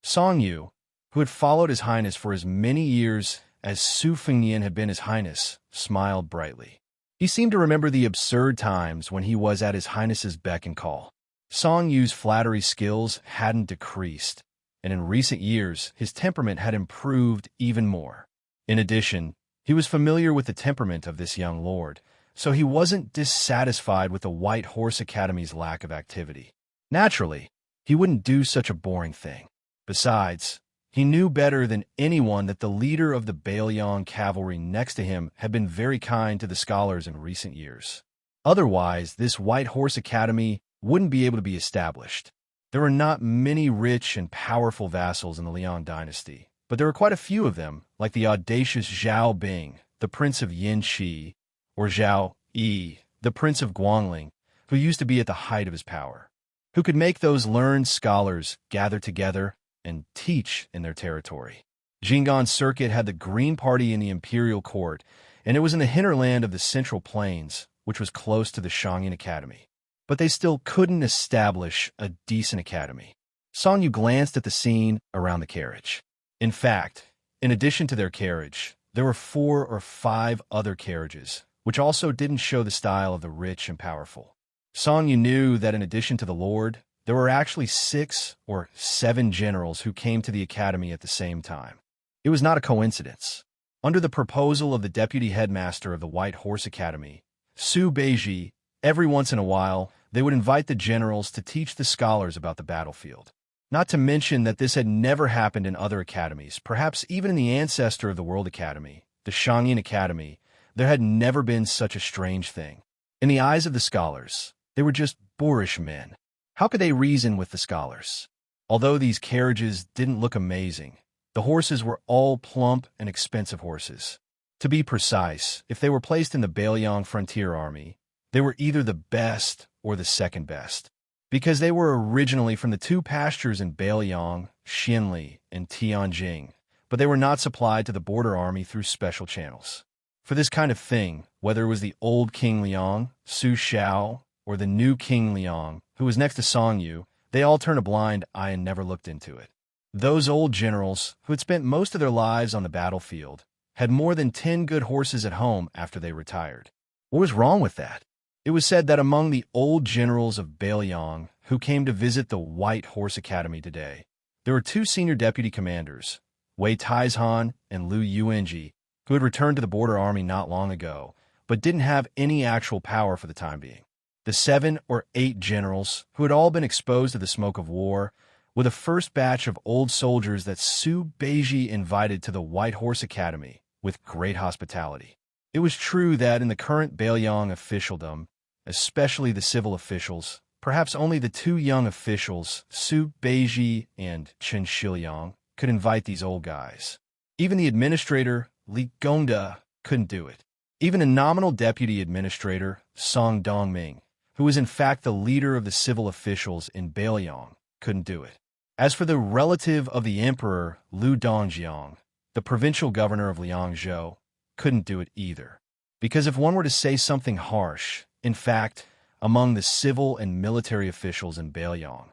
Song Yu, who had followed His Highness for as many years as Su Fengyin had been His Highness, smiled brightly. He seemed to remember the absurd times when he was at His Highness's beck and call. Song Yu's flattery skills hadn't decreased, and in recent years his temperament had improved even more. In addition, he was familiar with the temperament of this young lord, so he wasn't dissatisfied with the White Horse Academy's lack of activity. Naturally, he wouldn't do such a boring thing. Besides, he knew better than anyone that the leader of the Beiliang cavalry next to him had been very kind to the scholars in recent years. Otherwise, this White Horse Academy wouldn't be able to be established. There were not many rich and powerful vassals in the Liang dynasty, but there were quite a few of them, like the audacious Zhao Bing, the prince of Yanqi, or Zhao Yi, the prince of Guangling, who used to be at the height of his power, who could make those learned scholars gather together and teach in their territory. Jinggan Circuit had the Green Party in the imperial court, and it was in the hinterland of the Central Plains, which was close to the Shangyin Academy. But they still couldn't establish a decent academy. Song Yu glanced at the scene around the carriage. In fact, in addition to their carriage, there were 4 or 5 other carriages, which also didn't show the style of the rich and powerful. Song Yu knew that in addition to the Lord, there were actually 6 or 7 generals who came to the academy at the same time. It was not a coincidence. Under the proposal of the deputy headmaster of the White Horse Academy, Su Beiji, every once in a while, they would invite the generals to teach the scholars about the battlefield. Not to mention that this had never happened in other academies, perhaps even in the ancestor of the World Academy, the Shangyin Academy, there had never been such a strange thing. In the eyes of the scholars, they were just boorish men. How could they reason with the scholars? Although these carriages didn't look amazing, the horses were all plump and expensive horses. To be precise, if they were placed in the Beiliang Frontier Army, they were either the best or the second best, because they were originally from the 2 pastures in Beiliang, Xinli, and Tianjing, but they were not supplied to the border army through special channels. For this kind of thing, whether it was the old King Liang, Su Xiao, or the new King Liang, who was next to Song Yu, they all turned a blind eye and never looked into it. Those old generals, who had spent most of their lives on the battlefield, had more than 10 good horses at home after they retired. What was wrong with that? It was said that among the old generals of Beiliang who came to visit the White Horse Academy today, there were 2 senior deputy commanders, Wei Taizhan and Liu Yuanji, who had returned to the border army not long ago, but didn't have any actual power for the time being. The 7 or 8 generals, who had all been exposed to the smoke of war, were the first batch of old soldiers that Su Beiji invited to the White Horse Academy with great hospitality. It was true that in the current Beiliang officialdom, especially the civil officials, perhaps only the 2 young officials, Su Beiji and Chen Shiliang, could invite these old guys. Even the administrator, Li Gongda, couldn't do it. Even a nominal deputy administrator, Song Dongming, who was in fact the leader of the civil officials in Beiliang, couldn't do it. As for the relative of the emperor, Liu Dongjiang, the provincial governor of Liangzhou, couldn't do it either. Because if one were to say something harsh, in fact, among the civil and military officials in Beiliang,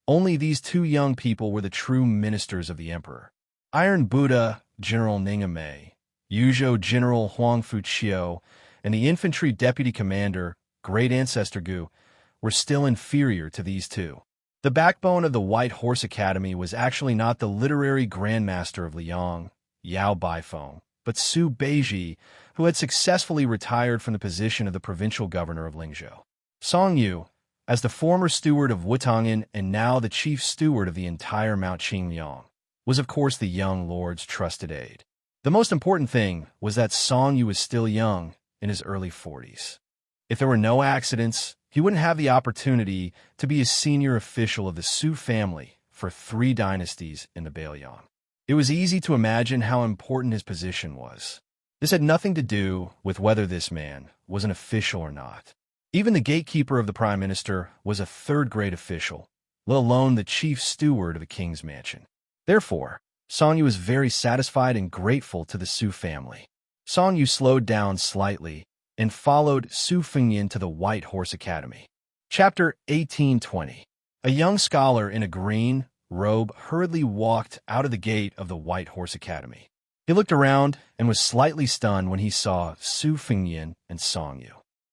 only these 2 young people were the true ministers of the emperor. Iron Buddha, General Ningamei, Yuzhou General Huang Fuqiu, and the infantry deputy commander, Great Ancestor Gu, were still inferior to these 2. The backbone of the White Horse Academy was actually not the literary grandmaster of Liang, Yao Baifeng, but Su Beiji, who had successfully retired from the position of the provincial governor of Lingzhou. Song Yu, as the former steward of Wutong'an and now the chief steward of the entire Mount Qingliang, was of course the young lord's trusted aide. The most important thing was that Song Yu was still young, in his early 40s. If there were no accidents, he wouldn't have the opportunity to be a senior official of the Su family for 3 dynasties in the Beiliang. It was easy to imagine how important his position was. This had nothing to do with whether this man was an official or not. Even the gatekeeper of the prime minister was a 3rd-grade official, let alone the chief steward of the king's mansion. Therefore, Song Yu was very satisfied and grateful to the Su family. Song Yu slowed down slightly and followed Su Fengyin to the White Horse Academy. Chapter 1820. A young scholar in a green robe hurriedly walked out of the gate of the White Horse Academy. He looked around and was slightly stunned when he saw Su Fengyin and Song Yu.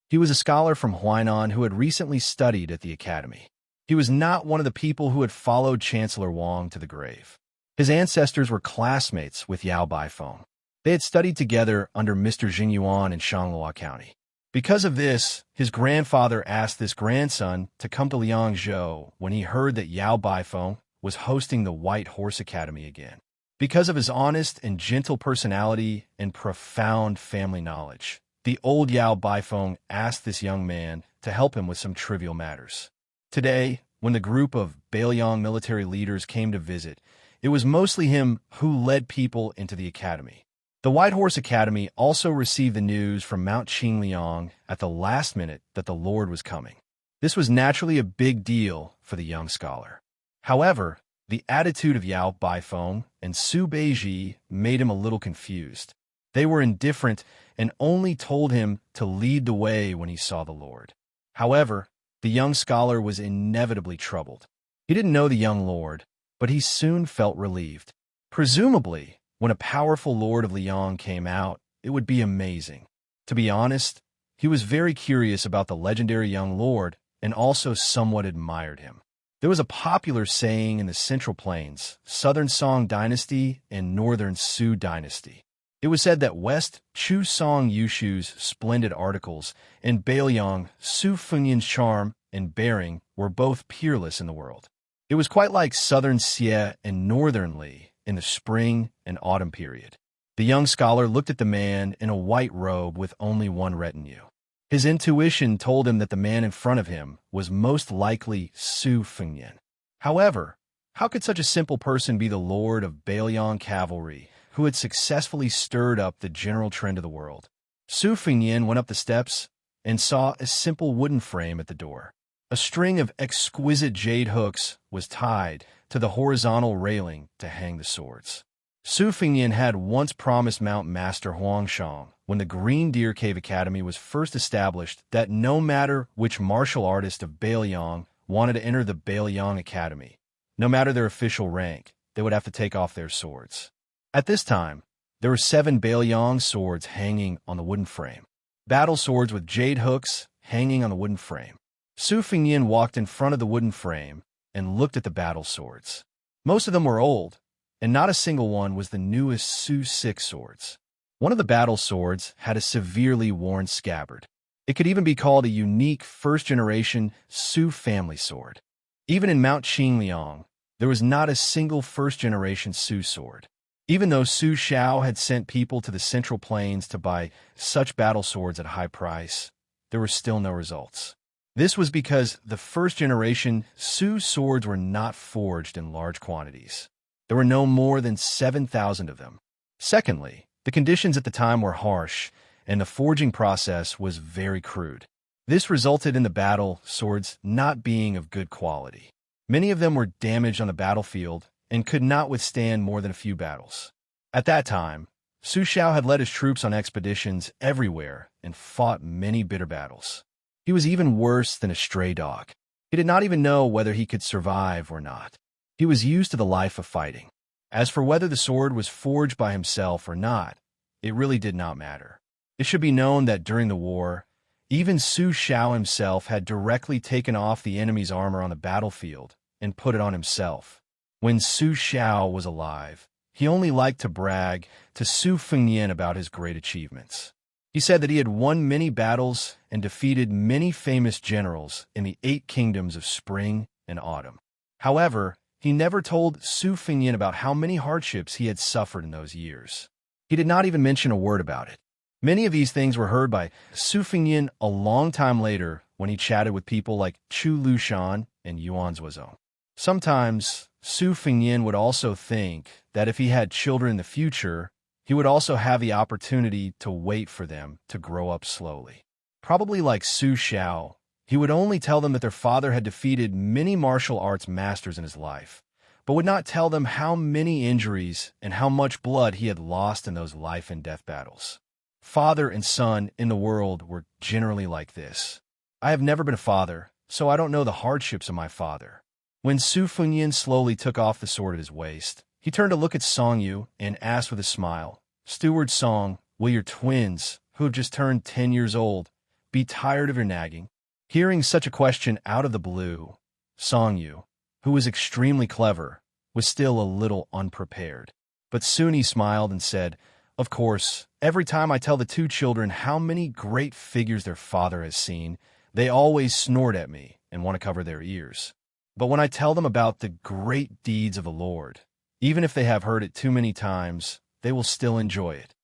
He was a scholar from Huainan who had recently studied at the academy. He was not one of the people who had followed Chancellor Wang to the grave. His ancestors were classmates with Yao Baifeng. They had studied together under Mr. Jingyuan in Shanghua County. Because of this, his grandfather asked this grandson to come to Liangzhou when he heard that Yao Baifeng was hosting the White Horse Academy again. Because of his honest and gentle personality and profound family knowledge, the old Yao Baifeng asked this young man to help him with some trivial matters. Today, when the group of Beiliang military leaders came to visit, it was mostly him who led people into the academy. The White Horse Academy also received the news from Mount Qingliang at the last minute that the Lord was coming. This was naturally a big deal for the young scholar. However, the attitude of Yao Baifeng and Su Beiji made him a little confused. They were indifferent and only told him to lead the way when he saw the Lord. However, the young scholar was inevitably troubled. He didn't know the young lord, but he soon felt relieved. Presumably, when a powerful lord of Liang came out, it would be amazing. To be honest, he was very curious about the legendary young lord and also somewhat admired him. There was a popular saying in the Central Plains, Southern Song Dynasty and Northern Su Dynasty. It was said that West Chu Song Yushu's splendid articles and Beiliang Su Fengyin's charm and bearing were both peerless in the world. It was quite like Southern Xie and Northern Li in the spring and autumn period. The young scholar looked at the man in a white robe with only one retinue. His intuition told him that the man in front of him was most likely Su Fengyin. However, how could such a simple person be the lord of Beiliang cavalry, who had successfully stirred up the general trend of the world? Su Fengyin went up the steps and saw a simple wooden frame at the door. A string of exquisite jade hooks was tied to the horizontal railing to hang the swords. Su Fengnian had once promised Mount Master Huangshang, when the Green Deer Cave Academy was first established, that no matter which martial artist of Bailiang wanted to enter the Bailiang Academy, no matter their official rank, they would have to take off their swords. At this time, there were 7 Bailiang swords hanging on the wooden frame. Battle swords with jade hooks hanging on the wooden frame. Su Fengnian walked in front of the wooden frame and looked at the battle swords. Most of them were old, and not a single one was the newest Su 6 swords. One of the battle swords had a severely worn scabbard. It could even be called a unique first-generation Su family sword. Even in Mount Qingliang, there was not a single first-generation Su sword. Even though Su Xiao had sent people to the Central Plains to buy such battle swords at a high price, there were still no results. This was because the first-generation Su swords were not forged in large quantities. There were no more than 7,000 of them. Secondly, the conditions at the time were harsh, and the forging process was very crude. This resulted in the battle swords not being of good quality. Many of them were damaged on the battlefield and could not withstand more than a few battles. At that time, Su Xiao had led his troops on expeditions everywhere and fought many bitter battles. He was even worse than a stray dog. He did not even know whether he could survive or not. He was used to the life of fighting. As for whether the sword was forged by himself or not, it really did not matter. It should be known that during the war, even Su Xiao himself had directly taken off the enemy's armor on the battlefield and put it on himself. When Su Xiao was alive, he only liked to brag to Su Fengnian about his great achievements. He said that he had won many battles and defeated many famous generals in the 8 kingdoms of spring and autumn. However, he never told Su Fengnian about how many hardships he had suffered in those years. He did not even mention a word about it. Many of these things were heard by Su Fengnian a long time later when he chatted with people like Chu Lushan and Yuan Zuozong. Sometimes, Su Fengnian would also think that if he had children in the future, he would also have the opportunity to wait for them to grow up slowly. Probably like Su Xiao, he would only tell them that their father had defeated many martial arts masters in his life, but would not tell them how many injuries and how much blood he had lost in those life and death battles. Father and son in the world were generally like this. I have never been a father, so I don't know the hardships of my father. When Su Fengnian slowly took off the sword at his waist, he turned to look at Song Yu and asked with a smile, "Steward Song, will your twins, who have just turned 10 years old, be tired of your nagging?" Hearing such a question out of the blue, Song Yu, who was extremely clever, was still a little unprepared. But soon he smiled and said, "Of course, every time I tell the 2 children how many great figures their father has seen, they always snort at me and want to cover their ears. But when I tell them about the great deeds of the Lord, even if they have heard it too many times, they will still enjoy it."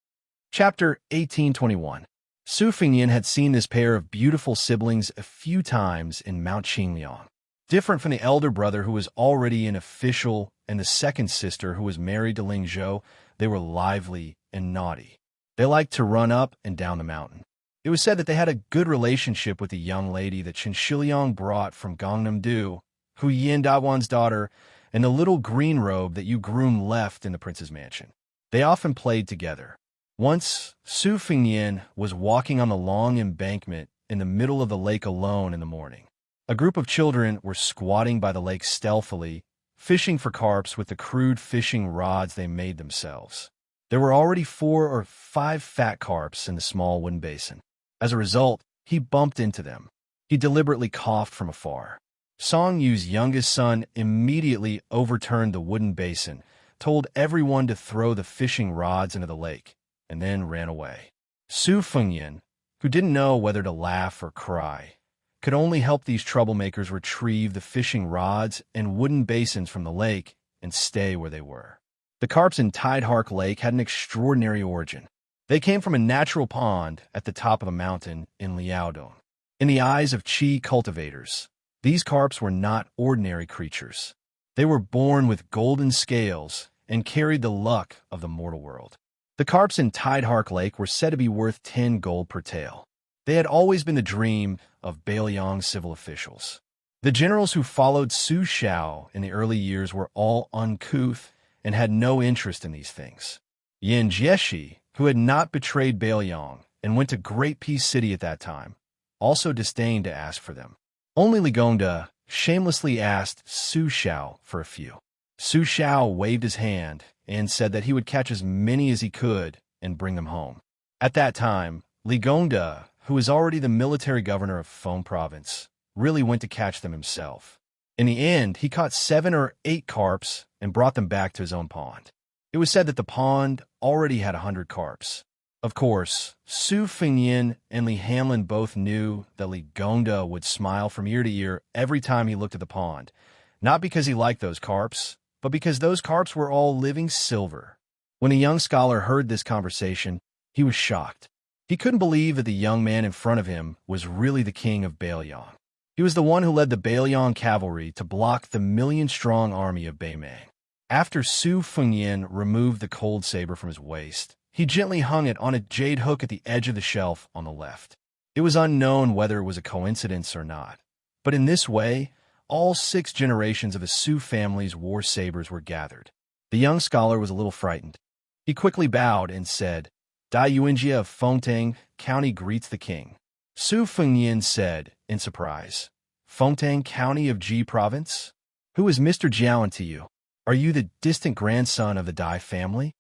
Chapter 1821. Su Fengnian had seen this pair of beautiful siblings a few times in Mount Qingliang. Different from the elder brother who was already an official and the second sister who was married to Ling Zhou, they were lively and naughty. They liked to run up and down the mountain. It was said that they had a good relationship with the young lady that Chen Shiliang brought from Gangnam-do, Hu Yin Dawan's daughter, and the little green robe that Yu Groom left in the prince's mansion. They often played together. Once, Su Fengnian was walking on the long embankment in the middle of the lake alone in the morning. A group of children were squatting by the lake stealthily, fishing for carps with the crude fishing rods they made themselves. There were already 4 or 5 fat carps in the small wooden basin. As a result, he bumped into them. He deliberately coughed from afar. Song Yu's youngest son immediately overturned the wooden basin, told everyone to throw the fishing rods into the lake, and then ran away. Su Fengnian, who didn't know whether to laugh or cry, could only help these troublemakers retrieve the fishing rods and wooden basins from the lake and stay where they were. The carps in Tidehark Lake had an extraordinary origin. They came from a natural pond at the top of a mountain in Liaodong. In the eyes of Qi cultivators, these carps were not ordinary creatures. They were born with golden scales and carried the luck of the mortal world. The carps in Tidehark Lake were said to be worth 10 gold per tael. They had always been the dream of Bailiang civil officials. The generals who followed Su Xiao in the early years were all uncouth and had no interest in these things. Xianxia, who had not betrayed Bailiang and went to Great Peace City at that time, also disdained to ask for them. Only Li Gongda shamelessly asked Su Xiao for a few. Su Xiao waved his hand and said that he would catch as many as he could and bring them home. At that time, Li Gongda, who was already the military governor of Feng Province, really went to catch them himself. In the end, he caught 7 or 8 carps and brought them back to his own pond. It was said that the pond already had 100 carps. Of course, Su Fengyin and Li Hanlin both knew that Li Gongda would smile from ear to ear every time he looked at the pond, not because he liked those carps, but because those carps were all living silver. When a young scholar heard this conversation, he was shocked. He couldn't believe that the young man in front of him was really the king of Bailiang. He was the one who led the Bailiang cavalry to block the million-strong army of Beimei. After Su Fengyin removed the cold saber from his waist, he gently hung it on a jade hook at the edge of the shelf on the left. It was unknown whether it was a coincidence or not, but in this way, all 6 generations of the Su family's war sabers were gathered. The young scholar was a little frightened. He quickly bowed and said, "Dai Yuanjia of Fengtang County greets the king." Su Fengyin said, in surprise, "Fengtang County of Ji Province? Who is Mr. Jiaoan to you? Are you the distant grandson of the Dai family?"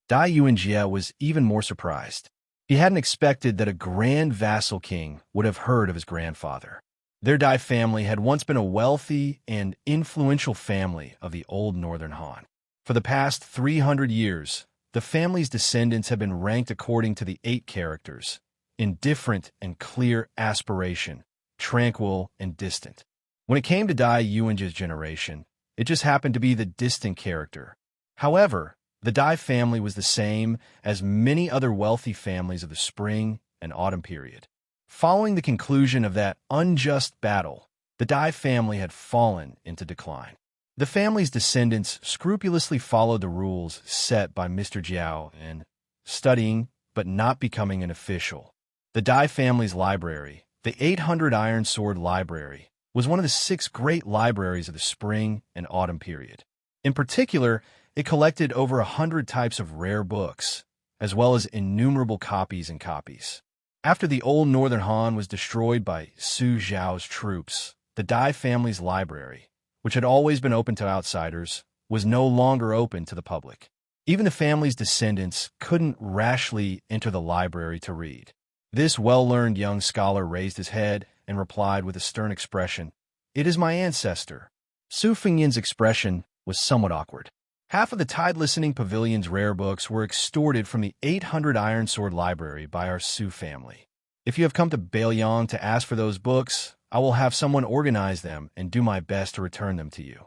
Dai Yuanjia was even more surprised. He hadn't expected that a grand vassal king would have heard of his grandfather. Their Dai family had once been a wealthy and influential family of the old northern Han. For the past 300 years, the family's descendants have been ranked according to the 8 characters: indifferent and clear aspiration, tranquil and distant. When it came to Dai Yuanjia's generation, it just happened to be the distant character. However, the Dai family was the same as many other wealthy families of the spring and autumn period. Following the conclusion of that unjust battle, the Dai family had fallen into decline. The family's descendants scrupulously followed the rules set by Mr. Jiao in studying but not becoming an official. The Dai family's library, the 800 Iron Sword Library, was one of the 6 great libraries of the spring and autumn period. In particular, it collected over 100 types of rare books, as well as innumerable copies and copies. After the old northern Han was destroyed by Su Zhao's troops, the Dai family's library, which had always been open to outsiders, was no longer open to the public. Even the family's descendants couldn't rashly enter the library to read. This well-learned young scholar raised his head and replied with a stern expression, "It is my ancestor." Su Fengyin's expression was somewhat awkward. Half of the Tide Listening Pavilion's rare books were extorted from the 800 Iron Sword Library by our Su family. If you have come to Bailiang to ask for those books, I will have someone organize them and do my best to return them to you.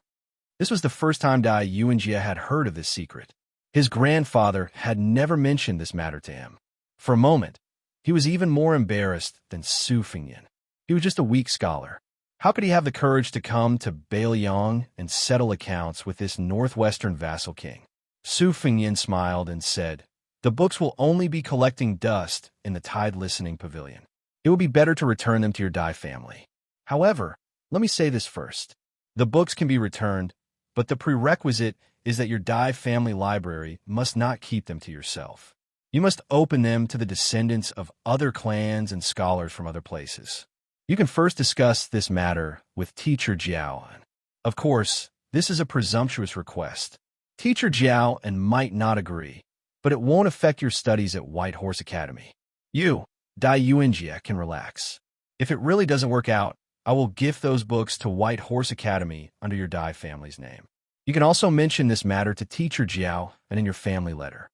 This was the first time Dai Yuanjia had heard of this secret. His grandfather had never mentioned this matter to him. For a moment, he was even more embarrassed than Su Fengyin. He was just a weak scholar. How could he have the courage to come to Bailiang and settle accounts with this northwestern vassal king? Su Fengyin smiled and said, "The books will only be collecting dust in the Tide Listening Pavilion. It would be better to return them to your Dai family. However, let me say this first. The books can be returned, but the prerequisite is that your Dai family library must not keep them to yourself. You must open them to the descendants of other clans and scholars from other places. You can first discuss this matter with Teacher Jiao. Of course, this is a presumptuous request. Teacher Jiao might not agree, but it won't affect your studies at White Horse Academy. You, Dai Yuanjia, can relax. If it really doesn't work out, I will gift those books to White Horse Academy under your Dai family's name. You can also mention this matter to Teacher Jiao and in your family letter."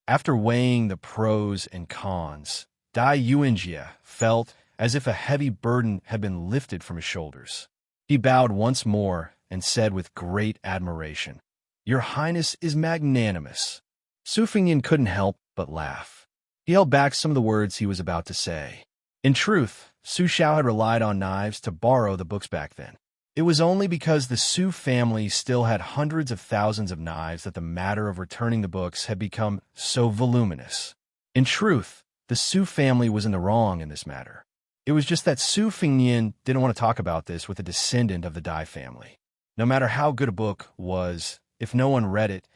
After weighing the pros and cons, Dai Yuanjia felt as if a heavy burden had been lifted from his shoulders. He bowed once more and said with great admiration, "Your Highness is magnanimous." Su Fengyin couldn't help but laugh. He held back some of the words he was about to say. In truth, Su Xiao had relied on knives to borrow the books back then. It was only because the Su family still had hundreds of thousands of knives that the matter of returning the books had become so voluminous. In truth, the Su family was in the wrong in this matter. It was just that Su Fengyin didn't want to talk about this with a descendant of the Dai family. No matter how good a book was, if no one read it,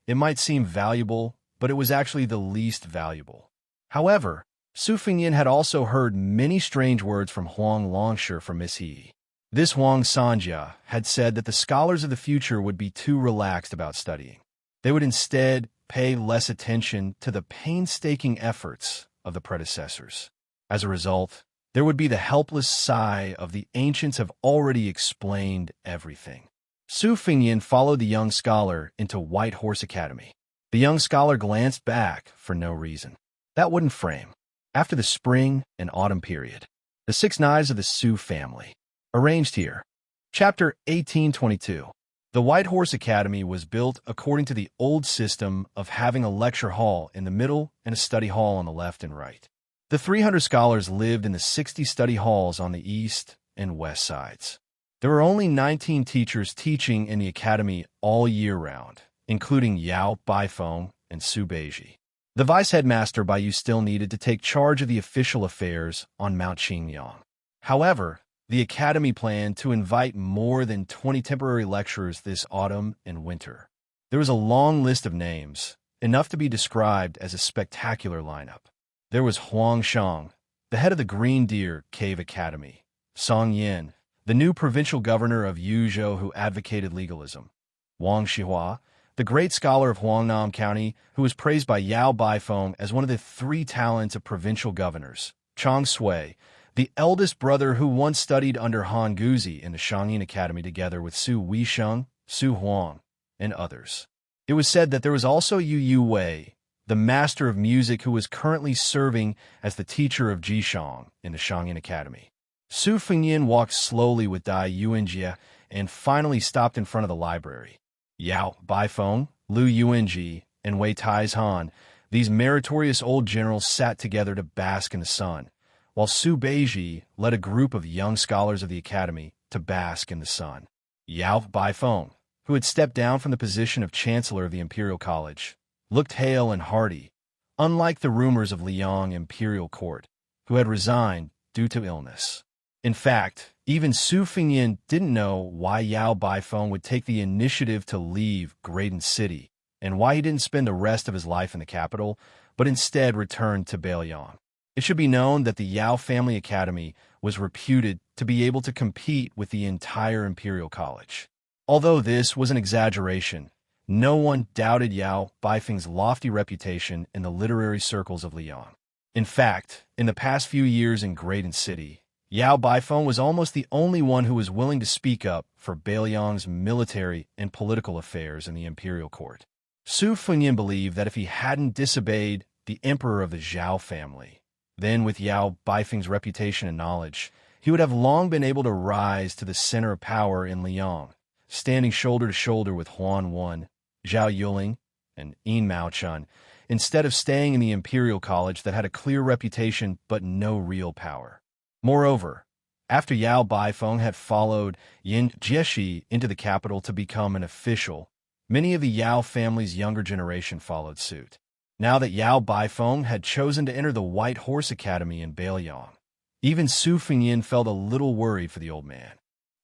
It might seem valuable, but it was actually the least valuable. However, Su Fengyan had also heard many strange words from Huang Longshi from Miss He. This Huang Xianxia had said that the scholars of the future would be too relaxed about studying. They would instead pay less attention to the painstaking efforts of the predecessors. As a result, there would be the helpless sigh of the ancients have already explained everything. Su Fengyan followed the young scholar into White Horse Academy. The young scholar glanced back for no reason. That wooden frame. After the spring and autumn period. The 6 knives of the Su family. Arranged here. Chapter 1822. The White Horse Academy was built according to the old system of having a lecture hall in the middle and a study hall on the left and right. The 300 scholars lived in the 60 study halls on the east and west sides. There were only 19 teachers teaching in the academy all year round, including Yao Baifeng and Su Beiji. The vice-headmaster Baiyu still needed to take charge of the official affairs on Mount Qingliang. However, the academy planned to invite more than 20 temporary lecturers this autumn and winter. There was a long list of names, enough to be described as a spectacular lineup. There was Huang Shang, the head of the Green Deer Cave Academy, Song Yin, the new provincial governor of Yuzhou who advocated legalism, Wang Xihua, the great scholar of Huangnam County who was praised by Yao Baifeng as one of the 3 talents of provincial governors, Chang Sui, the eldest brother who once studied under Han Guzi in the Shangyin Academy together with Su Weisheng, Su Huang, and others. It was said that there was also Yu Wei, the master of music who was currently serving as the teacher of Jishang in the Shangyin Academy. Su Fengyan walked slowly with Dai Yuanjie and finally stopped in front of the library. Yao Baifeng, Lu Yuanji, and Wei Taizhan, these meritorious old generals sat together to bask in the sun, while Su Beiji led a group of young scholars of the academy to bask in the sun. Yao Baifeng, who had stepped down from the position of chancellor of the Imperial College, looked hale and hearty, unlike the rumors of Liang Imperial Court, who had resigned due to illness. In fact, even Su Fengyan didn't know why Yao Baifeng would take the initiative to leave Graydon City, and why he didn't spend the rest of his life in the capital, but instead returned to Beiliang. It should be known that the Yao Family Academy was reputed to be able to compete with the entire Imperial College. Although this was an exaggeration, no one doubted Yao Baifeng's lofty reputation in the literary circles of Liang. In fact, in the past few years in Graydon City, Yao Baifeng was almost the only one who was willing to speak up for Beiliang's military and political affairs in the imperial court. Su Fengyan believed that if he hadn't disobeyed the emperor of the Zhao family, then with Yao Baifeng's reputation and knowledge, he would have long been able to rise to the center of power in Liang, standing shoulder to shoulder with Huan Wen, Zhao Yuling, and Yin Maochun, instead of staying in the imperial college that had a clear reputation but no real power. Moreover, after Yao Baifeng had followed Yin Jieshi into the capital to become an official, many of the Yao family's younger generation followed suit. Now that Yao Baifeng had chosen to enter the White Horse Academy in Beiliang, even Su Fengyan felt a little worried for the old man.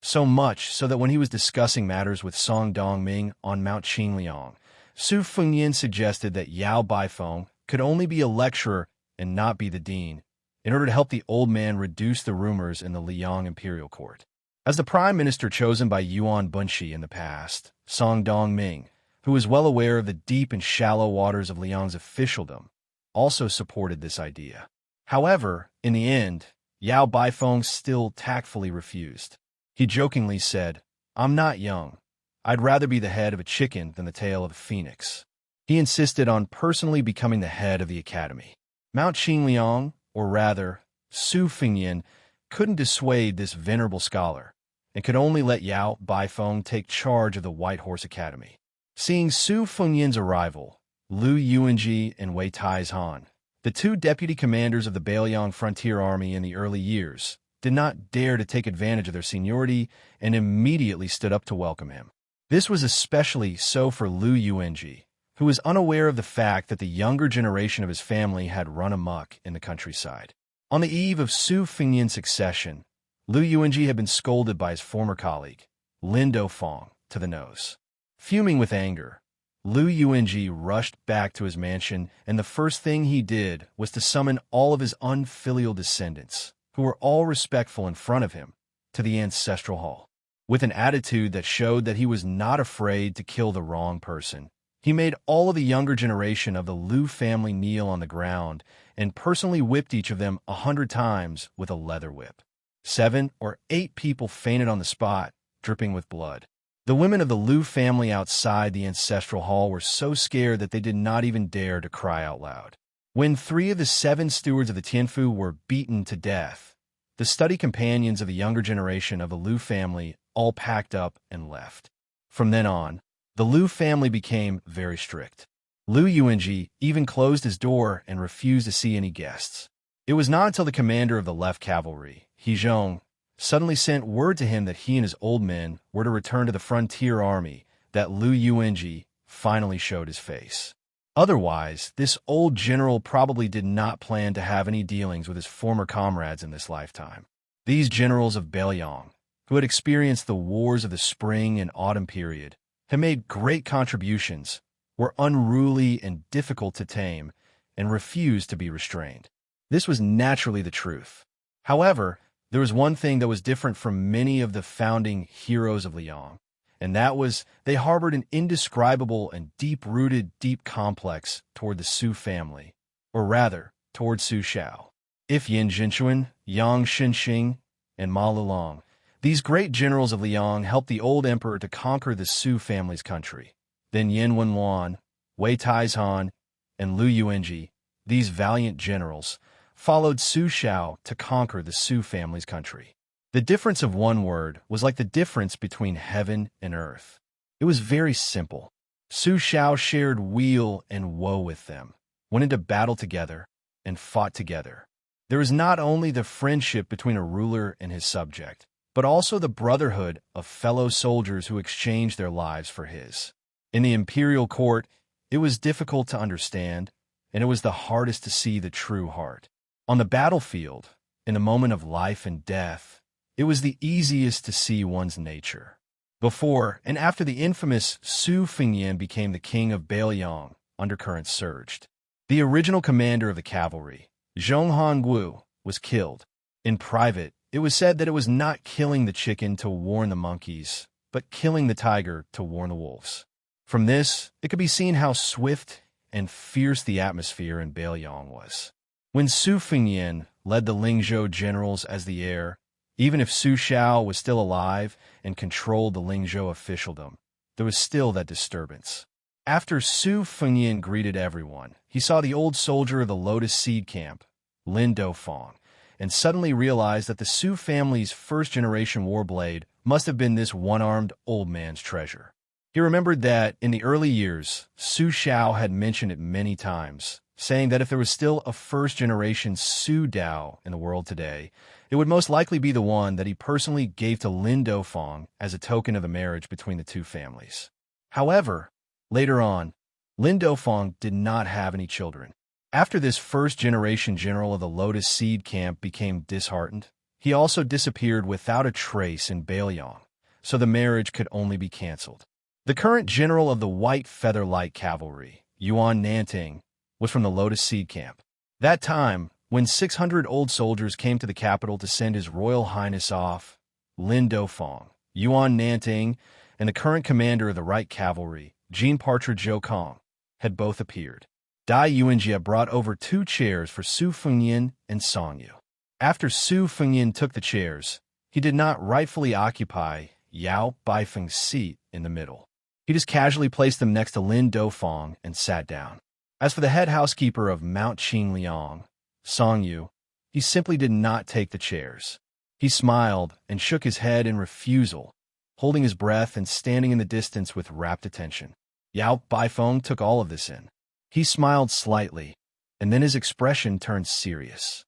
So much so that when he was discussing matters with Song Dongming on Mount Qingliang, Su Fengyan suggested that Yao Baifeng could only be a lecturer and not be the dean, in order to help the old man reduce the rumors in the Liang imperial court. As the prime minister chosen by Yuan Bunshi in the past, Song Dongming, who was well aware of the deep and shallow waters of Liang's officialdom, also supported this idea. However, in the end, Yao Baifeng still tactfully refused. He jokingly said, "I'm not young. I'd rather be the head of a chicken than the tail of a phoenix." He insisted on personally becoming the head of the academy. Mount Qingliang, or rather, Su Fengyan, couldn't dissuade this venerable scholar, and could only let Yao Baifeng take charge of the White Horse Academy. Seeing Su Fengyan's arrival, Lu Yuanji and Wei Taizhan, the 2 deputy commanders of the Beiliang frontier army in the early years, did not dare to take advantage of their seniority and immediately stood up to welcome him. This was especially so for Lu Yuanji, who was unaware of the fact that the younger generation of his family had run amok in the countryside. On the eve of Su Fengyan's succession, Lu Yuanji had been scolded by his former colleague, Lin Dofeng, to the nose. Fuming with anger, Lu Yuanji rushed back to his mansion, and the first thing he did was to summon all of his unfilial descendants, who were all respectful in front of him, to the ancestral hall. With an attitude that showed that he was not afraid to kill the wrong person, he made all of the younger generation of the Lu family kneel on the ground and personally whipped each of them 100 times with a leather whip. 7 or 8 people fainted on the spot, dripping with blood. The women of the Lu family outside the ancestral hall were so scared that they did not even dare to cry out loud. When 3 of the 7 stewards of the Tianfu were beaten to death, the study companions of the younger generation of the Lu family all packed up and left. From then on, the Lu family became very strict. Lu Yuanji even closed his door and refused to see any guests. It was not until the commander of the left cavalry, He Zhong, suddenly sent word to him that he and his old men were to return to the frontier army that Lu Yuanji finally showed his face. Otherwise, this old general probably did not plan to have any dealings with his former comrades in this lifetime. These generals of Beiliang, who had experienced the wars of the spring and autumn period, had made great contributions, were unruly and difficult to tame, and refused to be restrained. This was naturally the truth. However, there was one thing that was different from many of the founding heroes of Liang, and that was they harbored an indescribable and deep-rooted complex toward the Su family, or rather, toward Su Shao. If Yin Jinchuan, Yang Xinxing, and Ma Lilong, these great generals of Liang helped the old emperor to conquer the Su family's country, then Yin Wenwan, Wei Taizhan, and Lu Yuanji, these valiant generals, followed Su Shao to conquer the Su family's country. The difference of one word was like the difference between heaven and earth. It was very simple. Su Shao shared weal and woe with them, went into battle together, and fought together. There was not only the friendship between a ruler and his subject, but also the brotherhood of fellow soldiers who exchanged their lives for his. In the imperial court, it was difficult to understand, and it was the hardest to see the true heart. On the battlefield, in the moment of life and death, it was the easiest to see one's nature. Before and after the infamous Su Fengyan became the king of Beiliang, undercurrents surged. The original commander of the cavalry, Zhong Hongwu, was killed. In private, it was said that it was not killing the chicken to warn the monkeys, but killing the tiger to warn the wolves. From this, it could be seen how swift and fierce the atmosphere in Beiliang was. When Su Fengyan led the Lingzhou generals as the heir, even if Su Shao was still alive and controlled the Lingzhou officialdom, there was still that disturbance. After Su Fengyan greeted everyone, he saw the old soldier of the Lotus Seed Camp, Lin Dofang, and suddenly realized that the Su family's first-generation warblade must have been this one-armed old man's treasure. He remembered that, in the early years, Su Shao had mentioned it many times, saying that if there was still a first-generation Su Dao in the world today, it would most likely be the one that he personally gave to Lin Dofang as a token of the marriage between the two families. However, later on, Lin Dofang did not have any children. After this first-generation general of the Lotus Seed Camp became disheartened, he also disappeared without a trace in Beiliang, so the marriage could only be cancelled. The current general of the White Feather Light Cavalry, Yuan Nanting, was from the Lotus Seed Camp. That time, when 600 old soldiers came to the capital to send His Royal Highness off, Lin Dofang, Yuan Nanting, and the current commander of the Right Cavalry, Jean Partridge Zhou Kong, had both appeared. Dai Yuanjia brought over 2 chairs for Su Fengyan and Songyu. After Su Fengyan took the chairs, he did not rightfully occupy Yao Baifeng's seat in the middle. He just casually placed them next to Lin Dofang and sat down. As for the head housekeeper of Mount Qingliang, Songyu, he simply did not take the chairs. He smiled and shook his head in refusal, holding his breath and standing in the distance with rapt attention. Yao Baifeng took all of this in. He smiled slightly, and then his expression turned serious.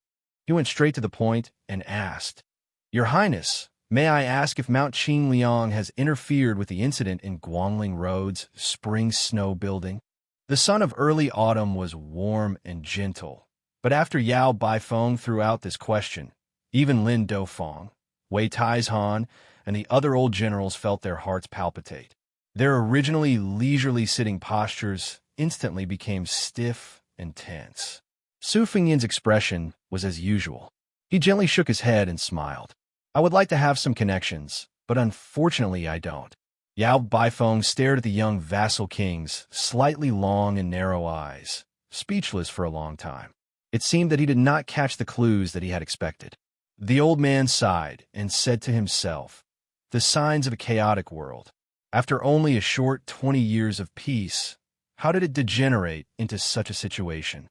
He went straight to the point and asked, "Your Highness, may I ask if Mount Qingliang has interfered with the incident in Guangling Road's spring snow building?" The sun of early autumn was warm and gentle, but after Yao Baifeng threw out this question, even Lin Dofang, Wei Taizhan, and the other old generals felt their hearts palpitate. Their originally leisurely sitting postures instantly became stiff and tense. Su Fengyan's expression was as usual. He gently shook his head and smiled. I would like to have some connections, but unfortunately I don't. Yao Baifeng stared at the young vassal king's slightly long and narrow eyes, speechless for a long time. It seemed that he did not catch the clues that he had expected. The old man sighed and said to himself, the signs of a chaotic world. After only a short 20 years of peace, how did it degenerate into such a situation?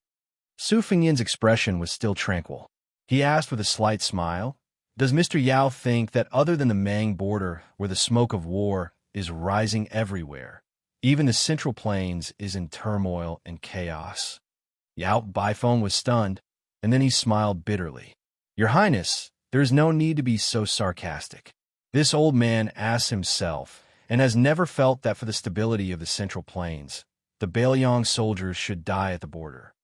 Su Fengyan's expression was still tranquil. He asked with a slight smile, does Mr. Yao think that other than the Mang border, where the smoke of war is rising everywhere, even the Central Plains is in turmoil and chaos? Yao Baifeng was stunned, and then he smiled bitterly. Your Highness, there is no need to be so sarcastic. This old man asks himself, and has never felt that for the stability of the Central Plains, the Bailiang soldiers should die at the border.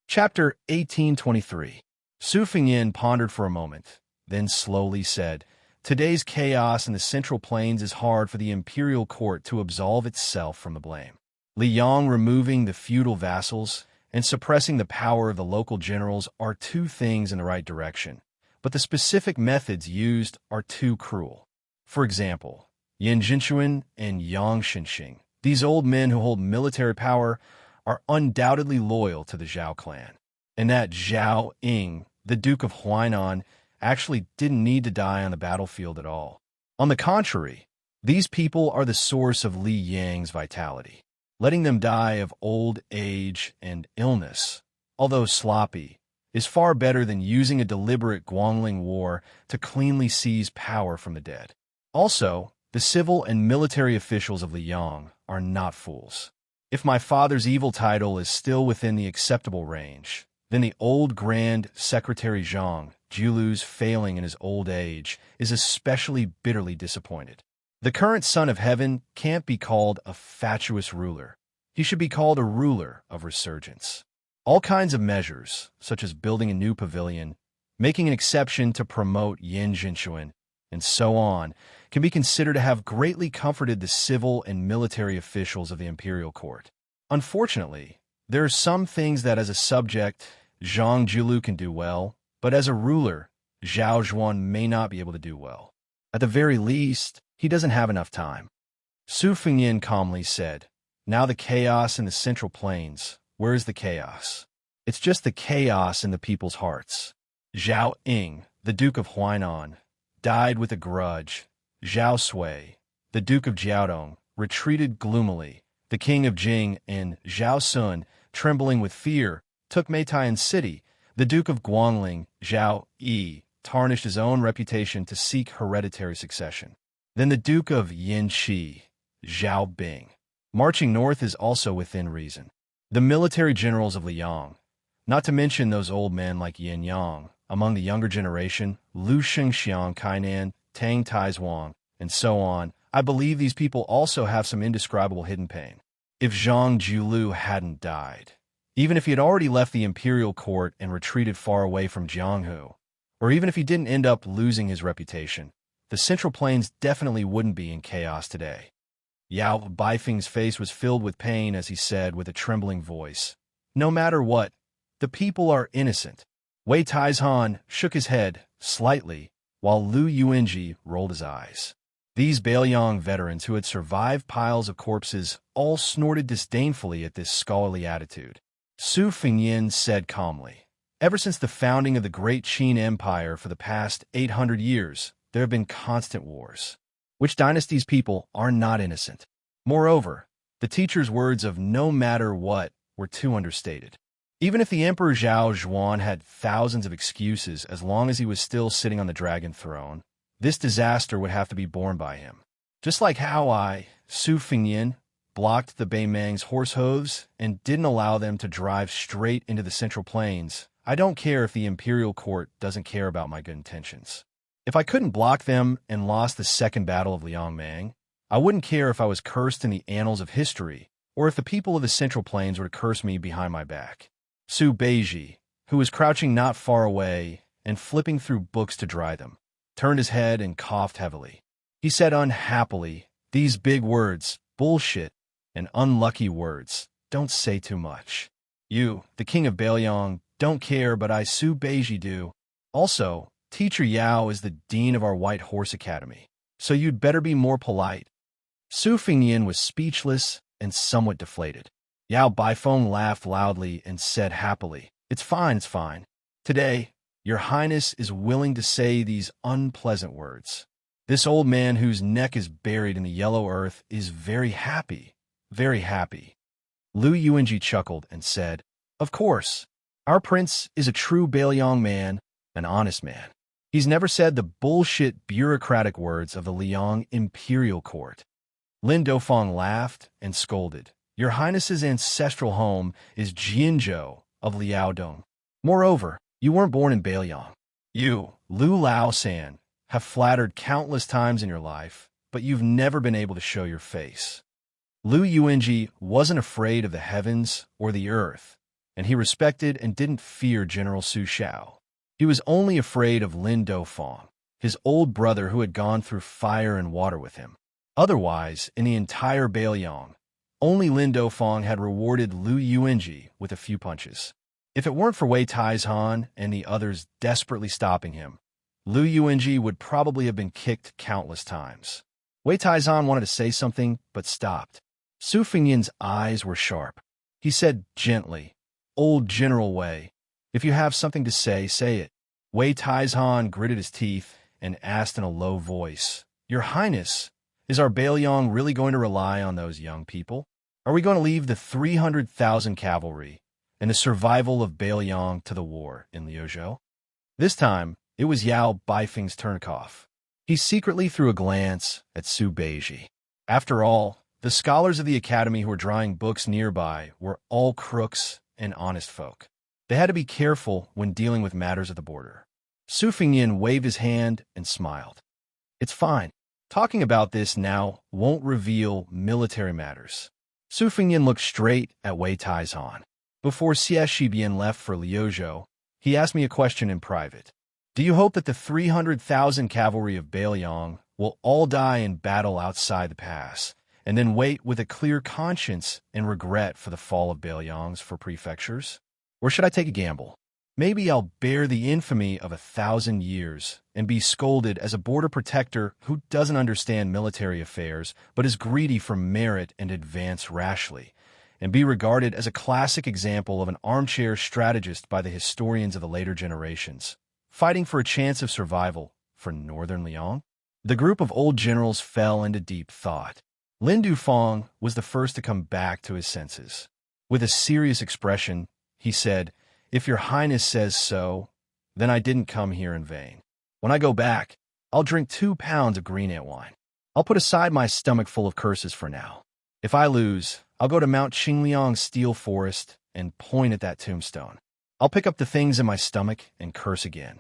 Chapter 1823. Su Fengyan pondered for a moment, then slowly said, today's chaos in the Central Plains is hard for the imperial court to absolve itself from the blame. Liang removing the feudal vassals and suppressing the power of the local generals are two things in the right direction, but the specific methods used are too cruel. For example, Yan Jinchuan and Yang Shenxing, these old men who hold military power, are undoubtedly loyal to the Zhao clan, and that Zhao Ying, the Duke of Huainan, actually didn't need to die on the battlefield at all. On the contrary, these people are the source of Li Yang's vitality. Letting them die of old age and illness, although sloppy, is far better than using a deliberate Guangling war to cleanly seize power from the dead. Also, the civil and military officials of Liang are not fools. If my father's evil title is still within the acceptable range, then the old Grand Secretary Zhang, Julu's failing in his old age, is especially bitterly disappointed. The current Son of Heaven can't be called a fatuous ruler. He should be called a ruler of resurgence. All kinds of measures, such as building a new pavilion, making an exception to promote Yan Jinchuan, and so on, can be considered to have greatly comforted the civil and military officials of the imperial court. Unfortunately, there are some things that as a subject, Zhang Julu can do well, but as a ruler, Zhao Zhuan may not be able to do well. At the very least, he doesn't have enough time. Su Fengyan calmly said, now the chaos in the Central Plains, where is the chaos? It's just the chaos in the people's hearts. Zhao Ying, the Duke of Huainan, died with a grudge. Zhao Sui, the Duke of Jiaodong, retreated gloomily. The King of Jing and Zhao Sun, trembling with fear, took Meitaian City. The Duke of Guangling, Zhao Yi, tarnished his own reputation to seek hereditary succession. Then the Duke of Yanqi, Zhao Bing. Marching north is also within reason. The military generals of Liang, not to mention those old men like Yin Yang, among the younger generation, Lu Shengxiang Kainan, Tang Taizhuang, and so on, I believe these people also have some indescribable hidden pain. If Zhang Julu hadn't died, even if he had already left the imperial court and retreated far away from Jianghu, or even if he didn't end up losing his reputation, the Central Plains definitely wouldn't be in chaos today. Yao Baifeng's face was filled with pain as he said with a trembling voice, no matter what, the people are innocent. Wei Taizhan shook his head slightly, while Lu Yuanji rolled his eyes. These Bailiang veterans who had survived piles of corpses all snorted disdainfully at this scholarly attitude. Su Fengyan said calmly, ever since the founding of the Great Qin Empire for the past 800 years, there have been constant wars. Which dynasty's people are not innocent. Moreover, the teacher's words of no matter what were too understated. Even if the Emperor Zhao Zhuan had thousands of excuses as long as he was still sitting on the dragon throne, this disaster would have to be borne by him. Just like how I, Su Fengyan, blocked the Beimang's horse hooves and didn't allow them to drive straight into the Central Plains, I don't care if the imperial court doesn't care about my good intentions. If I couldn't block them and lost the Second Battle of Liangmang, I wouldn't care if I was cursed in the annals of history, or if the people of the Central Plains were to curse me behind my back. Su Beiji, who was crouching not far away and flipping through books to dry them, turned his head and coughed heavily. He said unhappily, these big words, bullshit, and unlucky words. Don't say too much. You, the king of Bailiang, don't care, but I Su Beiji do. Also, Teacher Yao is the dean of our White Horse Academy, so you'd better be more polite. Su Fingyan was speechless and somewhat deflated. Yao Baifeng laughed loudly and said happily, it's fine, it's fine. Today, your Highness is willing to say these unpleasant words. This old man whose neck is buried in the yellow earth is very happy, very happy. Lu Yuanji chuckled and said, of course, our prince is a true Bailiang man, an honest man. He's never said the bullshit bureaucratic words of the Liang imperial court. Lin Dofang laughed and scolded. Your Highness's ancestral home is Jianzhou of Liaodong. Moreover, you weren't born in Bailiang. You, Lu Laosan, have flattered countless times in your life, but you've never been able to show your face. Lu Yuanji wasn't afraid of the heavens or the earth, and he respected and didn't fear General Su Xiao. He was only afraid of Lin Dofang, his old brother who had gone through fire and water with him. Otherwise, in the entire Bailiang, only Lin Dofang had rewarded Lu Yuanji with a few punches. If it weren't for Wei Taizhan and the others desperately stopping him, Lu Yuanji would probably have been kicked countless times. Wei Taizhan wanted to say something, but stopped. Su Fingyan's eyes were sharp. He said gently, Old General Wei, if you have something to say, say it. Wei Taizhan gritted his teeth and asked in a low voice, Your Highness, is our Bailiang really going to rely on those young people? Are we going to leave the 300,000 cavalry and the survival of Bailiang to the war in Liuzhou? This time, it was Yao Baifeng's turn to cough. He secretly threw a glance at Su Beiji. After all, the scholars of the academy who were drying books nearby were all crooks and honest folk. They had to be careful when dealing with matters of the border. Su Fingyan waved his hand and smiled. It's fine. Talking about this now won't reveal military matters. Su Fingyan looked straight at Wei Taizhan. Before Xie Shibian left for Liuzhou, he asked me a question in private. Do you hope that the 300,000 cavalry of Bailiang will all die in battle outside the pass, and then wait with a clear conscience and regret for the fall of Bailiangs for prefectures? Or should I take a gamble? Maybe I'll bear the infamy of 1,000 years and be scolded as a border protector who doesn't understand military affairs but is greedy for merit and advance rashly, and be regarded as a classic example of an armchair strategist by the historians of the later generations, fighting for a chance of survival for northern Liang? The group of old generals fell into deep thought. Lin Dufang was the first to come back to his senses. With a serious expression, he said, If your Highness says so, then I didn't come here in vain. When I go back, I'll drink 2 pounds of green ant wine. I'll put aside my stomach full of curses for now. If I lose, I'll go to Mount Qingliang's steel forest and point at that tombstone. I'll pick up the things in my stomach and curse again.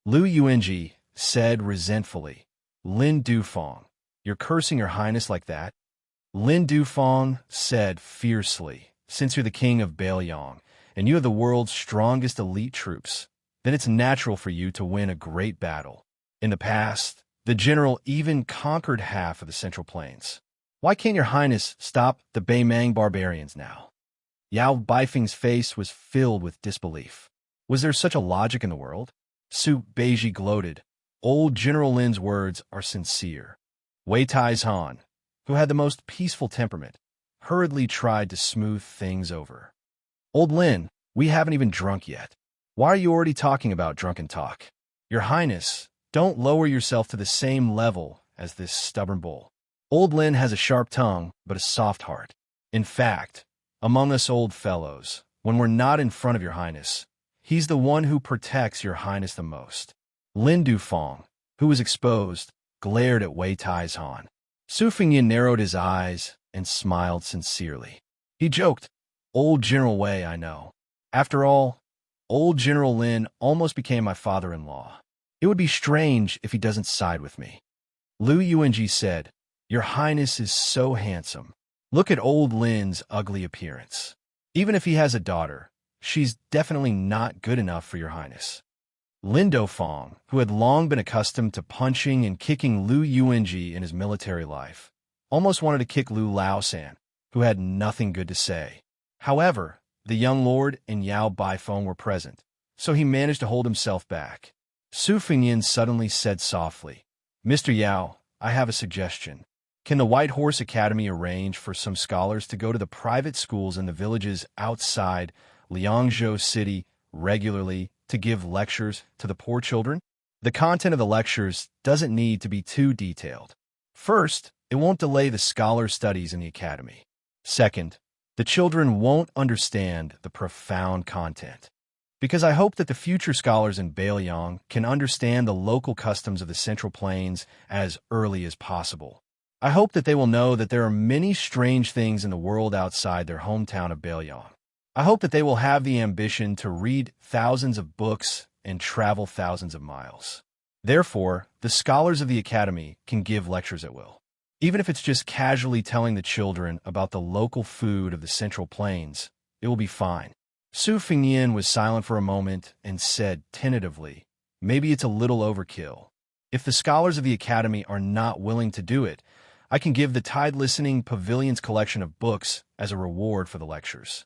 Lu Yuanji said resentfully, Lin Dufang, you're cursing your Highness like that? Lin Dufang said fiercely, since you're the king of Bailiang, and you have the world's strongest elite troops, then it's natural for you to win a great battle. In the past, the general even conquered half of the Central Plains. Why can't your Highness stop the Baimang barbarians now? Yao Baifeng's face was filled with disbelief. Was there such a logic in the world? Su Beiji gloated. Old General Lin's words are sincere. Wei Taizhan, who had the most peaceful temperament, hurriedly tried to smooth things over. Old Lin, we haven't even drunk yet. Why are you already talking about drunken talk? Your Highness, don't lower yourself to the same level as this stubborn bull. Old Lin has a sharp tongue, but a soft heart. In fact, among us old fellows, when we're not in front of your Highness, he's the one who protects your Highness the most. Lin Dufang, who was exposed, glared at Wei Taizhan. Su Fingyan narrowed his eyes and smiled sincerely. He joked, Old General Wei, I know. After all, old General Lin almost became my father-in-law. It would be strange if he doesn't side with me. Lu Yuanji said, Your Highness is so handsome. Look at old Lin's ugly appearance. Even if he has a daughter, she's definitely not good enough for your Highness. Lin Dofang, who had long been accustomed to punching and kicking Lu Yuanji in his military life, almost wanted to kick Lu Laosan, who had nothing good to say. However, the young lord and Yao Baifeng were present, so he managed to hold himself back. Su Fengyin suddenly said softly, "Mr. Yao, I have a suggestion. Can the White Horse Academy arrange for some scholars to go to the private schools in the villages outside Liangzhou City regularly to give lectures to the poor children? The content of the lectures doesn't need to be too detailed. First, it won't delay the scholar's studies in the academy. Second, the children won't understand the profound content. Because I hope that the future scholars in Beiliang can understand the local customs of the Central Plains as early as possible. I hope that they will know that there are many strange things in the world outside their hometown of Beiliang. I hope that they will have the ambition to read thousands of books and travel thousands of miles. Therefore, the scholars of the academy can give lectures at will. Even if it's just casually telling the children about the local food of the Central Plains, it will be fine." Su Fengyin was silent for a moment and said tentatively, "Maybe it's a little overkill. If the scholars of the academy are not willing to do it, I can give the Tide Listening Pavilion's collection of books as a reward for the lectures."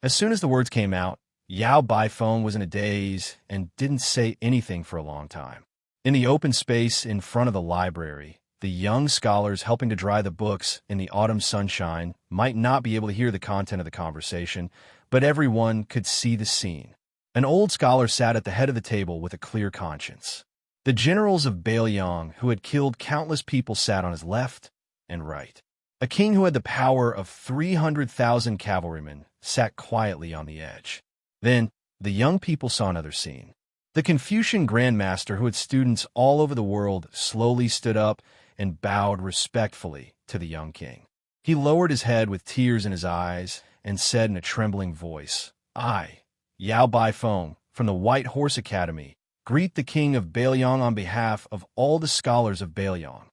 As soon as the words came out, Yao Baifeng was in a daze and didn't say anything for a long time. In the open space in front of the library, the young scholars helping to dry the books in the autumn sunshine might not be able to hear the content of the conversation, but everyone could see the scene. An old scholar sat at the head of the table with a clear conscience. The generals of Beiliang, who had killed countless people, sat on his left and right. A king who had the power of 300,000 cavalrymen sat quietly on the edge. Then, the young people saw another scene. The Confucian grandmaster, who had students all over the world, slowly stood up and bowed respectfully to the young king. He lowered his head with tears in his eyes and said in a trembling voice, "I, Yao Baifeng, from the White Horse Academy, greet the king of Beiliang on behalf of all the scholars of Beiliang."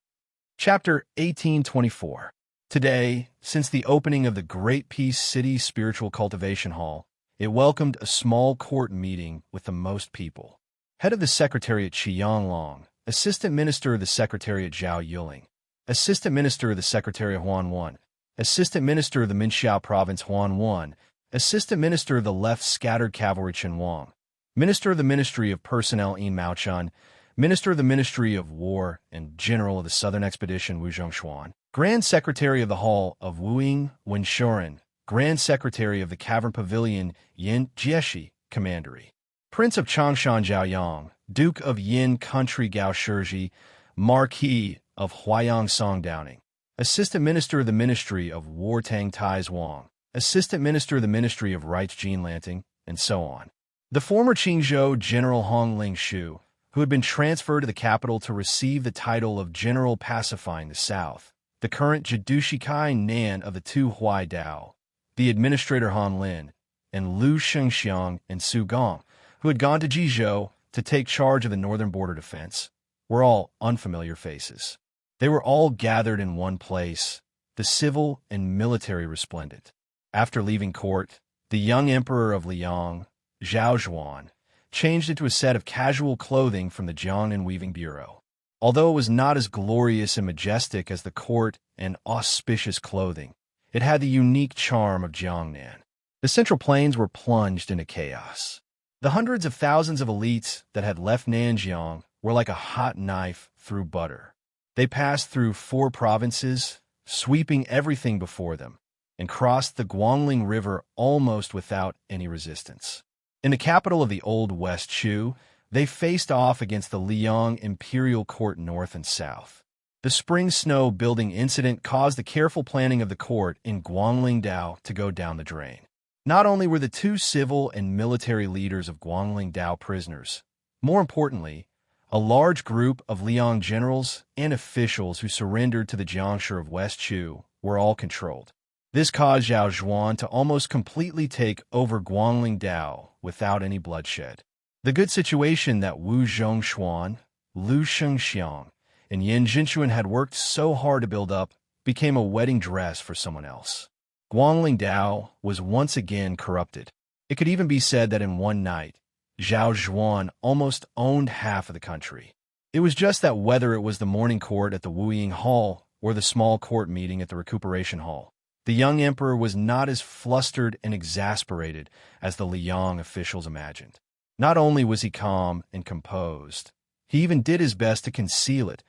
Chapter 1824. Today, since the opening of the Great Peace City Spiritual Cultivation Hall, it welcomed a small court meeting with the most people. Head of the Secretariat Qianglong, Assistant Minister of the Secretariat Zhao Yuling, Assistant Minister of the Secretariat Huan Wan, Assistant Minister of the Minxiao Province Huan Wan, Assistant Minister of the Left Scattered Cavalry Chen Wang, Minister of the Ministry of Personnel Yin Maochan, Minister of the Ministry of War and General of the Southern Expedition Wu Zhongshuan, Grand Secretary of the Hall of Wuying Wenshuren, Grand Secretary of the Cavern Pavilion Yin Jieshi Commandery, Prince of Changshan Zhao Yang, Duke of Yin Country Gao Shizhi, Marquis of Huayang Song Downing, Assistant Minister of the Ministry of War Tang Tais Wang, Assistant Minister of the Ministry of Rights Jean Lanting, and so on. The former Qingzhou General Hong Lingshu, who had been transferred to the capital to receive the title of General Pacifying the South, the current Jidushikai Nan of the two Huai Dao, the Administrator Han Lin, and Lu Shengxiang and Su Gong, who had gone to Jizhou to take charge of the northern border defense, were all unfamiliar faces. They were all gathered in one place, the civil and military resplendent. After leaving court, the young emperor of Liang, Zhao Zhuan, changed into a set of casual clothing from the Jiangnan Weaving Bureau. Although it was not as glorious and majestic as the court and auspicious clothing, it had the unique charm of Jiangnan. The Central Plains were plunged into chaos. The hundreds of thousands of elites that had left Nanjiang were like a hot knife through butter. They passed through 4 provinces, sweeping everything before them, and crossed the Guangling River almost without any resistance. In the capital of the Old West Chu, they faced off against the Liang Imperial Court north and south. The spring snow building incident caused the careful planning of the court in Guangling Dao to go down the drain. Not only were the 2 civil and military leaders of Guangling Dao prisoners, more importantly, a large group of Liang generals and officials who surrendered to the Jiangshi of West Chu were all controlled. This caused Zhao Zhuan to almost completely take over Guangling Dao without any bloodshed. The good situation that Wu Zhongshuan, Lu Shengxiang, and Yin Jinchuan had worked so hard to build up became a wedding dress for someone else. Guangling Dao was once again corrupted. It could even be said that in one night, Zhao Zhuan almost owned half of the country. It was just that whether it was the morning court at the Wuying Hall or the small court meeting at the recuperation hall, the young emperor was not as flustered and exasperated as the Liang officials imagined. Not only was he calm and composed, he even did his best to conceal it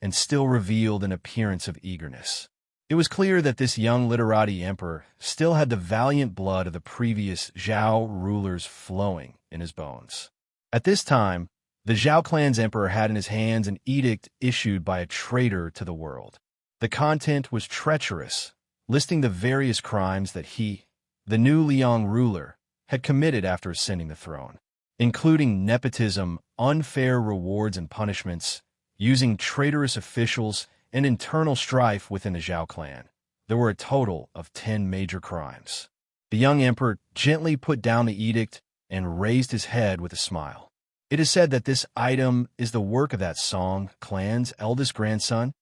and still revealed an appearance of eagerness. It was clear that this young literati emperor still had the valiant blood of the previous Zhao rulers flowing in his bones. At this time, the Zhao clan's emperor had in his hands an edict issued by a traitor to the world. The content was treacherous, listing the various crimes that he, the new Liang ruler, had committed after ascending the throne, including nepotism, unfair rewards and punishments, using traitorous officials, and internal strife within the Zhao clan. There were a total of 10 major crimes. The young emperor gently put down the edict and raised his head with a smile. It is said that this item is the work of that Song clan's eldest grandson,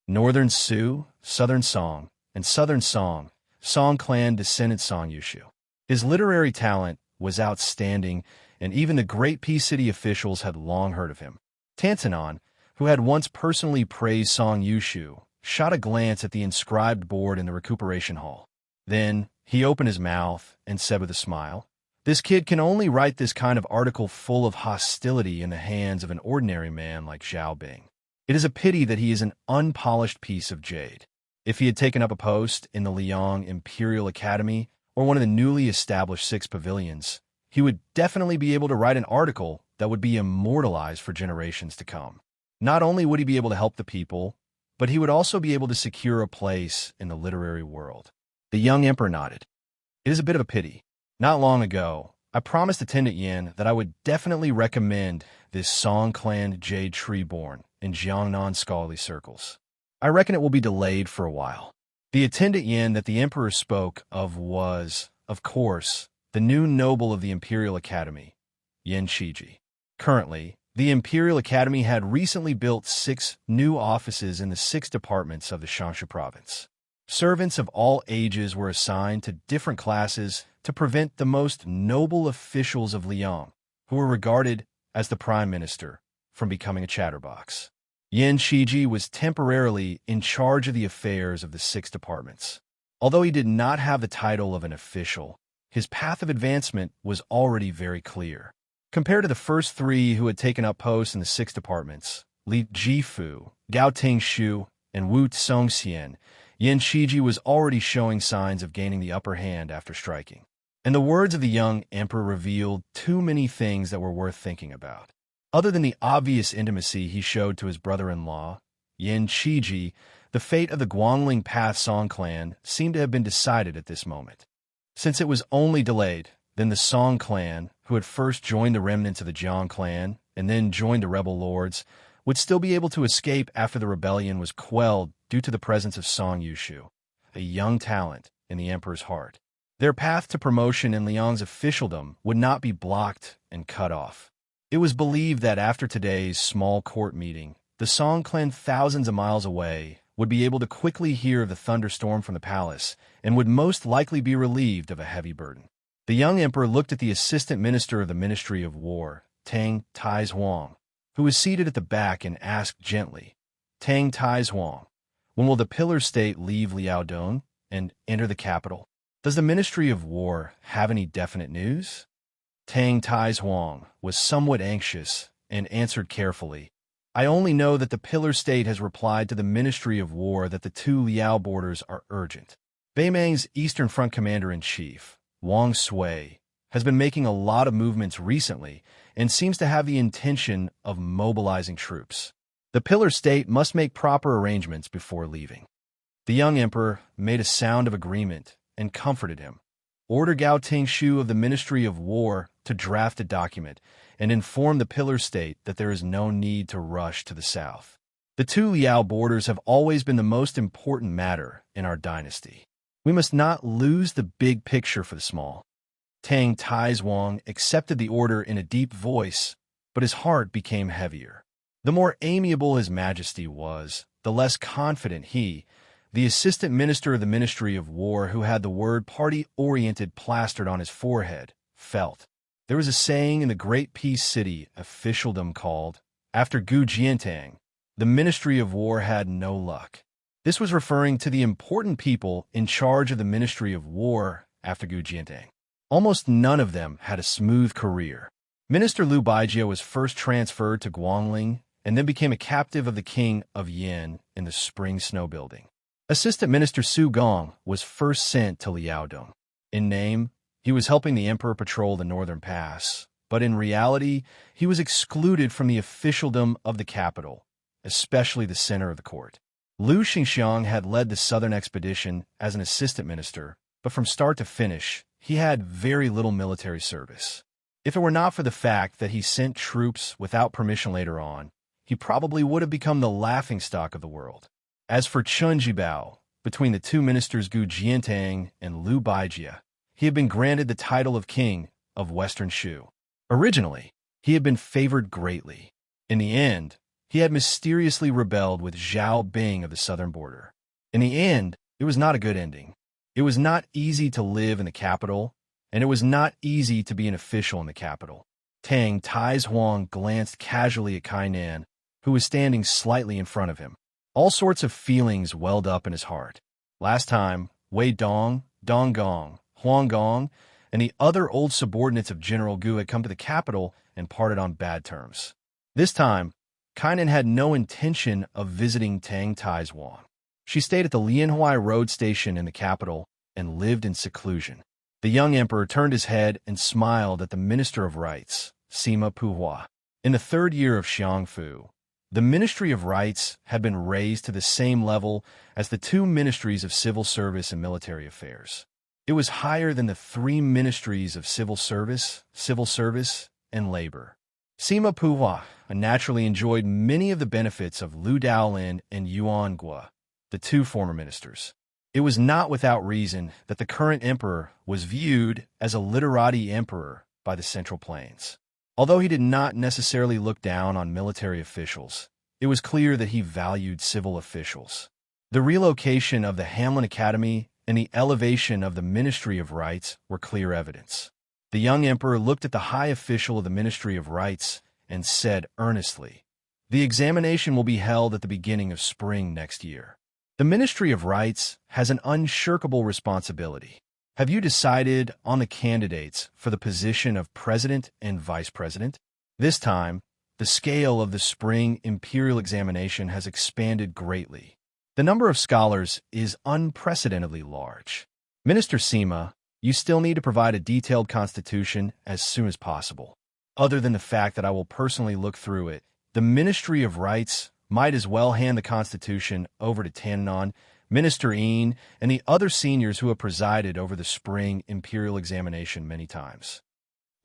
Northern Su, Southern Song, and Southern Song, Song clan descendant Song Yushu. His literary talent was outstanding, and even the great Peace City officials had long heard of him. Tantanon, who had once personally praised Song Yushu, shot a glance at the inscribed board in the recuperation hall. Then he opened his mouth and said with a smile, "This kid can only write this kind of article full of hostility in the hands of an ordinary man like Zhao Bing. It is a pity that he is an unpolished piece of jade. If he had taken up a post in the Liang Imperial Academy or one of the newly established 6 pavilions, he would definitely be able to write an article that would be immortalized for generations to come. Not only would he be able to help the people, but he would also be able to secure a place in the literary world." The young emperor nodded. "It is a bit of a pity. Not long ago, I promised Attendant Yin that I would definitely recommend this Song clan Jade Tree born in Jiangnan scholarly circles. I reckon it will be delayed for a while." The Attendant Yin that the emperor spoke of was, of course, the new noble of the Imperial Academy, Yin Shiji. Currently, the Imperial Academy had recently built 6 new offices in the 6 departments of the Xianxia province. Servants of all ages were assigned to different classes to prevent the most noble officials of Liang, who were regarded as the prime minister, from becoming a chatterbox. Yin Shiji was temporarily in charge of the affairs of the 6 departments. Although he did not have the title of an official, his path of advancement was already very clear. Compared to the first 3 who had taken up posts in the 6 departments, Li Jifu, Gao Tingshu, and Wu Songxian, Yin Shiji was already showing signs of gaining the upper hand after striking. And the words of the young emperor revealed too many things that were worth thinking about. Other than the obvious intimacy he showed to his brother-in-law, Yin Shiji, the fate of the Guangling Path Song clan seemed to have been decided at this moment. Since it was only delayed, then the Song clan, who had first joined the remnants of the Jiang clan and then joined the rebel lords, would still be able to escape after the rebellion was quelled due to the presence of Song Yushu, a young talent in the emperor's heart. Their path to promotion in Liang's officialdom would not be blocked and cut off. It was believed that after today's small court meeting, the Song clan thousands of miles away would be able to quickly hear of the thunderstorm from the palace and would most likely be relieved of a heavy burden. The young emperor looked at the assistant minister of the Ministry of War, Tang Taizhuang, who was seated at the back and asked gently, "Tang Taizhuang, when will the Pillar State leave Liaodong and enter the capital? Does the Ministry of War have any definite news?" Tang Taizhuang was somewhat anxious and answered carefully, "I only know that the Pillar State has replied to the Ministry of War that the 2 Liao borders are urgent. Beimang's Eastern Front Commander-in-Chief, Wang Sui, has been making a lot of movements recently and seems to have the intention of mobilizing troops. The Pillar State must make proper arrangements before leaving." The young emperor made a sound of agreement and comforted him. "Order Gao Tingshu of the Ministry of War to draft a document and inform the Pillar State that there is no need to rush to the south. The 2 Liao borders have always been the most important matter in our dynasty. We must not lose the big picture for the small." Tang Taizhuang accepted the order in a deep voice, but his heart became heavier. The more amiable His Majesty was, the less confident he, the assistant minister of the Ministry of War who had the word party-oriented plastered on his forehead, felt. There was a saying in the great Peace City officialdom called, "After Gu Jiantang, the Ministry of War had no luck." This was referring to the important people in charge of the Ministry of War after Gu Jiantang. Almost none of them had a smooth career. Minister Liu Baijie was first transferred to Guangling and then became a captive of the king of Yin in the Spring Snow Building. Assistant Minister Su Gong was first sent to Liaodong. In name, he was helping the emperor patrol the northern pass, but in reality, he was excluded from the officialdom of the capital, especially the center of the court. Liu Xianxia had led the southern expedition as an assistant minister, but from start to finish, he had very little military service. If it were not for the fact that he sent troops without permission later on, he probably would have become the laughingstock of the world. As for Chen Jibao, between the two ministers Gu Jiantang and Liu Baijie, he had been granted the title of king of Western Shu. Originally, he had been favored greatly. In the end, he had mysteriously rebelled with Zhao Bing of the southern border. In the end, it was not a good ending. It was not easy to live in the capital, and it was not easy to be an official in the capital. Tang Taizhuang glanced casually at Kainan, who was standing slightly in front of him. All sorts of feelings welled up in his heart. Last time, Wei Dong, Dong Gong, Huang Gong, and the other old subordinates of General Gu had come to the capital and parted on bad terms. This time, Kainan had no intention of visiting Tang Taizhuang. She stayed at the Lianhuai Road station in the capital and lived in seclusion. The young emperor turned his head and smiled at the Minister of Rights, Sima Puhua. In the third year of Xiangfu, the Ministry of Rights had been raised to the same level as the two ministries of civil service and military affairs. It was higher than the three ministries of civil service, and labor. Sima Puhua naturally enjoyed many of the benefits of Liu Daolin and Yuan Gua, the two former ministers. It was not without reason that the current emperor was viewed as a literati emperor by the Central Plains. Although he did not necessarily look down on military officials, it was clear that he valued civil officials. The relocation of the Hamlin Academy and the elevation of the Ministry of Rights were clear evidence. The young emperor looked at the high official of the Ministry of Rights and said earnestly, "The examination will be held at the beginning of spring next year. The Ministry of Rights has an unshirkable responsibility. Have you decided on the candidates for the position of president and vice president?" This time, the scale of the spring imperial examination has expanded greatly. The number of scholars is unprecedentedly large. Minister Sima, you still need to provide a detailed constitution as soon as possible. Other than the fact that I will personally look through it, the Ministry of Rights might as well hand the constitution over to Tannon, Minister Yin, and the other seniors who have presided over the spring imperial examination many times.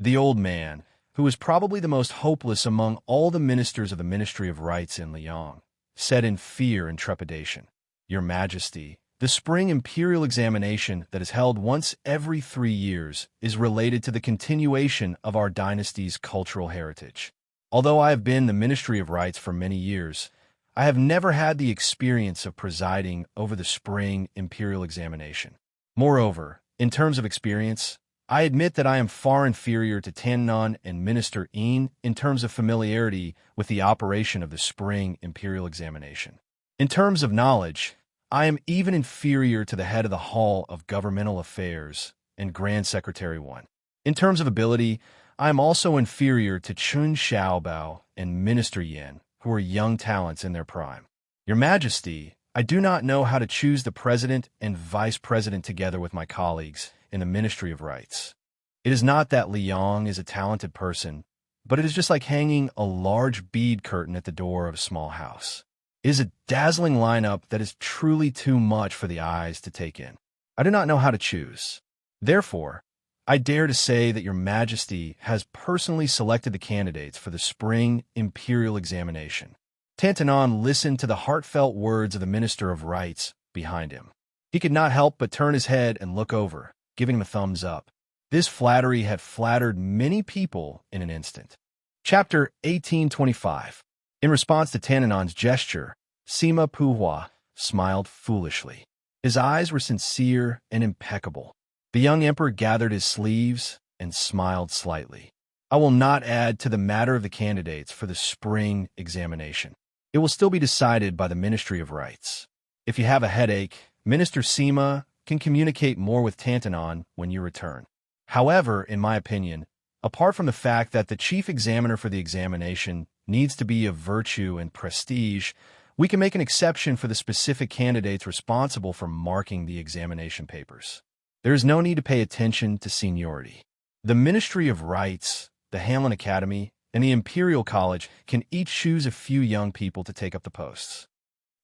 The old man, who was probably the most hopeless among all the ministers of the Ministry of Rights in Liang, said in fear and trepidation, "Your Majesty, the spring imperial examination that is held once every 3 years is related to the continuation of our dynasty's cultural heritage. Although I have been the Ministry of Rights for many years, I have never had the experience of presiding over the spring imperial examination. Moreover, in terms of experience, I admit that I am far inferior to Tannon and Minister Yin in terms of familiarity with the operation of the spring imperial examination. In terms of knowledge, I am even inferior to the head of the Hall of Governmental Affairs and Grand Secretary 1. In terms of ability, I am also inferior to Chun Xiaobao and Minister Yin, who are young talents in their prime. Your Majesty, I do not know how to choose the president and vice president together with my colleagues in the Ministry of Rights. It is not that Liang is a talented person, but it is just like hanging a large bead curtain at the door of a small house. It is a dazzling lineup that is truly too much for the eyes to take in. I do not know how to choose. Therefore, I dare to say that Your Majesty has personally selected the candidates for the spring imperial examination." Tantanon listened to the heartfelt words of the Minister of Rights behind him. He could not help but turn his head and look over, giving him a thumbs up. This flattery had flattered many people in an instant. Chapter 1825. In response to Tannon's gesture, Sima Puhua smiled foolishly. His eyes were sincere and impeccable. The young emperor gathered his sleeves and smiled slightly. "I will not add to the matter of the candidates for the spring examination. It will still be decided by the Ministry of Rights. If you have a headache, Minister Sima can communicate more with Tantanon when you return. However, in my opinion, apart from the fact that the chief examiner for the examination needs to be of virtue and prestige, we can make an exception for the specific candidates responsible for marking the examination papers. There is no need to pay attention to seniority. The Ministry of Rights, the Hanlon Academy, and the Imperial College can each choose a few young people to take up the posts.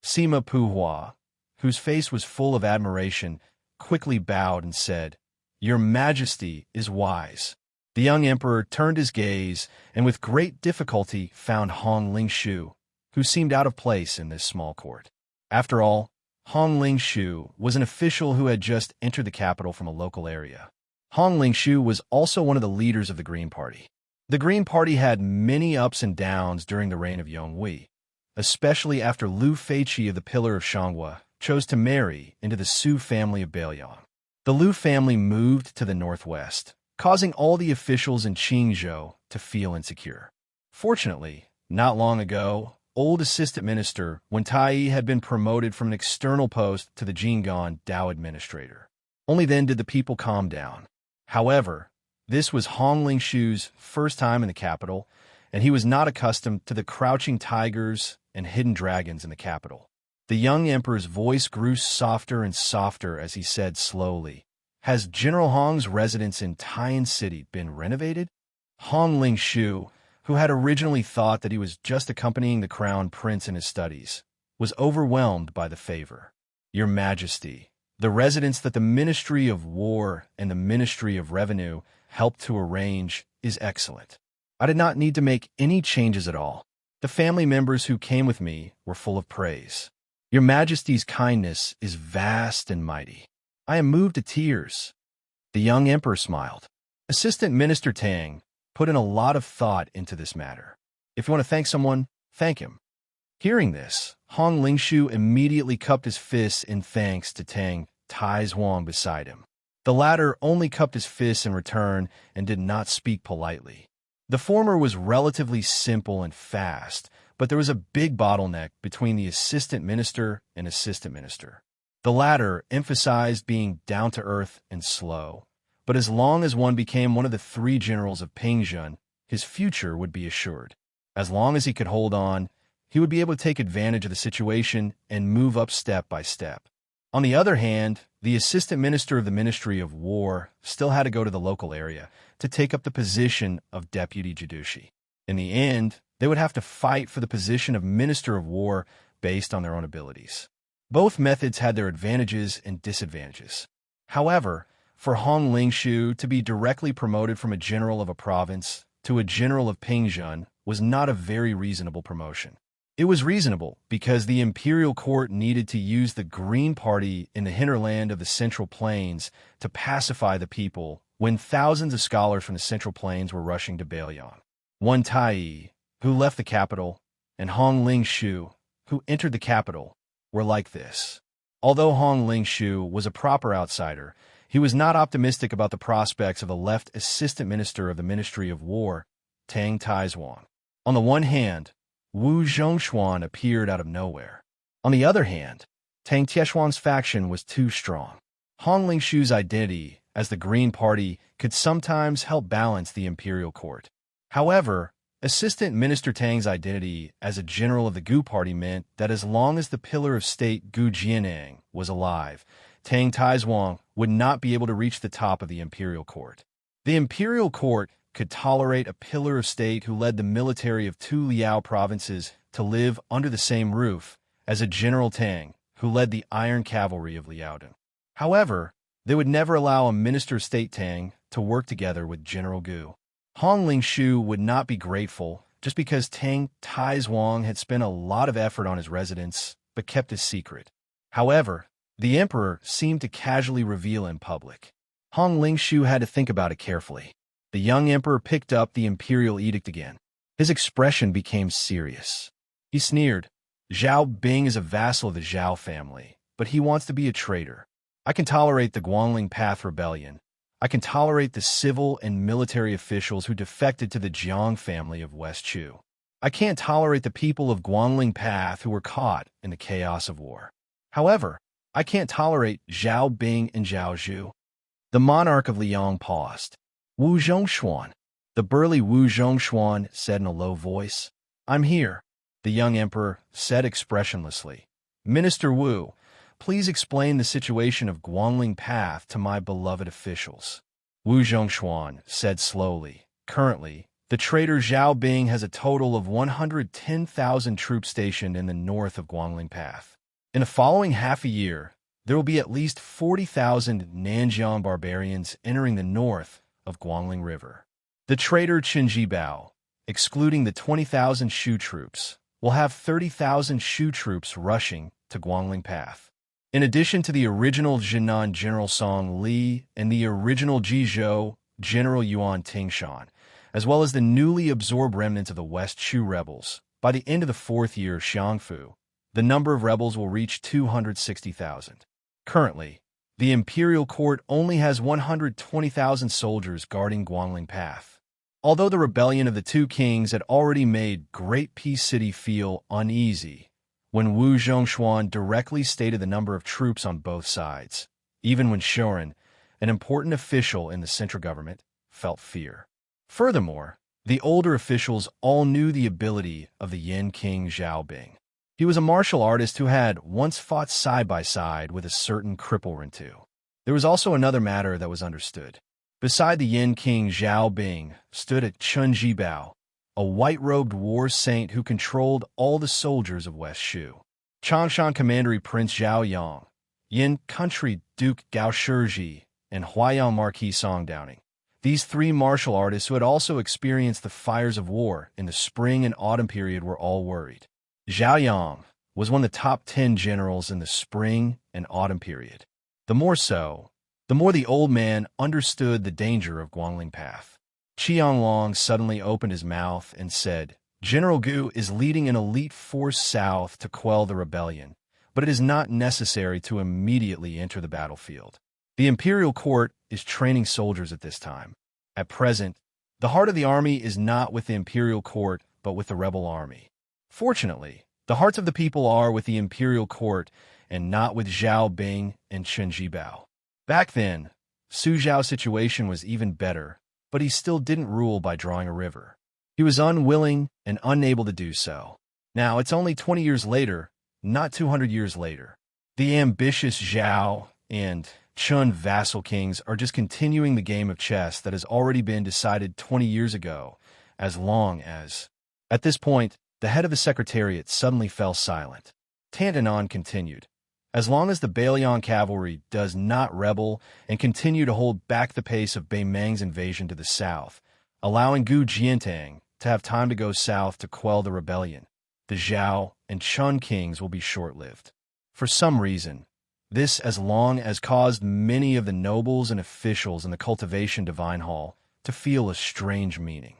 Sima Puhua, whose face was full of admiration, quickly bowed and said, "Your Majesty is wise." The young emperor turned his gaze and with great difficulty found Hong Lingshu, who seemed out of place in this small court. After all, Hong Lingshu was an official who had just entered the capital from a local area. Hong Lingshu was also one of the leaders of the Green Party. The Green Party had many ups and downs during the reign of Yonghui, especially after Liu Feiqi of the Pillar of Xianxia chose to marry into the Su family of Beiliang. The Liu family moved to the northwest, causing all the officials in Qingzhou to feel insecure. Fortunately, not long ago, old assistant minister Wen Tai had been promoted from an external post to the Jinggan Dao administrator. Only then did the people calm down. However, this was Hong Lingshu's first time in the capital, and he was not accustomed to the crouching tigers and hidden dragons in the capital. The young emperor's voice grew softer and softer as he said slowly, "Has General Hong's residence in Taiyan City been renovated?" Hong Lingshu, who had originally thought that he was just accompanying the crown prince in his studies, was overwhelmed by the favor. "Your Majesty, the residence that the Ministry of War and the Ministry of Revenue helped to arrange is excellent. I did not need to make any changes at all. The family members who came with me were full of praise. Your Majesty's kindness is vast and mighty. I am moved to tears." The young emperor smiled. Assistant Minister Tang put in a lot of thought into this matter. If you want to thank someone, thank him. Hearing this, Hong Lingshu immediately cupped his fists in thanks to Tang Taizhuang beside him. The latter only cupped his fists in return and did not speak politely. The former was relatively simple and fast, but there was a big bottleneck between the assistant minister and assistant minister. The latter emphasized being down-to-earth and slow, but as long as one became one of the three generals of Pingzhen, his future would be assured. As long as he could hold on, he would be able to take advantage of the situation and move up step by step. On the other hand, the assistant minister of the Ministry of War still had to go to the local area to take up the position of deputy judici. In the end, they would have to fight for the position of Minister of War based on their own abilities. Both methods had their advantages and disadvantages. However, for Hong Lingshu to be directly promoted from a general of a province to a general of Pingzhen was not a very reasonable promotion. It was reasonable because the imperial court needed to use the Green Party in the hinterland of the Central Plains to pacify the people when thousands of scholars from the Central Plains were rushing to Beiliang. Wen Tai, who left the capital, and Hong Lingshu, who entered the capital, were like this. Although Hong Lingshu was a proper outsider, he was not optimistic about the prospects of the left assistant minister of the Ministry of War, Tang Taizhuang. On the one hand, Wu Zhongshuan appeared out of nowhere. On the other hand, Tang Tieshuan's faction was too strong. Hong Lingshu's identity as the Green Party could sometimes help balance the imperial court. However, Assistant Minister Tang's identity as a general of the Gu Party meant that as long as the pillar of state Gu Jianeng was alive, Tang Taizhuang would not be able to reach the top of the imperial court. The imperial court could tolerate a pillar of state who led the military of two Liao provinces to live under the same roof as a General Tang who led the iron cavalry of Liaodong. However, they would never allow a Minister of State Tang to work together with General Gu. Hong Lingshu would not be grateful just because Tang Taizhuang had spent a lot of effort on his residence but kept his secret. However, the emperor seemed to casually reveal in public. Hong Lingshu had to think about it carefully. The young emperor picked up the imperial edict again. His expression became serious. He sneered, "Zhao Bing is a vassal of the Zhao family, but he wants to be a traitor. I can tolerate the Guangling Path rebellion. I can tolerate the civil and military officials who defected to the Jiang family of West Chu. I can't tolerate the people of Guangling Path who were caught in the chaos of war." However, I can't tolerate Zhao Bing and Zhao Zhu. The monarch of Liang paused. Wu Zhongshuan. The burly Wu Zhongshuan said in a low voice. I'm here, the young emperor said expressionlessly. Minister Wu, please explain the situation of Guangling Path to my beloved officials. Wu Zhongshuan said slowly. Currently, the traitor Zhao Bing has a total of 110,000 troops stationed in the north of Guangling Path. In the following half a year, there will be at least 40,000 Nanjiang barbarians entering the north of Guangling River. The traitor Qin Bao, excluding the 20,000 Shu troops, will have 30,000 Shu troops rushing to Guangling Path. In addition to the original Jinan General Song Li and the original Jizhou General Yuan Tingshan, as well as the newly absorbed remnants of the West Shu rebels, by the end of the fourth year of Xiangfu, the number of rebels will reach 260,000. Currently, the imperial court only has 120,000 soldiers guarding Guangling Path. Although the rebellion of the two kings had already made Great Peace City feel uneasy, when Wu Zhongshuan directly stated the number of troops on both sides, even when Shorin, an important official in the central government, felt fear. Furthermore, the older officials all knew the ability of the Yin King Zhao Bing. He was a martial artist who had once fought side by side with a certain cripple Rintu. There was also another matter that was understood. Beside the Yin King Zhao Bing stood a Chun Jibao, a white-robed war saint who controlled all the soldiers of West Shu. Changshan Commandery Prince Zhao Yang, Yin Country Duke Gao Shiji, and Huaiyang Marquis Song Downing. These three martial artists who had also experienced the fires of war in the spring and autumn period were all worried. Zhao Yang was one of the top 10 generals in the spring and autumn period. The more so, the more the old man understood the danger of Guangling Path. Qianglong suddenly opened his mouth and said, General Gu is leading an elite force south to quell the rebellion, but it is not necessary to immediately enter the battlefield. The imperial court is training soldiers at this time. At present, the heart of the army is not with the imperial court, but with the rebel army. Fortunately, the hearts of the people are with the imperial court and not with Zhao Bing and Chen Jibao. Back then, Su Zhao's situation was even better, but he still didn't rule by drawing a river. He was unwilling and unable to do so. Now, it's only 20 years later, not 200 years later. The ambitious Zhao and Chun vassal kings are just continuing the game of chess that has already been decided 20 years ago, as long as... At this point, the head of the secretariat suddenly fell silent. Tantanon continued. As long as the Bailiang cavalry does not rebel and continue to hold back the pace of Bei Meng's invasion to the south, allowing Gu Jiantang to have time to go south to quell the rebellion, the Zhao and Chun kings will be short-lived. For some reason, this as long as caused many of the nobles and officials in the Cultivation Divine Hall to feel a strange meaning.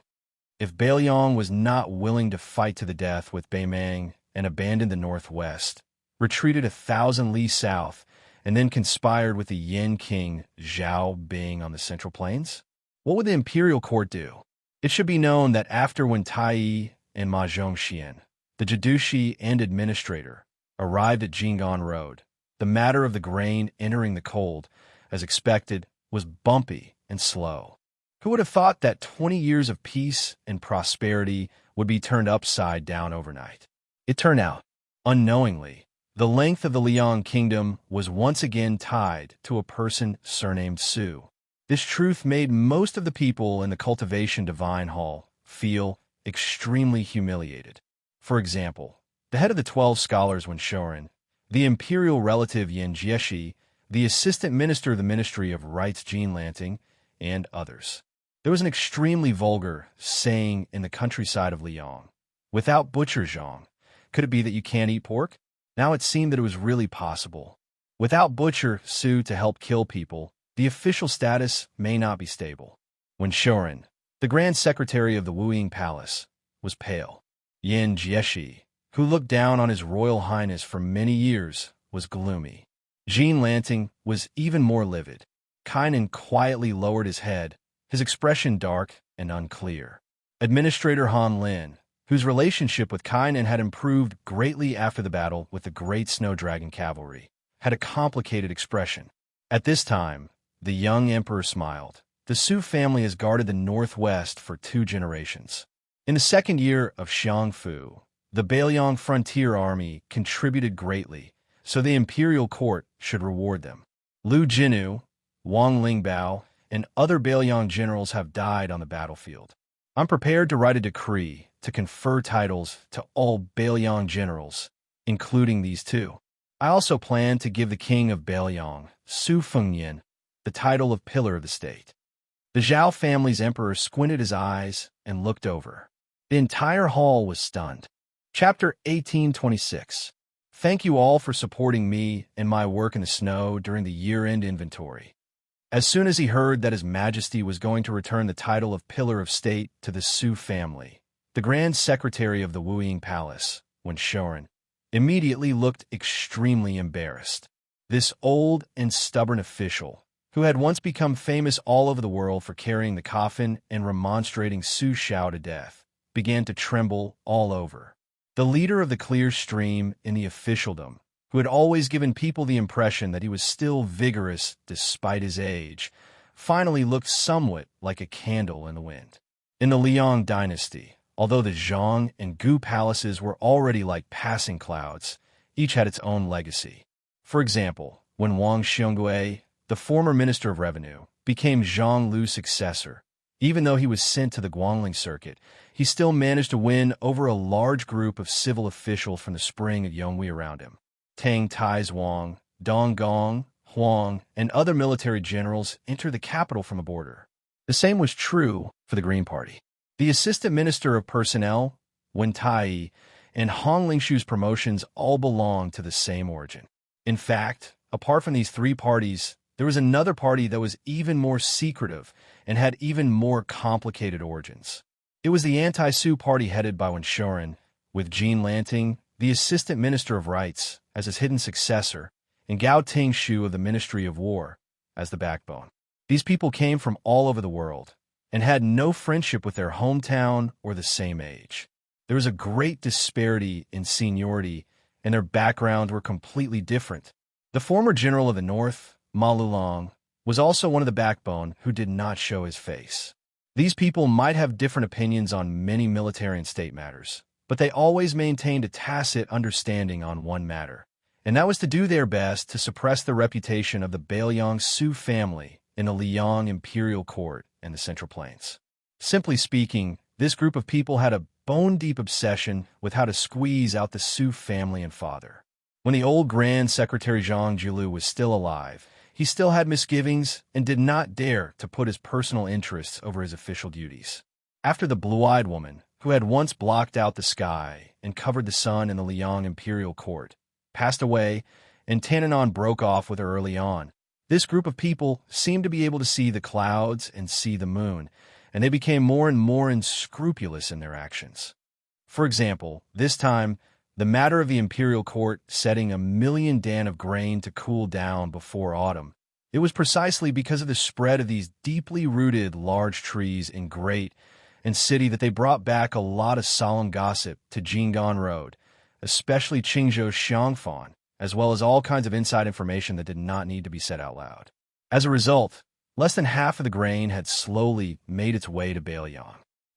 If Bailiang was not willing to fight to the death with Bei Meng and abandoned the northwest, retreated 1,000 li south, and then conspired with the Yin King Zhao Bing on the Central Plains? What would the imperial court do? It should be known that after when Tai and Ma Zhongxian, the Jidushi and administrator, arrived at Jinggan Road, the matter of the grain entering the cold, as expected, was bumpy and slow. Who would have thought that 20 years of peace and prosperity would be turned upside down overnight? It turned out, unknowingly, the length of the Liang kingdom was once again tied to a person surnamed Su. This truth made most of the people in the Cultivation Divine Hall feel extremely humiliated. For example, the head of the 12 scholars when Shorin, the imperial relative Yin Jieshi, the assistant minister of the Ministry of Rites Jean Lanting, and others. There was an extremely vulgar saying in the countryside of Liang, without butcher Zhang, could it be that you can't eat pork? Now it seemed that it was really possible. Without butcher Su to help kill people, the official status may not be stable. When Shorin, the Grand Secretary of the Wuying Palace, was pale, Yin Jieshi, who looked down on His Royal Highness for many years, was gloomy. Jean Lanting was even more livid. Kainan quietly lowered his head, his expression dark and unclear. Administrator Han Lin, whose relationship with Kainan had improved greatly after the battle with the Great Snow Dragon Cavalry, had a complicated expression. At this time, the young emperor smiled. The Su family has guarded the northwest for 2 generations. In the second year of Xianfu, the Beiliang frontier army contributed greatly, so the imperial court should reward them. Lu Jinu, Wang Lingbao, and other Beiliang generals have died on the battlefield. I'm prepared to write a decree to confer titles to all Beiliang generals, including these 2. I also plan to give the king of Beiliang, Su Fengyan, the title of Pillar of the State. The Zhao family's emperor squinted his eyes and looked over. The entire hall was stunned. Chapter 1826. Thank you all for supporting me and my work in the snow during the year-end inventory. As soon as he heard that His Majesty was going to return the title of Pillar of State to the Su family, the Grand Secretary of the Wuying Palace, Wen Shoren, immediately looked extremely embarrassed. This old and stubborn official, who had once become famous all over the world for carrying the coffin and remonstrating Su Shao to death, began to tremble all over. The leader of the clear stream in the officialdom, who had always given people the impression that he was still vigorous despite his age, finally looked somewhat like a candle in the wind. In the Liang dynasty, although the Zhang and Gu palaces were already like passing clouds, each had its own legacy. For example, when Wang Xiongui, the former Minister of Revenue, became Zhang Lu's successor, even though he was sent to the Guangling circuit, he still managed to win over a large group of civil officials from the spring of Yonghui around him. Tang Taizhuang, Dong Gong, Huang, and other military generals entered the capital from a border. The same was true for the Green Party. The Assistant Minister of Personnel, Wen Tai, and Hong Lingshu's promotions all belonged to the same origin. In fact, apart from these 3 parties, there was another party that was even more secretive and had even more complicated origins. It was the anti-Su party headed by Wen Shoren, with Jean Lanting, the Assistant Minister of Rights, as his hidden successor, and Gao Tingshu of the Ministry of War as the backbone. These people came from all over the world and had no friendship with their hometown or the same age. There was a great disparity in seniority, and their backgrounds were completely different. The former general of the North, Ma Lulong, was also one of the backbone who did not show his face. These people might have different opinions on many military and state matters, but they always maintained a tacit understanding on one matter, and that was to do their best to suppress the reputation of the Beiliang Su family in the Liang imperial court and the Central Plains. Simply speaking, this group of people had a bone-deep obsession with how to squeeze out the Su family and father. When the old Grand Secretary Zhang Jilu was still alive, he still had misgivings and did not dare to put his personal interests over his official duties. After the blue-eyed woman, who had once blocked out the sky and covered the sun in the Liang imperial court, passed away, and Tananon broke off with her early on, this group of people seemed to be able to see the clouds and see the moon, and they became more and more unscrupulous in their actions. For example, this time, the matter of the imperial court setting 1,000,000 dan of grain to cool down before autumn, it was precisely because of the spread of these deeply rooted large trees in Great and City that they brought back a lot of solemn gossip to Jinggan Road, especially Qingzhou's Xiangfan, as well as all kinds of inside information that did not need to be said out loud. As a result, less than half of the grain had slowly made its way to Beiliang.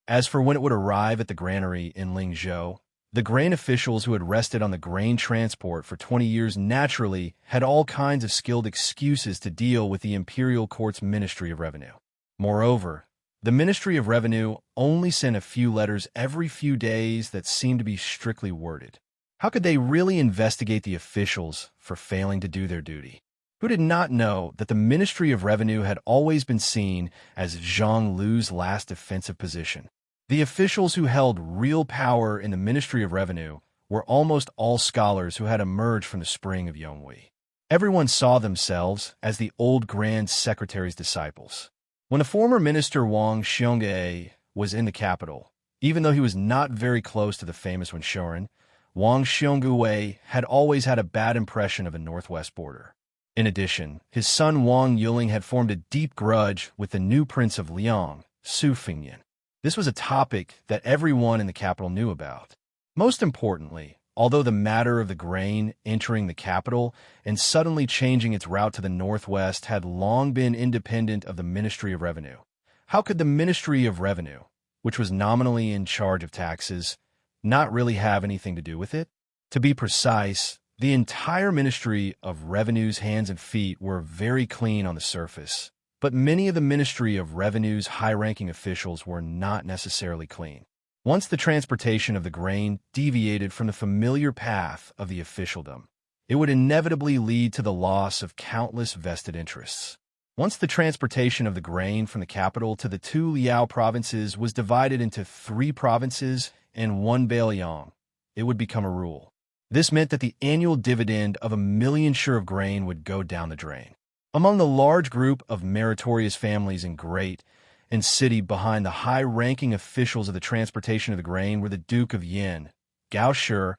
As for when it would arrive at the granary in Lingzhou, the grain officials who had rested on the grain transport for 20 years naturally had all kinds of skilled excuses to deal with the imperial court's Ministry of Revenue. Moreover, the Ministry of Revenue only sent a few letters every few days that seemed to be strictly worded. How could they really investigate the officials for failing to do their duty? Who did not know that the Ministry of Revenue had always been seen as Zhang Lu's last defensive position? The officials who held real power in the Ministry of Revenue were almost all scholars who had emerged from the spring of Yonghui. Everyone saw themselves as the old Grand Secretary's disciples. When the former minister Wang Xiongui was in the capital, even though he was not very close to the famous Wen Shoren, Wang Xiongui had always had a bad impression of the northwest border. In addition, his son Wang Yuling had formed a deep grudge with the new prince of Liang, Su Fengyan. This was a topic that everyone in the capital knew about. Most importantly, although the matter of the grain entering the capital and suddenly changing its route to the northwest had long been independent of the Ministry of Revenue, how could the Ministry of Revenue, which was nominally in charge of taxes, not really have anything to do with it? To be precise, the entire Ministry of Revenue's hands and feet were very clean on the surface, but many of the Ministry of Revenue's high-ranking officials were not necessarily clean. Once the transportation of the grain deviated from the familiar path of the officialdom, it would inevitably lead to the loss of countless vested interests. Once the transportation of the grain from the capital to the two Liao provinces was divided into 3 provinces and 1 bailiang, it would become a rule. This meant that the annual dividend of 1,000,000 shur of grain would go down the drain. Among the large group of meritorious families in Great and City behind the high-ranking officials of the transportation of the grain were the Duke of Yin, Gao Shi,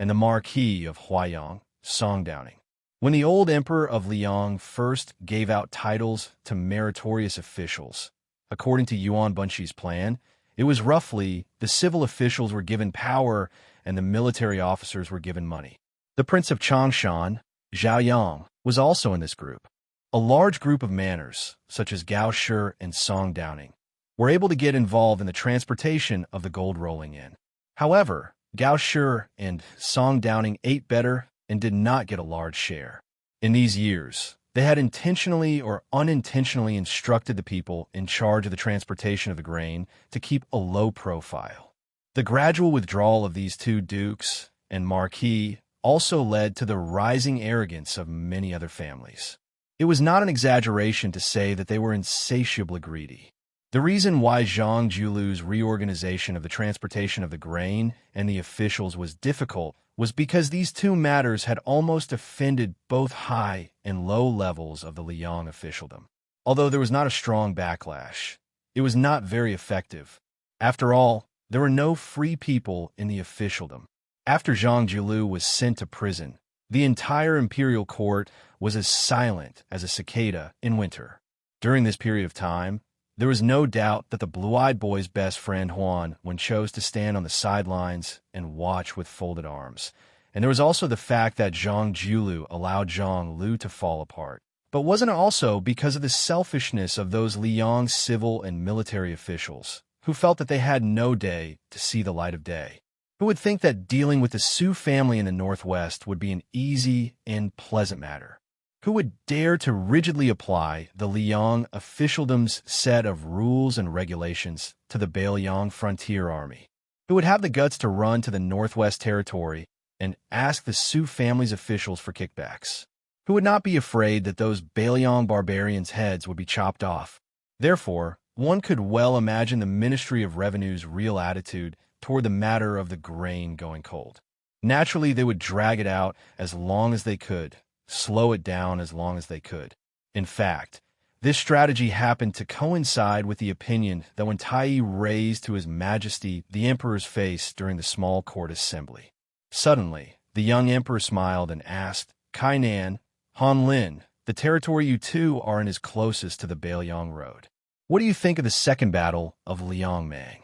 and the Marquis of Huaiyang, Song Downing. When the old emperor of Liang first gave out titles to meritorious officials, according to Yuan Bunxi's plan, it was roughly the civil officials were given power and the military officers were given money. The Prince of Changshan, Zhao Yang, was also in this group. A large group of manors, such as Gao Shi and Song Downing, were able to get involved in the transportation of the gold rolling in. However, Gao Shi and Song Downing ate better and did not get a large share. In these years, they had intentionally or unintentionally instructed the people in charge of the transportation of the grain to keep a low profile. The gradual withdrawal of these 2 dukes and marquis also led to the rising arrogance of many other families. It was not an exaggeration to say that they were insatiably greedy. The reason why Zhang Julu's reorganization of the transportation of the grain and the officials was difficult was because these 2 matters had almost offended both high and low levels of the Liang officialdom. Although there was not a strong backlash, it was not very effective. After all, there were no free people in the officialdom. After Zhang Julu was sent to prison, the entire imperial court was as silent as a cicada in winter. During this period of time, there was no doubt that the blue-eyed boy's best friend Huan chose to stand on the sidelines and watch with folded arms. And there was also the fact that Zhang Julu allowed Zhang Lu to fall apart. But wasn't it also because of the selfishness of those Liang civil and military officials, who felt that they had no day to see the light of day? Who would think that dealing with the Su family in the Northwest would be an easy and pleasant matter? Who would dare to rigidly apply the Liang officialdom's set of rules and regulations to the Bailiang frontier army? Who would have the guts to run to the Northwest Territory and ask the Su family's officials for kickbacks? Who would not be afraid that those Bailiang barbarians' heads would be chopped off? Therefore, one could well imagine the Ministry of Revenue's real attitude toward the matter of the grain going cold. Naturally, they would drag it out as long as they could, slow it down as long as they could. In fact, this strategy happened to coincide with the opinion that when Tai raised to His Majesty the Emperor's face during the small court assembly. Suddenly, the young Emperor smiled and asked, "Kainan, Han Lin, the territory you 2 are in is closest to the Bailiang Road. What do you think of the second battle of Liangmang?"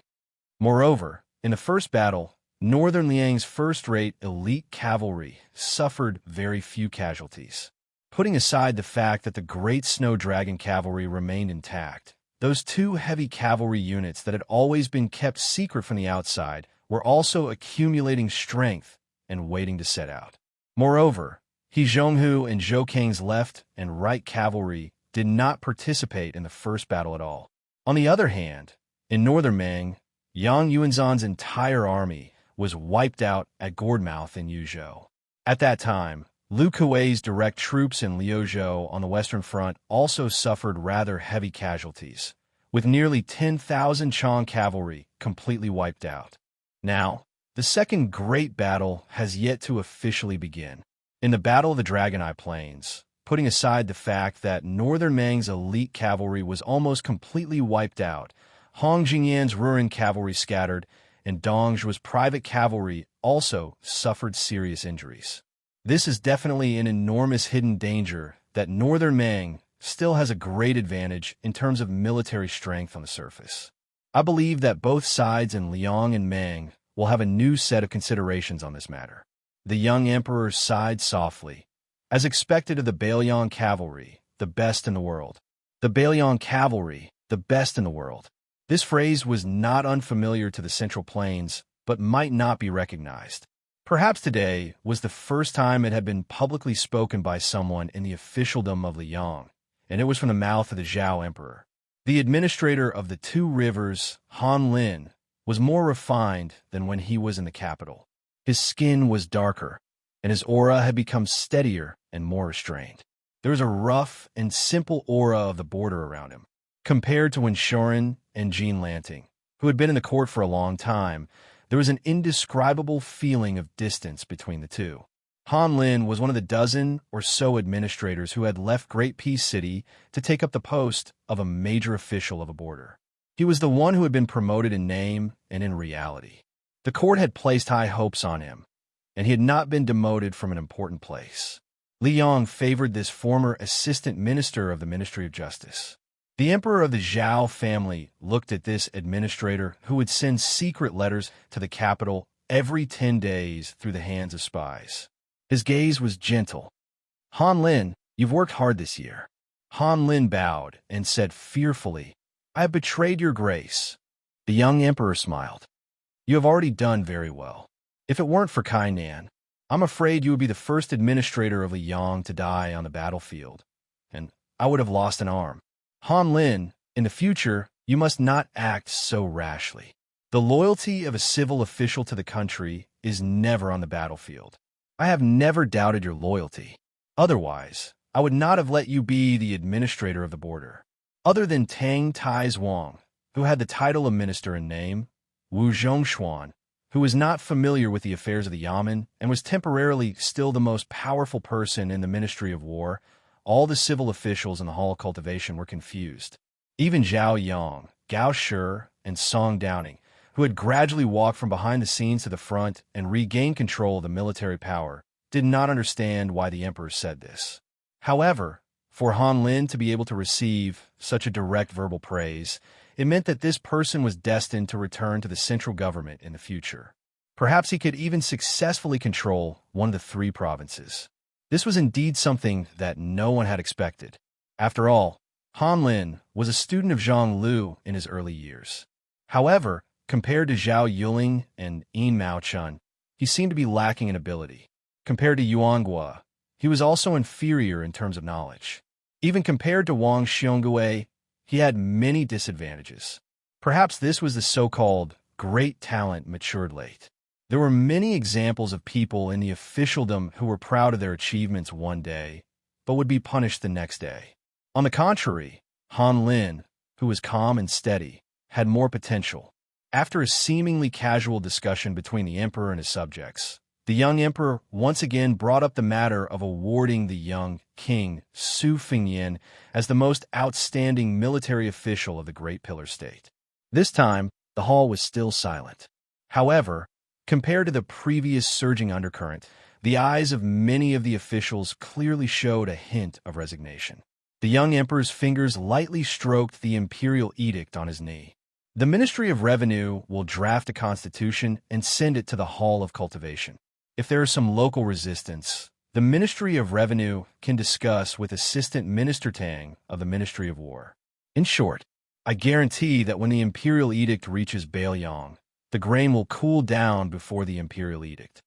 Moreover, in the first battle, Northern Liang's first-rate elite cavalry suffered very few casualties. Putting aside the fact that the Great Snow Dragon cavalry remained intact, those 2 heavy cavalry units that had always been kept secret from the outside were also accumulating strength and waiting to set out. Moreover, He Zhonghu and Zhou Kang's left and right cavalry did not participate in the first battle at all. On the other hand, in Northern Mang, Yang Yuanzhan's entire army was wiped out at Gourdmouth in Yuzhou. At that time, Liu Kuei's direct troops in Liuzhou on the Western Front also suffered rather heavy casualties, with nearly 10,000 Chang cavalry completely wiped out. Now, the second great battle has yet to officially begin. In the Battle of the Dragon Eye Plains, putting aside the fact that Northern Mang's elite cavalry was almost completely wiped out, Hong Jingyan's Ruren cavalry scattered, and Dongzhu's private cavalry also suffered serious injuries. This is definitely an enormous hidden danger that Northern Mang still has a great advantage in terms of military strength on the surface. I believe that both sides in Liang and Meng will have a new set of considerations on this matter. The young emperor sighed softly. As expected of the Bailiang cavalry, the best in the world. The Bailiang cavalry, the best in the world. This phrase was not unfamiliar to the Central Plains, but might not be recognized. Perhaps today was the first time it had been publicly spoken by someone in the officialdom of Liang, and it was from the mouth of the Zhao emperor. The administrator of the two rivers, Han Lin, was more refined than when he was in the capital. His skin was darker, and his aura had become steadier and more restrained. There was a rough and simple aura of the border around him. Compared to when Shorin and Jean Lanting, who had been in the court for a long time, there was an indescribable feeling of distance between the two. Han Lin was one of the dozen or so administrators who had left Great Peace City to take up the post of a major official of a border. He was the one who had been promoted in name and in reality. The court had placed high hopes on him, and he had not been demoted from an important place. Liang favored this former assistant minister of the Ministry of Justice. The emperor of the Zhao family looked at this administrator who would send secret letters to the capital every 10 days through the hands of spies. His gaze was gentle. Han Lin, you've worked hard this year. Han Lin bowed and said fearfully, I have betrayed your grace. The young emperor smiled. You have already done very well. If it weren't for Kainan, I'm afraid you would be the first administrator of Liang to die on the battlefield, and I would have lost an arm. Han Lin, in the future, you must not act so rashly. The loyalty of a civil official to the country is never on the battlefield. I have never doubted your loyalty. Otherwise, I would not have let you be the administrator of the border. Other than Tang Tai's Wang, who had the title of minister in name, Wu Zhongshuan, who was not familiar with the affairs of the Yamen and was temporarily still the most powerful person in the Ministry of War, all the civil officials in the Hall of Cultivation were confused. Even Zhao Yang, Gao Shi, and Song Downing, who had gradually walked from behind the scenes to the front and regained control of the military power, did not understand why the emperor said this. However, for Han Lin to be able to receive such a direct verbal praise, it meant that this person was destined to return to the central government in the future. Perhaps he could even successfully control one of the 3 provinces. This was indeed something that no one had expected. After all, Han Lin was a student of Zhang Lu in his early years. However, compared to Zhao Yuling and Yin Maochun, he seemed to be lacking in ability. Compared to Yuanghua, he was also inferior in terms of knowledge. Even compared to Wang Xiongui, he had many disadvantages. Perhaps this was the so-called great talent matured late. There were many examples of people in the officialdom who were proud of their achievements one day, but would be punished the next day. On the contrary, Han Lin, who was calm and steady, had more potential. After a seemingly casual discussion between the emperor and his subjects, the young emperor once again brought up the matter of awarding the young king Su Fengyan as the most outstanding military official of the Great Pillar State. This time, the hall was still silent. However, compared to the previous surging undercurrent, the eyes of many of the officials clearly showed a hint of resignation. The young emperor's fingers lightly stroked the imperial edict on his knee. The Ministry of Revenue will draft a constitution and send it to the Hall of Cultivation. If there is some local resistance, the Ministry of Revenue can discuss with Assistant Minister Tang of the Ministry of War. In short, I guarantee that when the imperial edict reaches Bailiang, the grain will cool down before the imperial edict.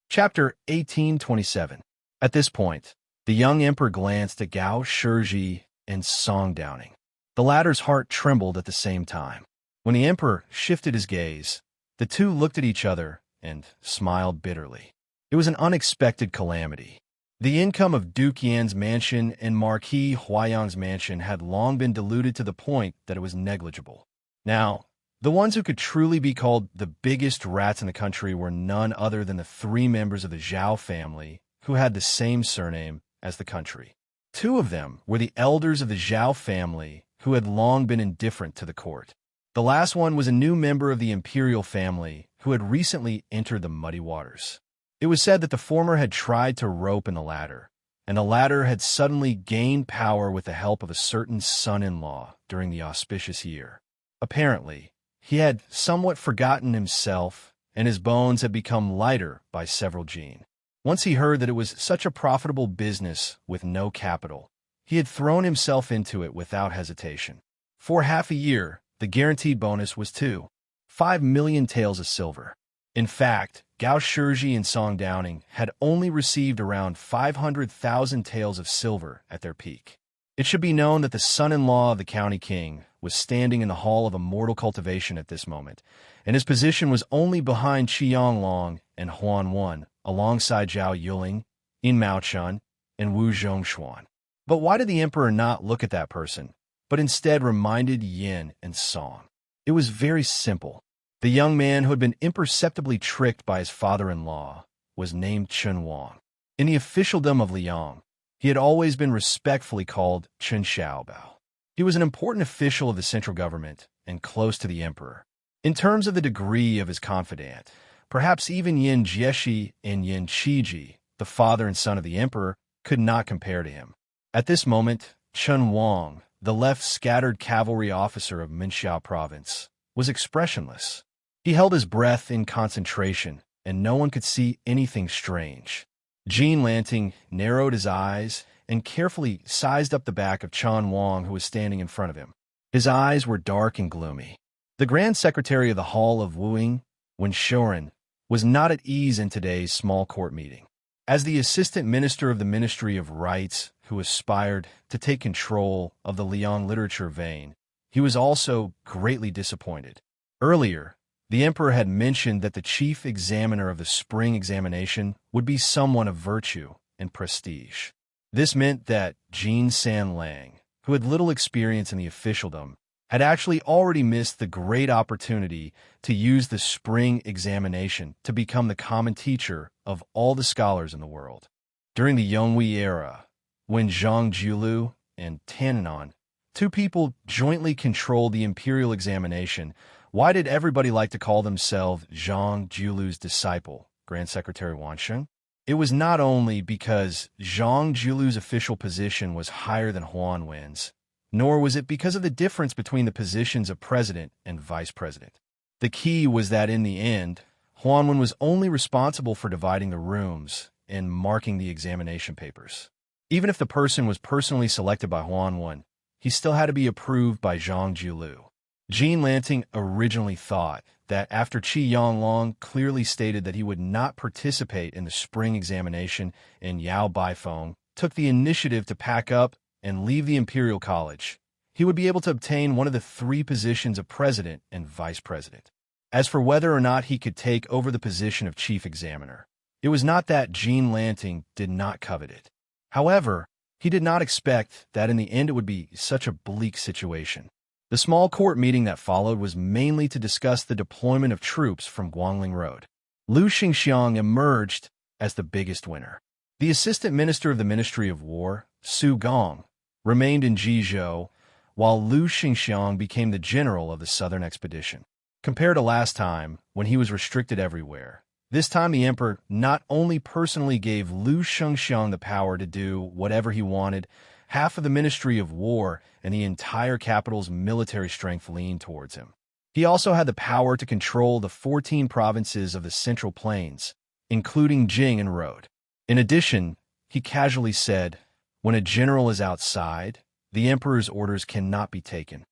Chapter 1827. At this point, the young emperor glanced at Gao Shiji and Song Downing. The latter's heart trembled at the same time. When the emperor shifted his gaze, the two looked at each other and smiled bitterly. It was an unexpected calamity. The income of Duke Yan's mansion and Marquis Huayang's mansion had long been diluted to the point that it was negligible. Now, the ones who could truly be called the biggest rats in the country were none other than the 3 members of the Zhao family who had the same surname as the country. 2 of them were the elders of the Zhao family who had long been indifferent to the court. The last one was a new member of the imperial family who had recently entered the muddy waters. It was said that the former had tried to rope in the latter, and the latter had suddenly gained power with the help of a certain son-in-law during the auspicious year. Apparently, he had somewhat forgotten himself, and his bones had become lighter by several jin. Once he heard that it was such a profitable business with no capital, he had thrown himself into it without hesitation. For half a year, the guaranteed bonus was 2.5 million taels of silver. In fact, Gao Shiji and Song Downing had only received around 500,000 taels of silver at their peak. It should be known that the son-in-law of the county king was standing in the hall of Immortal Cultivation at this moment, and his position was only behind Qi Yanglong and Huan Wen, alongside Zhao Yuling, Yin Maochun, and Wu Zhongshuan. But why did the emperor not look at that person, but instead reminded Yin and Song? It was very simple. The young man who had been imperceptibly tricked by his father-in-law was named Chen Wang. In the officialdom of Liang, he had always been respectfully called Chen Xiaobao. He was an important official of the central government and close to the emperor. In terms of the degree of his confidant, perhaps even Yin Jieshi and Yin Qiji, the father and son of the emperor, could not compare to him. At this moment, Chen Wang, the left-scattered cavalry officer of Minxiao province, was expressionless. He held his breath in concentration, and no one could see anything strange. Jean Lanting narrowed his eyes and carefully sized up the back of Chen Wang, who was standing in front of him. His eyes were dark and gloomy. The Grand Secretary of the Hall of Wuing, Wen Shoren, was not at ease in today's small court meeting. As the Assistant Minister of the Ministry of Rights, who aspired to take control of the Liang literature vein, he was also greatly disappointed. Earlier, the emperor had mentioned that the chief examiner of the spring examination would be someone of virtue and prestige. This meant that Jean San Lang, who had little experience in the officialdom, had actually already missed the great opportunity to use the spring examination to become the common teacher of all the scholars in the world. During the Yonghui era, when Zhang Jiulu and Tananon, two people jointly controlled the imperial examination, why did everybody like to call themselves Zhang Jiulu's disciple, Grand Secretary Wansheng? It was not only because Zhang Jiulu's official position was higher than Huan Wen's, nor was it because of the difference between the positions of president and vice president. The key was that in the end, Huan Wen was only responsible for dividing the rooms and marking the examination papers. Even if the person was personally selected by Huan Wen, he still had to be approved by Zhang Jiulu. Jean Lanting originally thought that after Qi Yanglong clearly stated that he would not participate in the spring examination, and Yao Baifeng took the initiative to pack up and leave the Imperial College, he would be able to obtain one of the three positions of president and vice president. As for whether or not he could take over the position of chief examiner, it was not that Jean Lanting did not covet it. However, he did not expect that in the end it would be such a bleak situation. The small court meeting that followed was mainly to discuss the deployment of troops from Guangling Road. Liu Xingxiang emerged as the biggest winner. The Assistant Minister of the Ministry of War, Su Gong, remained in Jizhou, while Liu Xingxiang became the general of the southern expedition. Compared to last time, when he was restricted everywhere, this time the emperor not only personally gave Liu Xingxiang the power to do whatever he wanted, half of the Ministry of War and the entire capital's military strength leaned towards him. He also had the power to control the 14 provinces of the Central Plains, including Jing and Road. In addition, he casually said, "When a general is outside, the emperor's orders cannot be taken."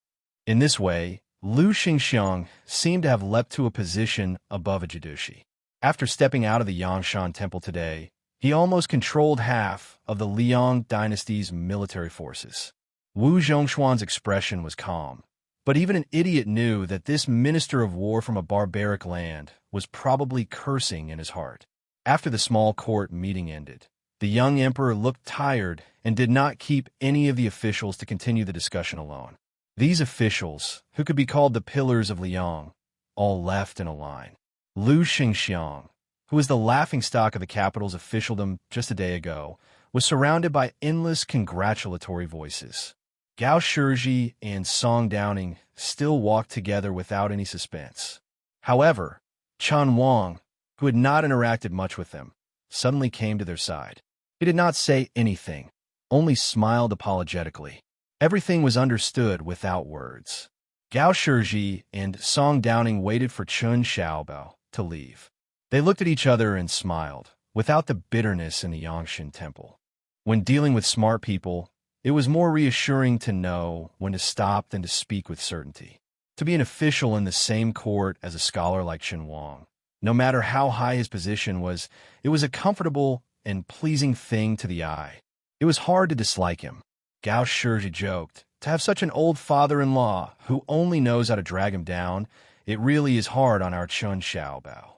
In this way, Liu Xingxiang seemed to have leapt to a position above a Jidushi. After stepping out of the Yangshan temple today, he almost controlled half of the Liang dynasty's military forces. Wu Zhongshuan's expression was calm, but even an idiot knew that this minister of war from a barbaric land was probably cursing in his heart. After the small court meeting ended, the young emperor looked tired and did not keep any of the officials to continue the discussion alone. These officials, who could be called the pillars of Liang, all left in a line. Liu Xingxiang, who was the laughingstock of the capital's officialdom just a day ago, was surrounded by endless congratulatory voices. Gao Shiji and Song Downing still walked together without any suspense. However, Chen Wang, who had not interacted much with them, suddenly came to their side. He did not say anything, only smiled apologetically. Everything was understood without words. Gao Shiji and Song Downing waited for Chun Xiaobao to leave. They looked at each other and smiled, without the bitterness in the Yangshan temple. When dealing with smart people, it was more reassuring to know when to stop than to speak with certainty. To be an official in the same court as a scholar like Chen Wang, no matter how high his position was, it was a comfortable and pleasing thing to the eye. It was hard to dislike him. Gao Shiji joked, to have such an old father-in-law who only knows how to drag him down, it really is hard on our Chun Xiaobao.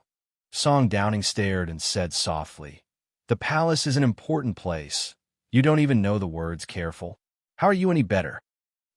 Song Downing stared and said softly, the palace is an important place. You don't even know the words careful. How are you any better?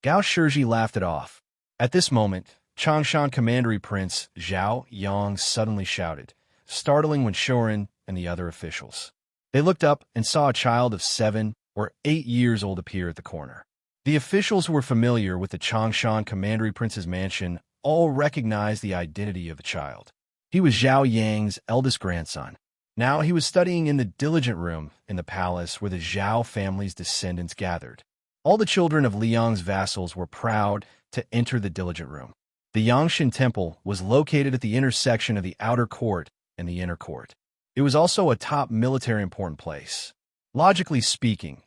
Gao Shiji laughed it off. At this moment, Changshan Commandery Prince Zhao Yang suddenly shouted, startling when Shorin and the other officials. They looked up and saw a child of 7 or 8 years old appear at the corner. The officials who were familiar with the Changshan Commandery Prince's mansion all recognized the identity of the child. He was Zhao Yang's eldest grandson. Now he was studying in the diligent room in the palace where the Zhao family's descendants gathered. All the children of Liang's vassals were proud to enter the diligent room. The Yangshan Temple was located at the intersection of the outer court and the inner court. It was also a top military important place. Logically speaking,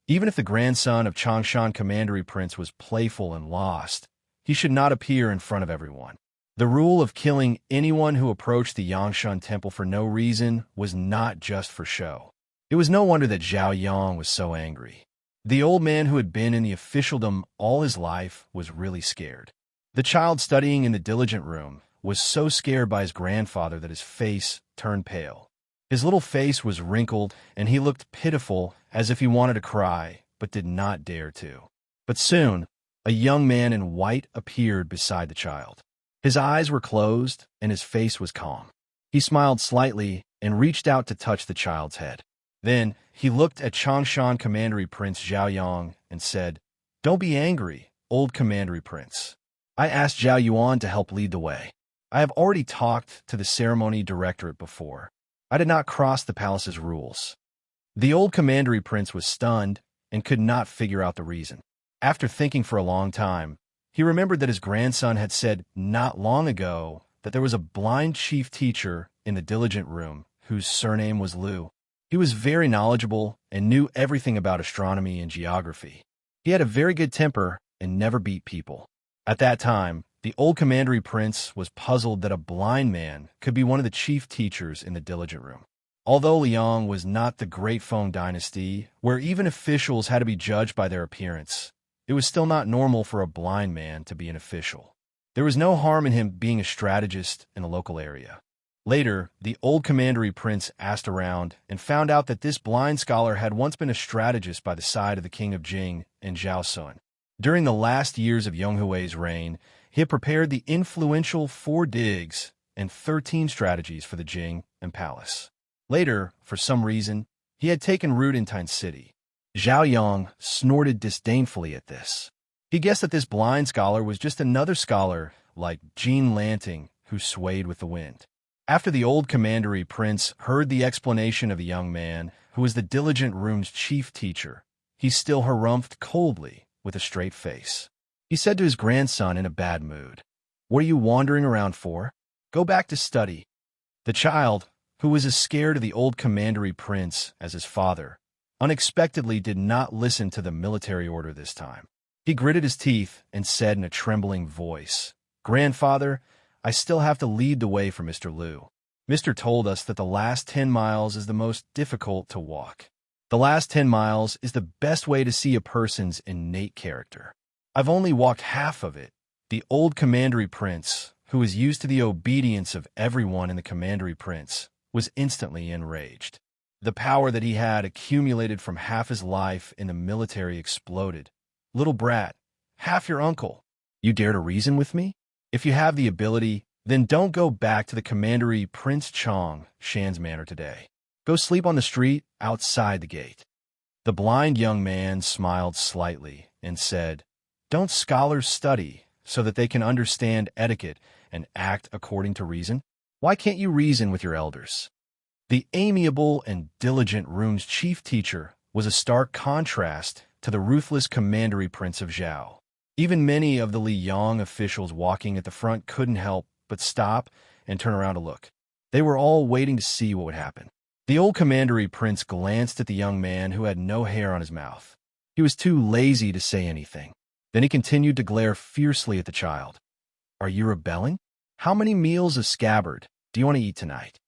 even if the grandson of Changshan Commandery Prince was playful and lost, he should not appear in front of everyone. The rule of killing anyone who approached the Yangshan Temple for no reason was not just for show. It was no wonder that Zhao Yang was so angry. The old man who had been in the officialdom all his life was really scared. The child studying in the diligent room was so scared by his grandfather that his face turned pale. His little face was wrinkled, and he looked pitiful, as if he wanted to cry, but did not dare to. But soon, a young man in white appeared beside the child. His eyes were closed, and his face was calm. He smiled slightly and reached out to touch the child's head. Then, he looked at Changshan Commandery Prince Zhao Yang and said, "Don't be angry, old Commandery Prince. I asked Zhao Yuan to help lead the way. I have already talked to the ceremony directorate before. I did not cross the palace's rules." The old Commandery Prince was stunned and could not figure out the reason. After thinking for a long time, he remembered that his grandson had said not long ago that there was a blind chief teacher in the diligent room whose surname was Liu. He was very knowledgeable and knew everything about astronomy and geography. He had a very good temper and never beat people. At that time, the old Commandery Prince was puzzled that a blind man could be one of the chief teachers in the diligent room. Although Liang was not the Great Feng dynasty, where even officials had to be judged by their appearance, it was still not normal for a blind man to be an official. There was no harm in him being a strategist in a local area. Later, the old Commandery Prince asked around and found out that this blind scholar had once been a strategist by the side of the king of Jing and Zhao Sun. During the last years of Yonghui's reign, he had prepared the influential 4 digs and 13 strategies for the Jing and palace. Later, for some reason, he had taken root in Tyne City. Zhao Yang snorted disdainfully at this. He guessed that this blind scholar was just another scholar like Jean Lanting who swayed with the wind. After the old Commandery Prince heard the explanation of the young man, who was the diligent room's chief teacher, he still harumphed coldly with a straight face. He said to his grandson in a bad mood, "What are you wandering around for? Go back to study." The child, who was as scared of the old Commandery Prince as his father, unexpectedly did not listen to the military order this time. He gritted his teeth and said in a trembling voice, "Grandfather, I still have to lead the way for Mr. Liu. Mr. told us that the last 10 miles is the most difficult to walk. The last 10 miles is the best way to see a person's innate character. I've only walked half of it." The old Commandery Prince, who was used to the obedience of everyone in the Commandery Prince, was instantly enraged. The power that he had accumulated from half his life in the military exploded. "Little brat, half your uncle. You dare to reason with me? If you have the ability, then don't go back to the Commandery Prince Chong Shan's manor today. Go sleep on the street outside the gate." The blind young man smiled slightly and said, "Don't scholars study so that they can understand etiquette and act according to reason? Why can't you reason with your elders?" The amiable and diligent room's chief teacher was a stark contrast to the ruthless Commandery Prince of Zhao. Even many of the Liang officials walking at the front couldn't help but stop and turn around to look. They were all waiting to see what would happen. The old commandery prince glanced at the young man who had no hair on his mouth. He was too lazy to say anything. Then he continued to glare fiercely at the child. Are you rebelling? How many meals of scabbard do you want to eat tonight?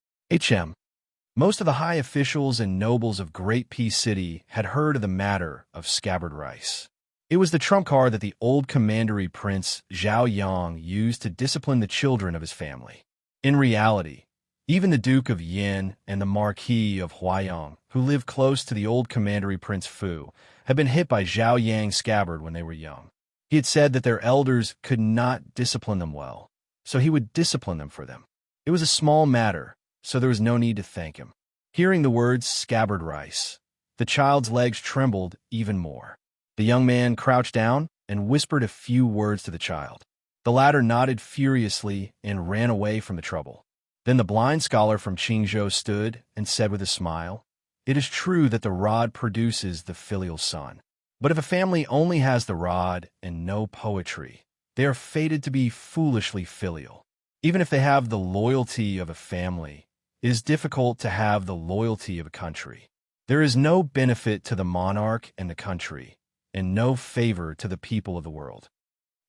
Most of the high officials and nobles of Great Peace City had heard of the matter of scabbard rice. It was the trump card that the old commandery prince Zhao Yang used to discipline the children of his family. In reality, even the Duke of Yin and the Marquis of Huayang, who lived close to the old commandery Prince Fu, had been hit by Zhao Yang's scabbard when they were young. He had said that their elders could not discipline them well, so he would discipline them for them. It was a small matter, so there was no need to thank him. Hearing the words scabbard rice, the child's legs trembled even more. The young man crouched down and whispered a few words to the child. The latter nodded furiously and ran away from the trouble. Then the blind scholar from Qingzhou stood and said with a smile, It is true that the rod produces the filial son. But if a family only has the rod and no poetry, they are fated to be foolishly filial. Even if they have the loyalty of a family, it is difficult to have the loyalty of a country. There is no benefit to the monarch and the country, and no favor to the people of the world.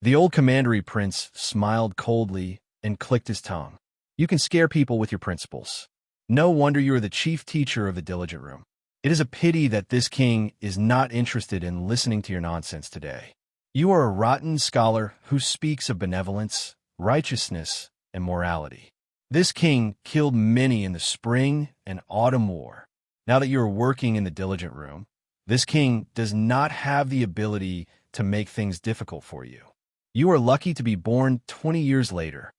The old commandery prince smiled coldly and clicked his tongue. You can scare people with your principles. No wonder you are the chief teacher of the diligent room. It is a pity that this king is not interested in listening to your nonsense today. You are a rotten scholar who speaks of benevolence, righteousness, and morality. This king killed many in the spring and autumn war. Now that you are working in the diligent room, this king does not have the ability to make things difficult for you. You are lucky to be born 20 years later.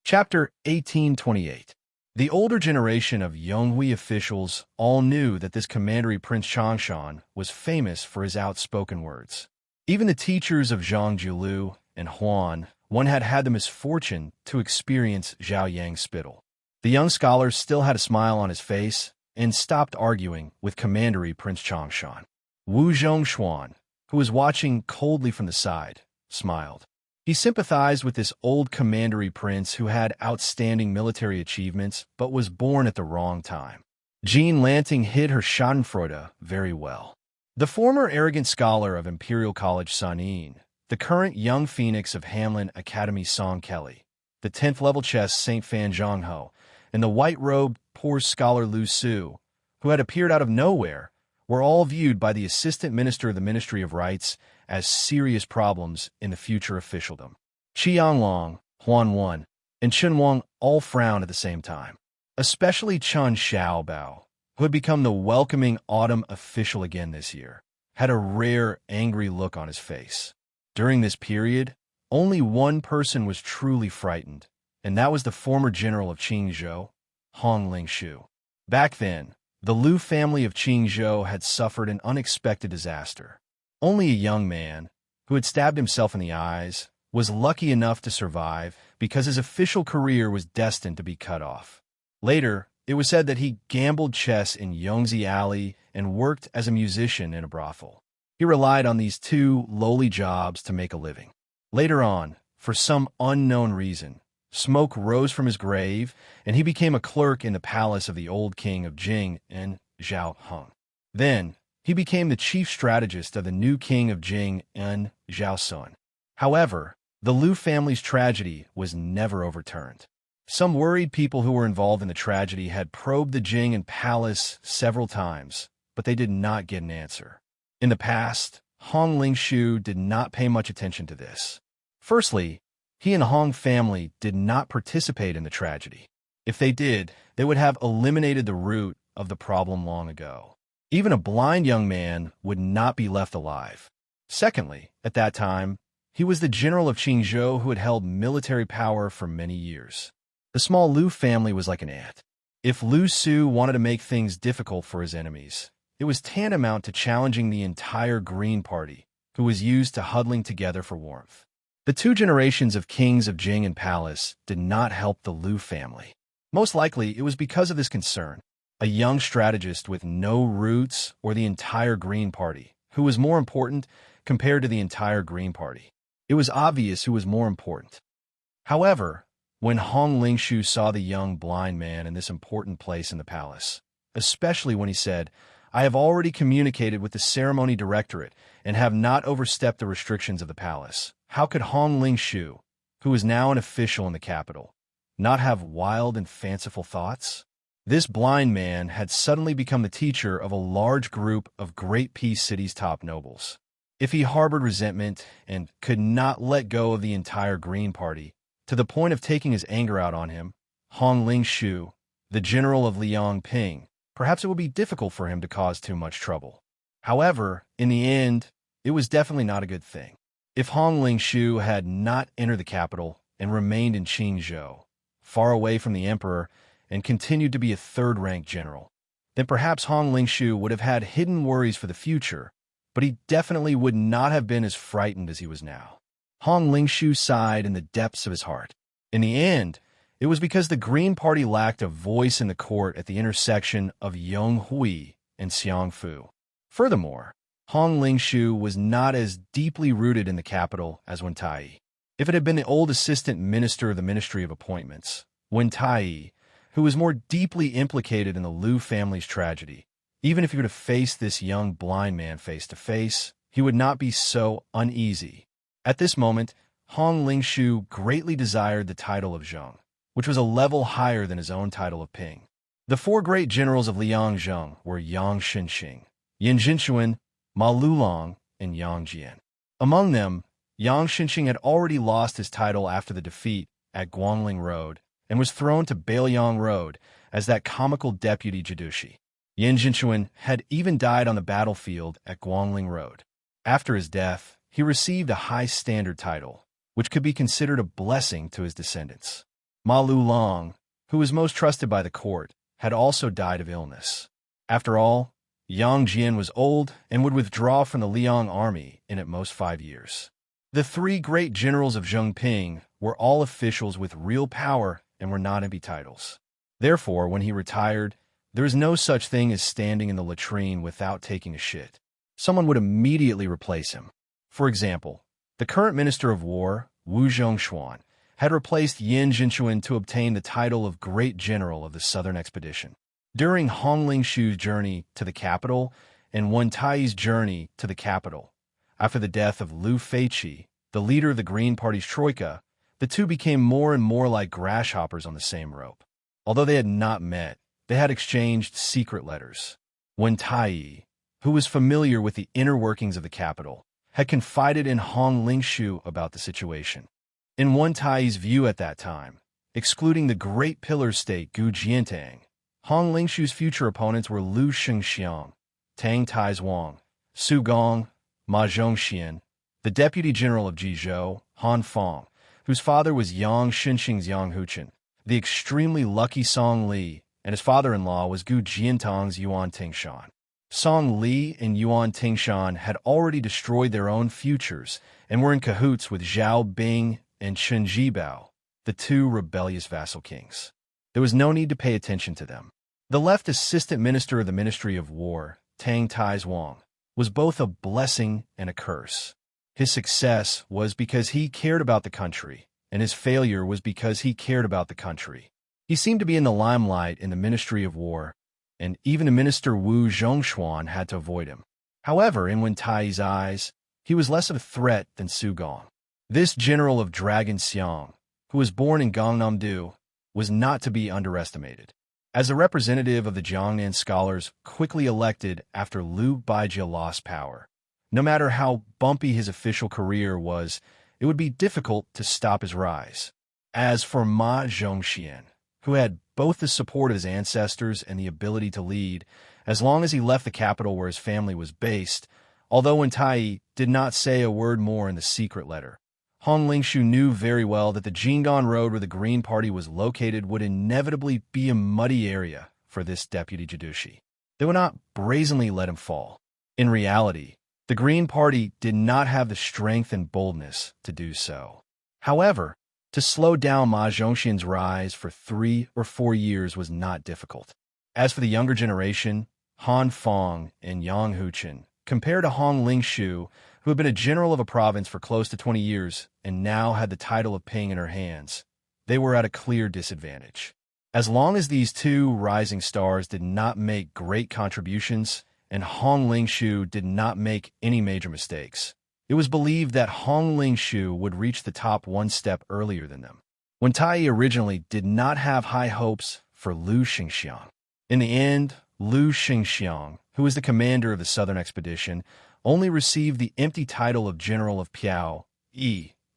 Chapter 1828. The older generation of Yonghui officials all knew that this commandery Prince Xianxia was famous for his outspoken words. Even the teachers of Zhang Julu and Huan, one had had the misfortune to experience Zhao Yang's spittle. The young scholar still had a smile on his face and stopped arguing with commandery Prince Xianxia. Wu Zhongshuan, who was watching coldly from the side, smiled. He sympathized with this old commandery prince who had outstanding military achievements but was born at the wrong time. Jean Lanting hid her schadenfreude very well. The former arrogant scholar of Imperial College Sanin, the current young phoenix of Hamlin Academy Song Kelly, the 10th level chess St. Fan Zhongho, and the white-robed poor scholar Lu Su, who had appeared out of nowhere, were all viewed by the assistant minister of the Ministry of Rights as serious problems in the future officialdom. Qianglong, Huan Wan, and Chen Wang all frowned at the same time. Especially Chen Xiaobao, who had become the welcoming autumn official again this year, had a rare, angry look on his face. During this period, only one person was truly frightened, and that was the former general of Qingzhou, Hong Lingshu. Back then, the Liu family of Qingzhou had suffered an unexpected disaster. Only a young man, who had stabbed himself in the eyes, was lucky enough to survive because his official career was destined to be cut off. Later, it was said that he gambled chess in Yongzi Alley and worked as a musician in a brothel. He relied on these two lowly jobs to make a living. Later on, for some unknown reason, smoke rose from his grave, and he became a clerk in the palace of the old king of Jing and Zhao Heng. Then, he became the chief strategist of the new king of Jing and Zhao Sun. However, the Liu family's tragedy was never overturned. Some worried people who were involved in the tragedy had probed the Jing and palace several times, but they did not get an answer. In the past, Hong Lingshu did not pay much attention to this. Firstly, he and Hong family did not participate in the tragedy. If they did, they would have eliminated the root of the problem long ago. Even a blind young man would not be left alive. Secondly, at that time, he was the general of Qingzhou who had held military power for many years. The small Liu family was like an ant. If Lu Su wanted to make things difficult for his enemies, it was tantamount to challenging the entire Green Party, who was used to huddling together for warmth. The two generations of kings of Jing and Palace did not help the Liu family. Most likely, it was because of this concern. A young strategist with no roots or the entire Green Party, who was more important compared to the entire Green Party. It was obvious who was more important. However, when Hong Lingshu saw the young blind man in this important place in the palace, especially when he said, "I have already communicated with the ceremony directorate and have not overstepped the restrictions of the palace," how could Hong Lingshu, who was now an official in the capital, not have wild and fanciful thoughts? This blind man had suddenly become the teacher of a large group of Great Peace City's top nobles. If he harbored resentment and could not let go of the entire Green Party, to the point of taking his anger out on him, Hong Lingshu, the general of Liangping, perhaps it would be difficult for him to cause too much trouble. However, in the end, it was definitely not a good thing. If Hong Lingshu had not entered the capital and remained in Qingzhou, far away from the emperor, and continued to be a third-rank general, then perhaps Hong Lingshu would have had hidden worries for the future, but he definitely would not have been as frightened as he was now. Hong Lingshu sighed in the depths of his heart. In the end, it was because the Green Party lacked a voice in the court at the intersection of Yonghui and Xiangfu. Furthermore, Hong Lingshu was not as deeply rooted in the capital as Wen Tai. If it had been the old assistant minister of the Ministry of Appointments, Wen Tai, who was more deeply implicated in the Liu family's tragedy, even if he were to face this young blind man face to face, he would not be so uneasy. At this moment, Hong Lingshu greatly desired the title of Zheng, which was a level higher than his own title of Ping. The four great generals of Liangzheng were Yang Shenxing, Yin Jinchuan, Ma Lulong, and Yang Jian. Among them, Yang Shenxing had already lost his title after the defeat at Guangling Road and was thrown to Bailiang Road as that comical deputy Jidushi. Yin Jinchuan had even died on the battlefield at Guangling Road. After his death, he received a high-standard title, which could be considered a blessing to his descendants. Ma Lulong, who was most trusted by the court, had also died of illness. After all, Yang Jian was old and would withdraw from the Liang army in at most 5 years. The three great generals of Zhengping were all officials with real power and were not empty titles. Therefore, when he retired, there is no such thing as standing in the latrine without taking a shit. Someone would immediately replace him. For example, the current Minister of War, Wu Zhongshuan, had replaced Yin Jinchuan to obtain the title of Great General of the Southern Expedition. During Hong Lingshu's journey to the capital and Wen Tai's journey to the capital, after the death of Liu Feiqi, the leader of the Green Party's troika, the two became more and more like grasshoppers on the same rope. Although they had not met, they had exchanged secret letters. Wen Tai, who was familiar with the inner workings of the capital, had confided in Hong Lingshu about the situation. In Wen Tai's view at that time, excluding the great pillar state Gu Jiantang, Hong Lingshu's future opponents were Liu Shengxiang, Tang Taizhuang, Su Gong, Ma Zhongxian, the deputy general of Jizhou, Han Fong, whose father was Yang Shenxing's Yang Huchen, the extremely lucky Song Li, and his father-in-law was Gu Jiantang's Yuan Tingshan. Song Li and Yuan Tingshan had already destroyed their own futures and were in cahoots with Zhao Bing and Chen Jibao, the two rebellious vassal kings. There was no need to pay attention to them. The left assistant minister of the Ministry of War, Tang Taizhuang, was both a blessing and a curse. His success was because he cared about the country, and his failure was because he cared about the country. He seemed to be in the limelight in the Ministry of War, and even the minister Wu Zhongshuan had to avoid him. However, in Wen Tai's eyes, he was less of a threat than Su Gong. This general of Dragon Xiang, who was born in Gangnam-do, was not to be underestimated. As a representative of the Jiangnan scholars quickly elected after Liu Baijia lost power, no matter how bumpy his official career was, it would be difficult to stop his rise. As for Ma Zhongxian, who had both the support of his ancestors and the ability to lead, as long as he left the capital where his family was based, although Wen Tai did not say a word more in the secret letter, Hong Lingshu knew very well that the Jinggan Road where the Green Party was located would inevitably be a muddy area for this deputy Jidushi. They would not brazenly let him fall. In reality, the Green Party did not have the strength and boldness to do so. However, to slow down Ma Zhongxian's rise for 3 or 4 years was not difficult. As for the younger generation, Han Fong and Yang Huchen, compared to Hong Lingshu, who had been a general of a province for close to 20 years and now had the title of Ping in her hands, they were at a clear disadvantage. As long as these two rising stars did not make great contributions and Hong Lingshu did not make any major mistakes, it was believed that Hong Lingshu would reach the top one step earlier than them. Wen Tai originally did not have high hopes for Lu Xianxia. In the end, Lu Xianxia, who was the commander of the southern expedition, only received the empty title of General of Piao,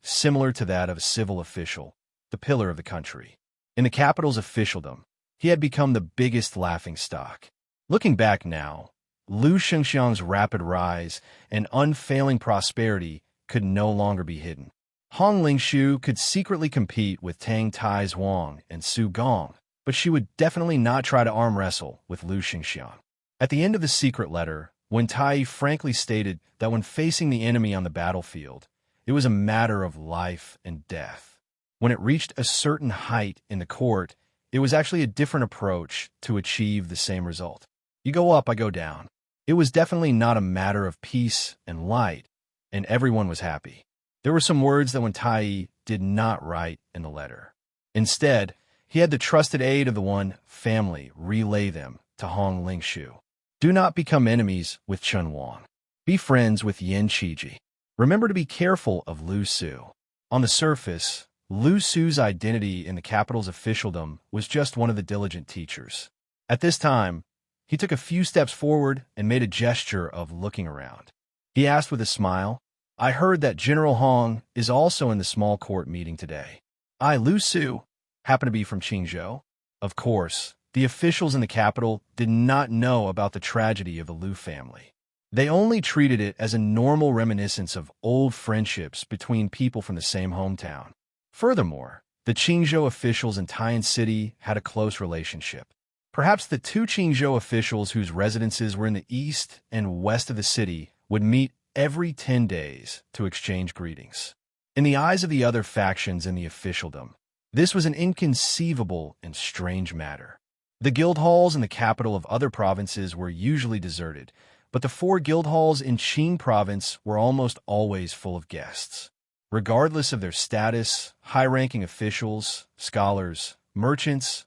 similar to that of a civil official, the pillar of the country. In the capital's officialdom, he had become the biggest laughingstock. Looking back now, Lu Xianxia's rapid rise and unfailing prosperity could no longer be hidden. Hong Lingshu could secretly compete with Tang Tai Zhuang and Su Gong, but she would definitely not try to arm wrestle with Lu Xianxia. At the end of the secret letter, Wen Tai frankly stated that when facing the enemy on the battlefield, it was a matter of life and death. When it reached a certain height in the court, it was actually a different approach to achieve the same result. You go up, I go down. It was definitely not a matter of peace and light, and everyone was happy. There were some words that Wen Tai did not write in the letter. Instead, he had the trusted aid of the one family relay them to Hong Lingshu. Do not become enemies with Chen Wang. Be friends with Yin Qiji. Remember to be careful of Lu Su. On the surface, Lu Su's identity in the capital's officialdom was just one of the diligent teachers. At this time, he took a few steps forward and made a gesture of looking around. He asked with a smile, I heard that General Hong is also in the small court meeting today. I, Lu Su, happen to be from Qingzhou. Of course, the officials in the capital did not know about the tragedy of the Lu family. They only treated it as a normal reminiscence of old friendships between people from the same hometown. Furthermore, the Qingzhou officials in Taiyan City had a close relationship. Perhaps the two Qingzhou officials whose residences were in the east and west of the city would meet every 10 days to exchange greetings. In the eyes of the other factions in the officialdom, this was an inconceivable and strange matter. The guild halls in the capital of other provinces were usually deserted, but the 4 guild halls in Qing province were almost always full of guests. Regardless of their status, high-ranking officials, scholars, merchants,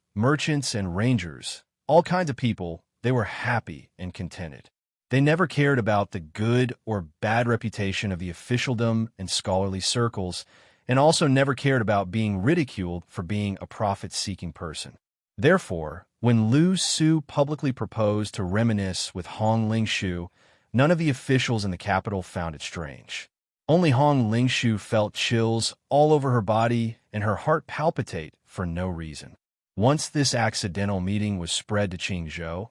and rangers, all kinds of people, they were happy and contented. They never cared about the good or bad reputation of the officialdom and scholarly circles, and also never cared about being ridiculed for being a profit-seeking person. Therefore, when Lu Su publicly proposed to reminisce with Hong Lingshu, none of the officials in the capital found it strange. Only Hong Lingshu felt chills all over her body and her heart palpitate for no reason. Once this accidental meeting was spread to Qingzhou,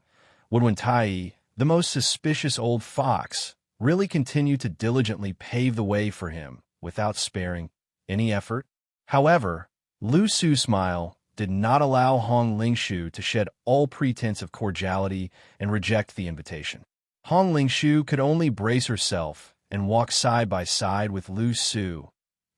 would Wen Tai, the most suspicious old fox, really continue to diligently pave the way for him without sparing any effort? However, Lu Su's smile did not allow Hong Lingshu to shed all pretense of cordiality and reject the invitation. Hong Lingshu could only brace herself and walk side by side with Lu Su,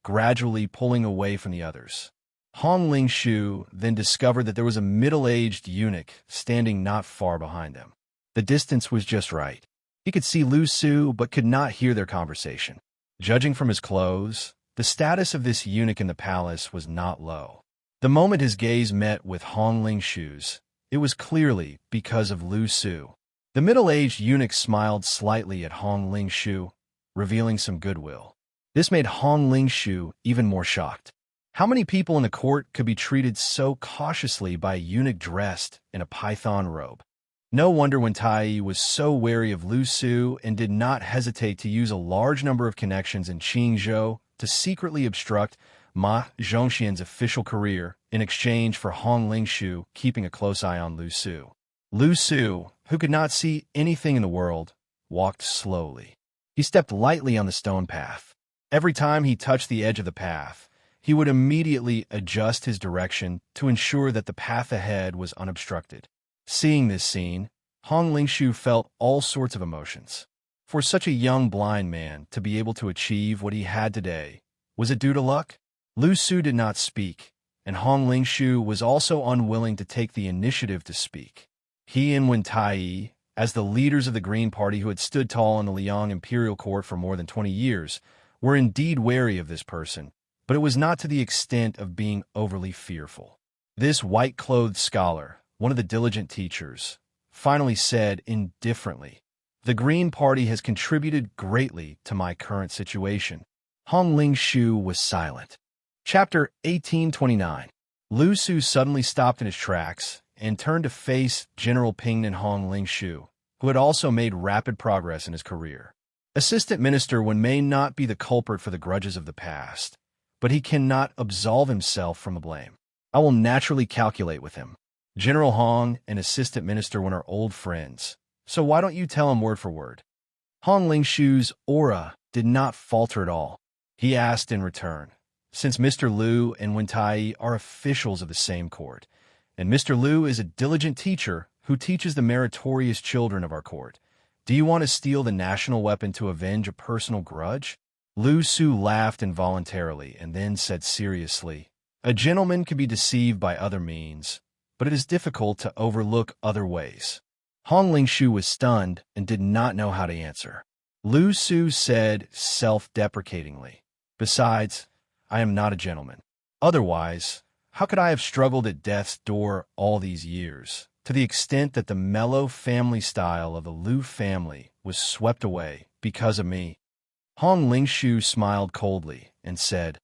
gradually pulling away from the others. Hong Lingshu then discovered that there was a middle-aged eunuch standing not far behind them. The distance was just right. He could see Lu Su but could not hear their conversation. Judging from his clothes, the status of this eunuch in the palace was not low. The moment his gaze met with Hong Lingshu's, it was clearly because of Lu Su. The middle-aged eunuch smiled slightly at Hong Lingshu, revealing some goodwill. This made Hong Lingshu even more shocked. How many people in the court could be treated so cautiously by a eunuch dressed in a python robe? No wonder Wen Tai was so wary of Lu Su and did not hesitate to use a large number of connections in Qingzhou to secretly obstruct Ma Zhongxian's official career in exchange for Hong Lingshu keeping a close eye on Lu Su. Lu Su, who could not see anything in the world, walked slowly. He stepped lightly on the stone path. Every time he touched the edge of the path, he would immediately adjust his direction to ensure that the path ahead was unobstructed. Seeing this scene, Hong Lingshu felt all sorts of emotions. For such a young blind man to be able to achieve what he had today, was it due to luck? Lu Su did not speak, and Hong Lingshu was also unwilling to take the initiative to speak. He and Wen Tai, as the leaders of the Green Party who had stood tall in the Liang imperial court for more than 20 years were indeed wary of this person, but it was not to the extent of being overly fearful. This white-clothed scholar, one of the diligent teachers, finally said indifferently, "The Green Party has contributed greatly to my current situation." Hong Lingshu was silent. Chapter 1829. Lu Su suddenly stopped in his tracks and turned to face General Pingnan Hong Lingshu, who had also made rapid progress in his career. Assistant Minister Wen may not be the culprit for the grudges of the past, but he cannot absolve himself from the blame. I will naturally calculate with him. General Hong and Assistant Minister Wen are old friends, so why don't you tell him word for word? Hong Lingshu's aura did not falter at all. He asked in return, since Mr. Liu and Wen Tai are officials of the same court, and Mr. Liu is a diligent teacher who teaches the meritorious children of our court, do you want to steal the national weapon to avenge a personal grudge? Lu Su laughed involuntarily and then said seriously, a gentleman can be deceived by other means, but it is difficult to overlook other ways. Hong Lingshu was stunned and did not know how to answer. Lu Su said self-deprecatingly, besides, I am not a gentleman. Otherwise, how could I have struggled at death's door all these years, to the extent that the mellow family style of the Liu family was swept away because of me? Hong Lingshu smiled coldly and said,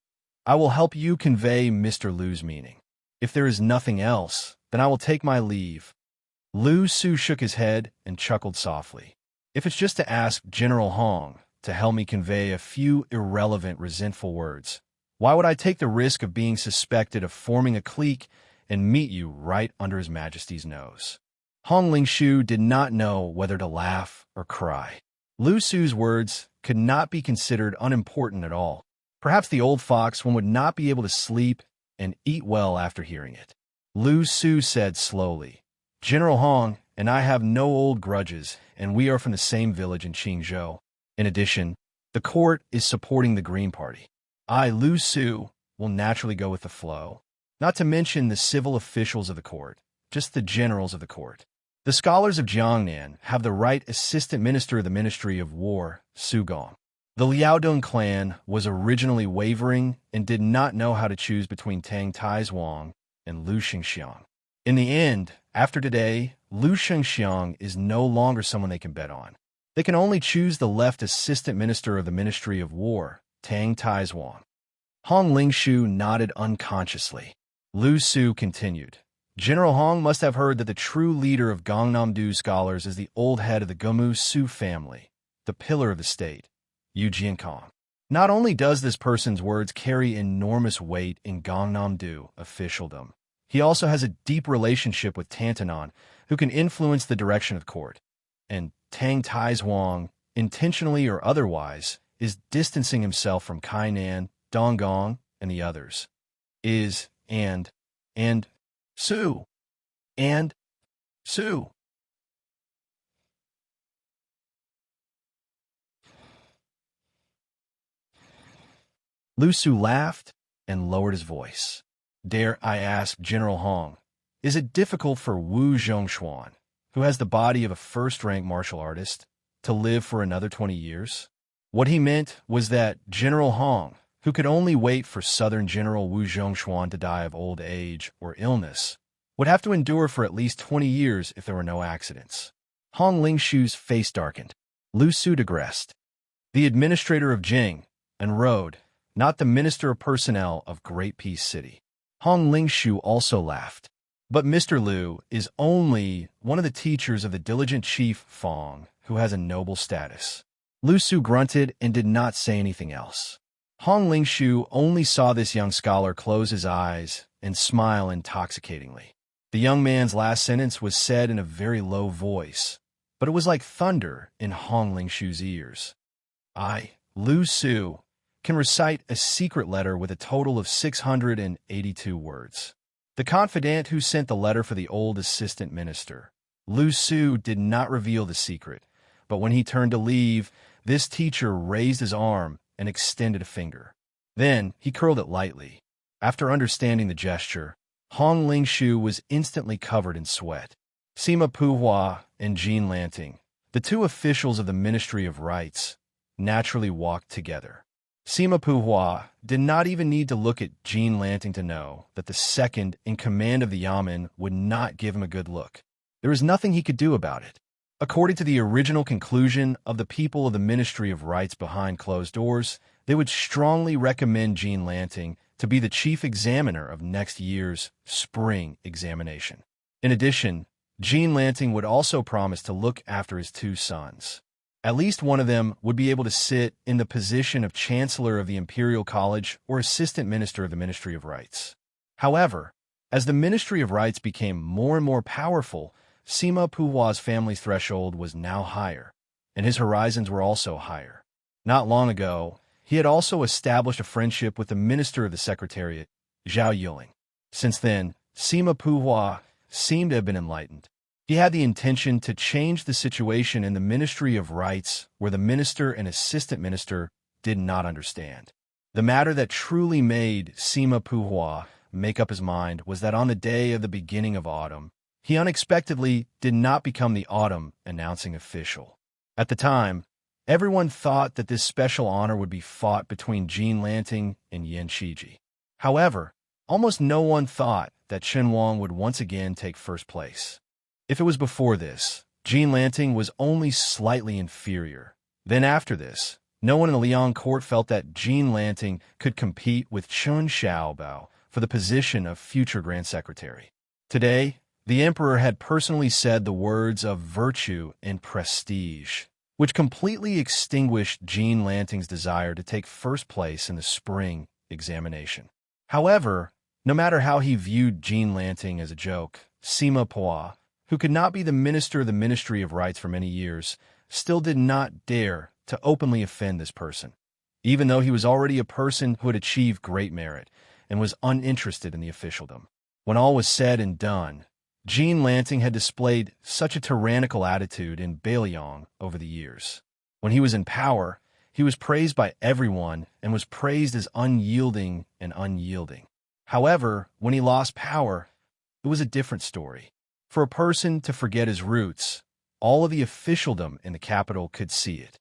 I will help you convey Mr. Liu's meaning. If there is nothing else, then I will take my leave. Lu Su shook his head and chuckled softly. If it's just to ask General Hong to help me convey a few irrelevant, resentful words, why would I take the risk of being suspected of forming a clique and meet you right under His Majesty's nose? Hong Lingshu did not know whether to laugh or cry. Lu Su's words could not be considered unimportant at all. Perhaps the old fox one would not be able to sleep and eat well after hearing it. Lu Su said slowly, General Hong and I have no old grudges, and we are from the same village in Qingzhou. In addition, the court is supporting the Green Party. I, Lu Su, will naturally go with the flow, not to mention the civil officials of the court, just the generals of the court. The scholars of Jiangnan have the right assistant minister of the Ministry of War, Su Gong. The Liaodong clan was originally wavering and did not know how to choose between Tang Taizhuang and Lu Xianxia. In the end, after today, Lu Xianxia is no longer someone they can bet on. They can only choose the left assistant minister of the Ministry of War, Tang Taizhuang. Hong Lingshu nodded unconsciously. Lu Su continued. General Hong must have heard that the true leader of Gangnam-do scholars is the old head of the Gomu Su family, the pillar of the state, Yu Jiankong. Not only does this person's words carry enormous weight in Gangnam-do officialdom, he also has a deep relationship with Tantanan, who can influence the direction of the court. And Tang Taizhuang, intentionally or otherwise, is distancing himself from Kainan, Donggong, and the others. And Su. Lu Su laughed and lowered his voice. Dare I ask General Hong, is it difficult for Wu Zhongshuan, who has the body of a first-rank martial artist, to live for another 20 years? What he meant was that General Hong, who could only wait for Southern General Wu Zhongshuan to die of old age or illness, would have to endure for at least 20 years if there were no accidents. Hong Lingshu's face darkened. Lu Su digressed. The administrator of Jing and Road, not the minister of personnel of Great Peace City. Hong Lingshu also laughed. But Mr. Liu is only one of the teachers of the diligent chief Fong, who has a noble status. Lu Su grunted and did not say anything else. Hong Lingshu only saw this young scholar close his eyes and smile intoxicatingly. The young man's last sentence was said in a very low voice, but it was like thunder in Hong Lingshu's ears. I, Lu Su, can recite a secret letter with a total of 682 words. The confidant who sent the letter for the old assistant minister, Lu Su, did not reveal the secret, but when he turned to leave, this teacher raised his arm and extended a finger. Then he curled it lightly. After understanding the gesture, Hong Lingshu was instantly covered in sweat. Sima Puhua and Jean Lanting, the two officials of the Ministry of Rites, naturally walked together. Sima Puhua did not even need to look at Jean Lanting to know that the second in command of the Yamen would not give him a good look. There was nothing he could do about it. According to the original conclusion of the people of the Ministry of Rites behind closed doors, they would strongly recommend Jean Lanting to be the chief examiner of next year's spring examination. In addition, Jean Lanting would also promise to look after his two sons. At least one of them would be able to sit in the position of Chancellor of the Imperial College or Assistant Minister of the Ministry of Rites. However, as the Ministry of Rites became more and more powerful, Sima Puhua's family's threshold was now higher, and his horizons were also higher. Not long ago, he had also established a friendship with the Minister of the Secretariat, Zhao Yuling. Since then, Sima Puhua seemed to have been enlightened. He had the intention to change the situation in the Ministry of Rites where the minister and assistant minister did not understand. The matter that truly made Sima Puhua make up his mind was that on the day of the beginning of autumn, he unexpectedly did not become the autumn announcing official. At the time, everyone thought that this special honor would be fought between Jean Lanting and Yin Shiji. However, almost no one thought that Chen Wang would once again take first place. If it was before this, Jean Lanting was only slightly inferior. Then after this, no one in the Liang court felt that Jean Lanting could compete with Chun Xiaobao for the position of future Grand Secretary. Today, the emperor had personally said the words of virtue and prestige, which completely extinguished Jean Lanting's desire to take first place in the spring examination. However, no matter how he viewed Jean Lanting as a joke, Sima Puhua, who could not be the minister of the Ministry of Rites for many years, still did not dare to openly offend this person, even though he was already a person who had achieved great merit and was uninterested in the officialdom. When all was said and done, Jean Lanting had displayed such a tyrannical attitude in Beiliang over the years. When he was in power, he was praised by everyone and was praised as unyielding and unyielding. However, when he lost power, it was a different story. For a person to forget his roots, all of the officialdom in the capital could see it.